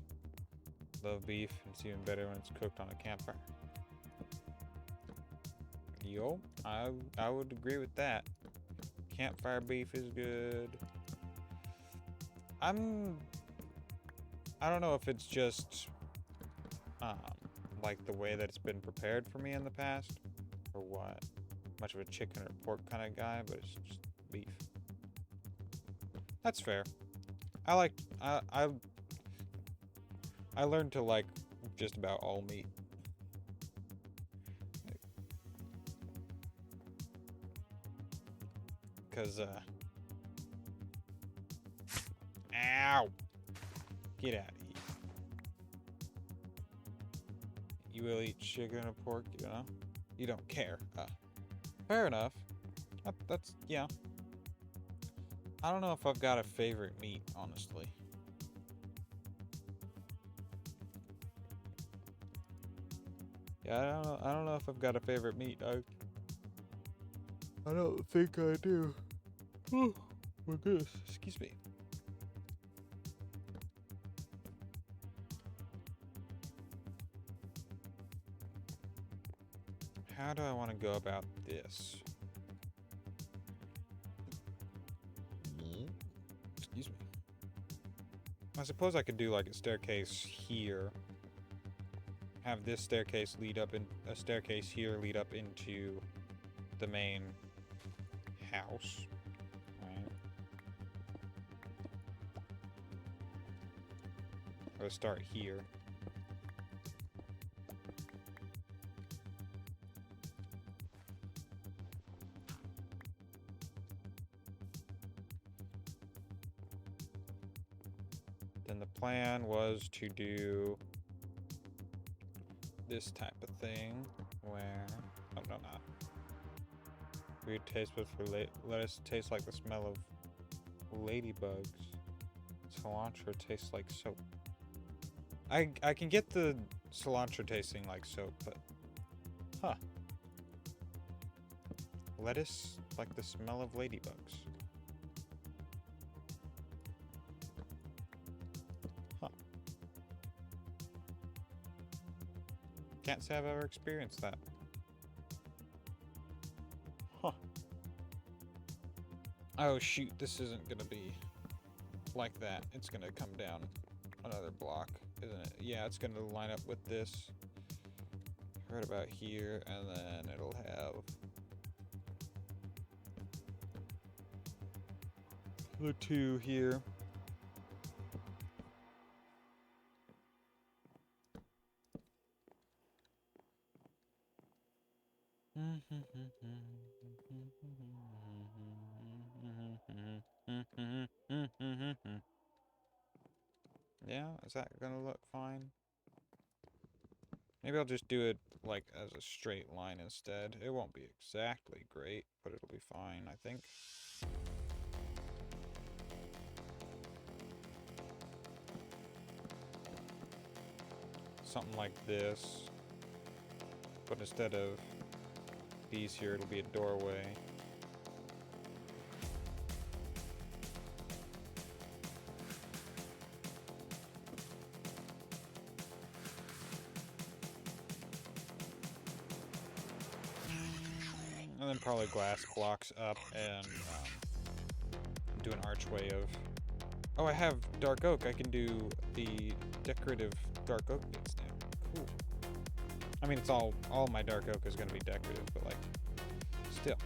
Love beef. It's even better when it's cooked on a campfire. Yo, I would agree with that. Campfire beef is good. I don't know if it's just like the way that it's been prepared for me in the past, or what. Much of a chicken or pork kind of guy, but it's just beef. That's fair. I learned to like just about all meat. Cause ow! Get out of here. You will eat chicken or pork, you know? You don't care. Fair enough. That's yeah. I don't know if I've got a favorite meat, honestly. Yeah, I don't know if I've got a favorite meat. I don't think I do. Oh my goodness, excuse me. How do I want to go about this? Excuse me. I suppose I could do like a staircase here. Have this staircase lead up in a staircase here lead up into the main house. Right. Or start here. Then the plan was to do this type of thing where oh no not weird taste but for lettuce tastes like the smell of ladybugs. Cilantro tastes like soap. I can get the cilantro tasting like soap, but lettuce like the smell of ladybugs. Can't say I've ever experienced that. Oh shoot, this isn't gonna be like that. It's gonna come down another block, isn't it? Yeah, it's gonna line up with this right about here, and then it'll have the two here. Yeah, is that gonna look fine? Maybe I'll just do it like as a straight line instead. It won't be exactly great, but it'll be fine, I think. Something like this. But instead of these here, it'll be a doorway. And then probably glass blocks up and do an archway of... Oh, I have dark oak. I can do the decorative dark oak bits now. Cool. I mean, it's all my dark oak is going to be decorative, but like, still.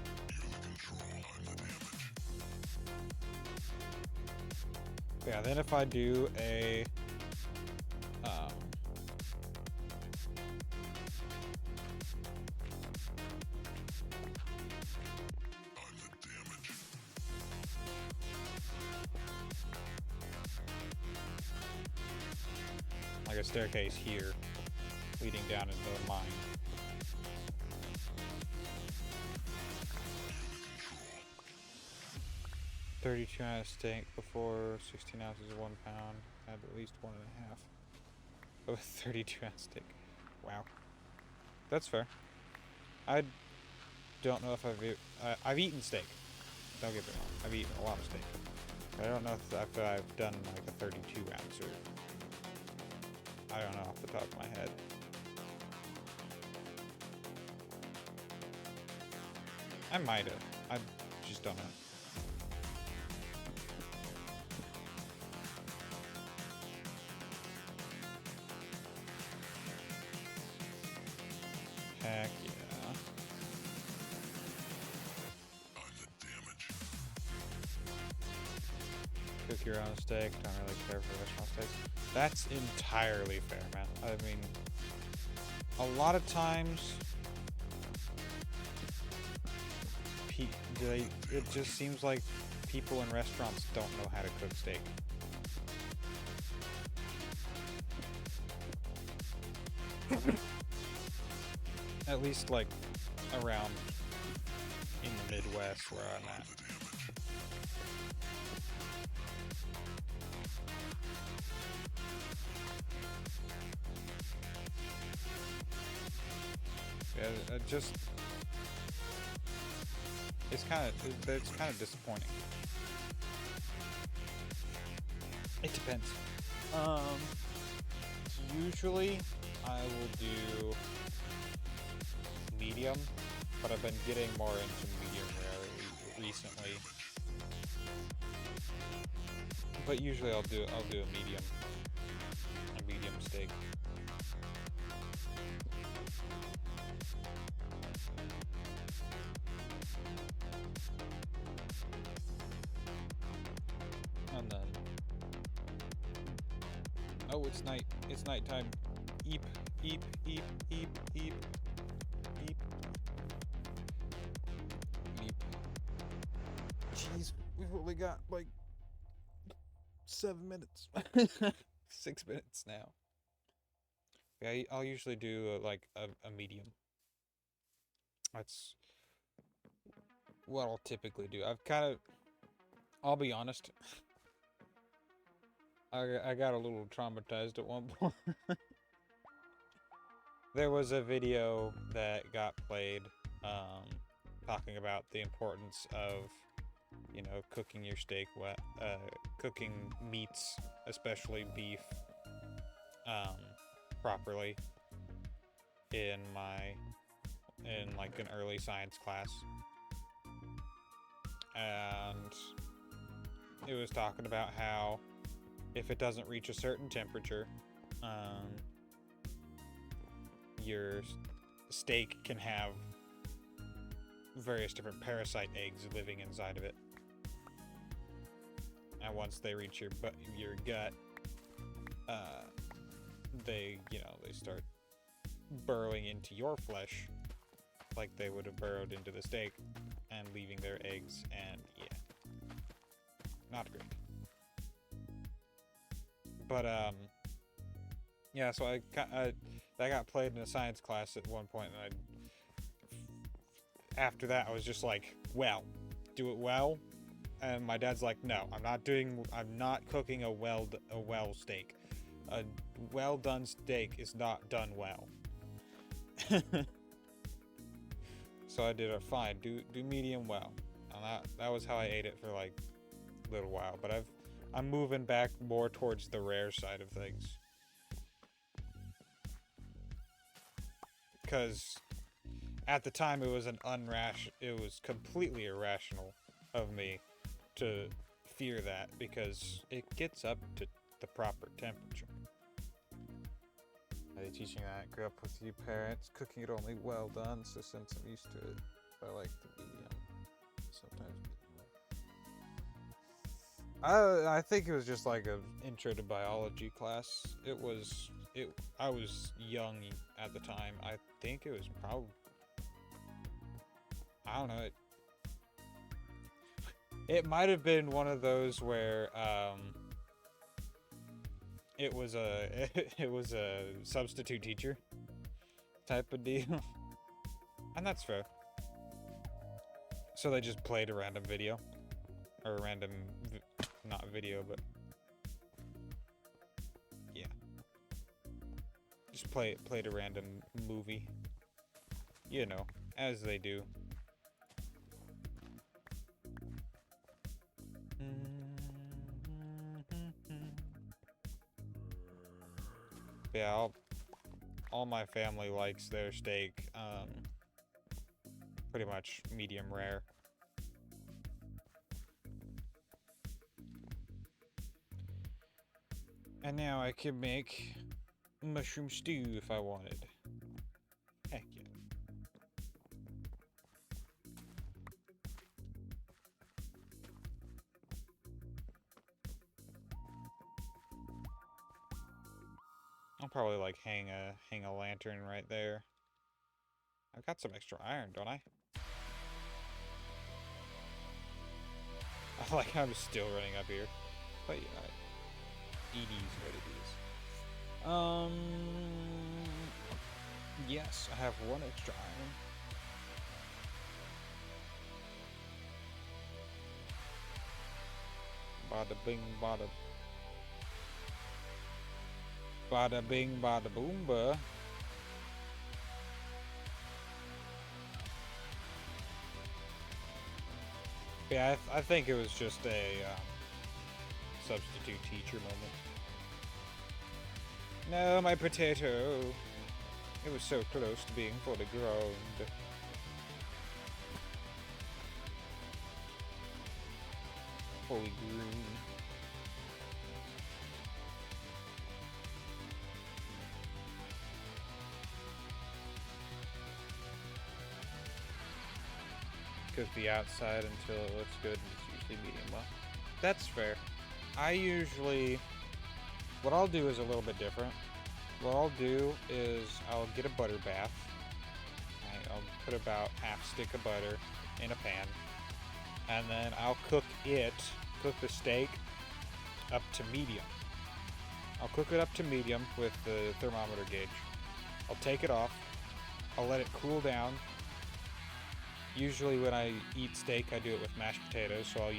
Yeah, then if I do a... like a staircase here, leading down into the mine. $32 ounce steak before 16 ounces of 1 pound. Had at least 1.5 of a 32 ounce steak. Wow, that's fair. I don't know if I've eaten steak. Don't get me wrong. I've eaten a lot of steak. I don't know if I've done like a 32 ounce or... I don't know off the top of my head. I might have. I just don't know. Heck yeah. Cook your own steak. Don't really care for restaurant steaks. That's entirely fair, man. I mean, a lot of times, it just seems like people in restaurants don't know how to cook steak. At least, like, around in the Midwest where I'm at. Yeah, it's kind of disappointing. It depends. Usually I will do medium, but I've been getting more into medium rare recently. But usually I'll do a medium steak. And then, oh, it's nighttime. Eep, eep, eep, eep, eep, eep, eep. Jeez, we've only got like 7 minutes. 6 minutes now. Yeah, I'll usually do like a medium. That's what I'll typically do. I'll be honest, I got a little traumatized at one point. There was a video that got played talking about the importance of, you know, cooking your steak cooking meats, especially beef, properly in like an early science class. And it was talking about how if it doesn't reach a certain temperature, your steak can have various different parasite eggs living inside of it. and once they reach your gut, they they start burrowing into your flesh like they would have burrowed into the steak and leaving their eggs, and yeah, not great. But yeah, so I got played in a science class at one point, and after that I was just like, well, do it well. And my dad's like, no, I'm not cooking a well steak. A well done steak is not done well. So I did a fine, do medium well. And that was how I ate it for like a little while, but I'm moving back more towards the rare side of things. Cuz at the time it was completely irrational of me to fear that, because it gets up to the proper temperature. Are they teaching that? Grew up with you parents, cooking it only well done, so since I'm used to it, I like the medium. Sometimes medium. I think it was just like an intro to biology class. I was young at the time. I think it was probably, I don't know, it might have been one of those where it was a substitute teacher type of deal. And that's fair. So they just played a random video, or a random not video, but yeah, just played a random movie, as they do. Yeah, all my family likes their steak pretty much medium rare. And now I can make mushroom stew if I wanted. Heck yeah. I'll probably like hang a lantern right there. I've got some extra iron, don't I? I like I'm still running up here. But yeah, ED's what it is. Yes, I have one extra iron. Bada bing, bada bing, bada boomba. Yeah, I think it was just a substitute teacher moment. No, my potato. It was so close to being for the ground. Holy green. Cook the outside until it looks good, and it's usually medium well. That's fair. What I'll do is a little bit different. What I'll do is I'll get a butter bath. Right, I'll put about half stick of butter in a pan, and then I'll cook the steak up to medium. I'll cook it up to medium with the thermometer gauge. I'll take it off. I'll let it cool down. Usually when I eat steak, I do it with mashed potatoes, so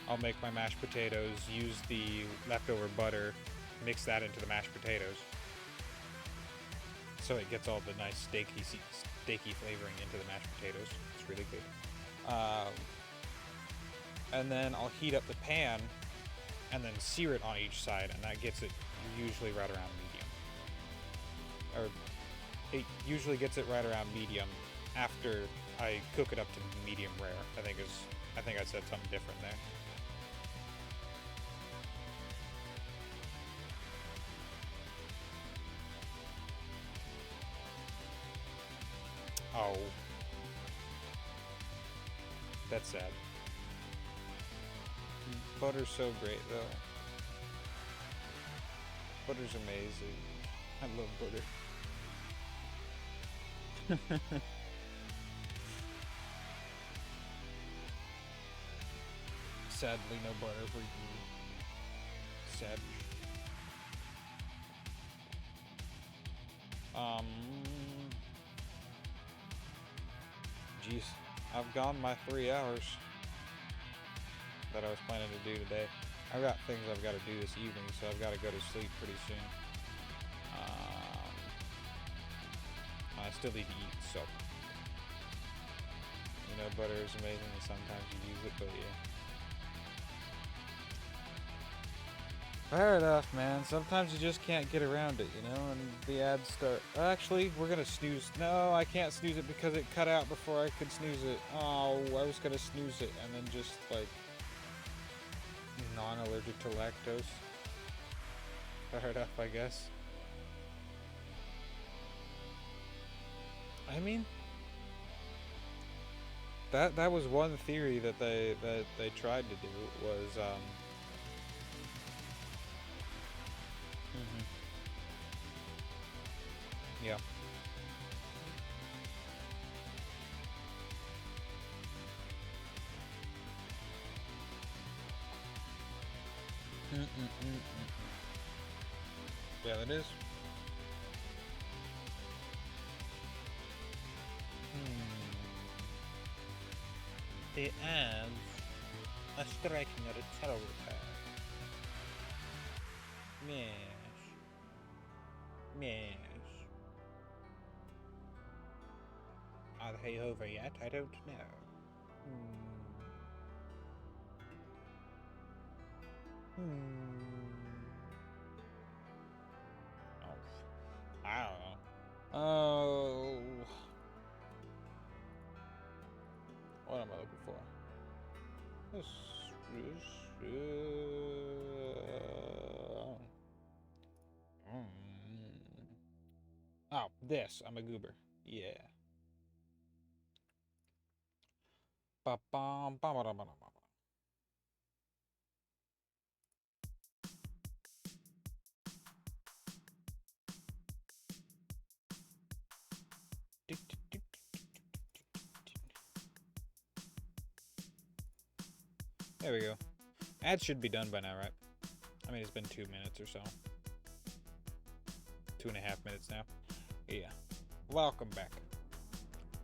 I'll make my mashed potatoes, use the leftover butter, mix that into the mashed potatoes, so it gets all the nice steaky flavoring into the mashed potatoes. It's really good. And then I'll heat up the pan, and then sear it on each side, and that gets it usually right around medium. Or it usually gets it right around medium after I cook it up to medium rare. I think I said something different there. Oh. That's sad. Butter's so great though. Butter's amazing. I love butter. Sadly, no butter for you. Sad. Jeez, I've gone my 3 hours that I was planning to do today. I've got things I've got to do this evening, so I've got to go to sleep pretty soon. I still need to eat, so. You know, butter is amazing, and sometimes you use it, but yeah. Fair enough, man. Sometimes you just can't get around it, you know, and the ads start. Actually, we're gonna snooze. No, I can't snooze it because it cut out before I could snooze it. Oh, I was gonna snooze it and then just, like, non-allergic to lactose. Fair enough, I guess. I mean, that was one theory that they tried to do was yeah. Yeah, that is. The ads are striking at a terrible time. Yes. Yes. Are they over yet? I don't know. Oh, I don't know. Oh, what am I looking for? This oh, this. I'm a goober. Yeah. There we go. Ads should be done by now, right? I mean, it's been 2 minutes or so. 2.5 minutes now. Yeah. Welcome back.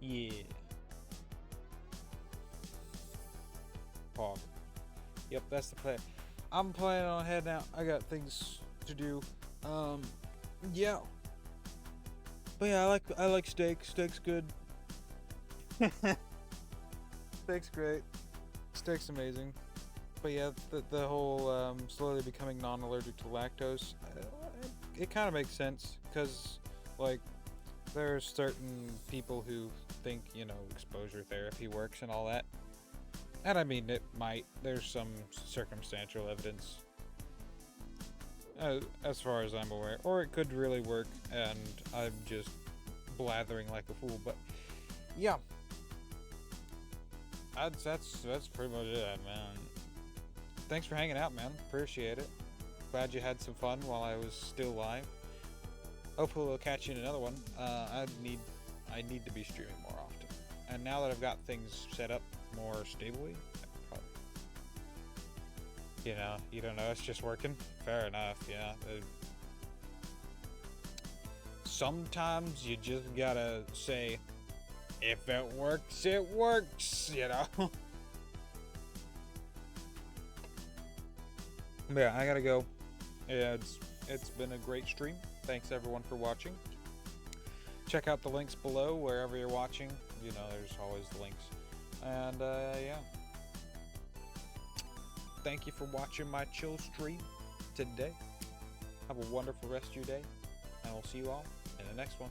Yeah. Pog. Yep, that's the play. I'm planning on heading out. I got things to do. Yeah. But yeah, I like steak. Steak's good. Steak's great. Steak's amazing. But yeah, the whole slowly becoming non-allergic to lactose, it kind of makes sense because, like, there are certain people who think, you know, exposure therapy works and all that. And I mean, it might. There's some circumstantial evidence, as far as I'm aware. Or it could really work, and I'm just blathering like a fool. But yeah, that's pretty much it, man. Thanks for hanging out, man. Appreciate it. Glad you had some fun while I was still live. Hopefully we'll catch you in another one. I need to be streaming more often. And now that I've got things set up more stably, you know, you don't know, it's just working. Fair enough, yeah. Sometimes you just gotta say, if it works, it works, you know? Yeah, I gotta go. Yeah, it's been a great stream. Thanks everyone for watching. Check out the links below wherever you're watching. You know, there's always the links. And yeah. Thank you for watching my chill stream today. Have a wonderful rest of your day, and we'll see you all in the next one.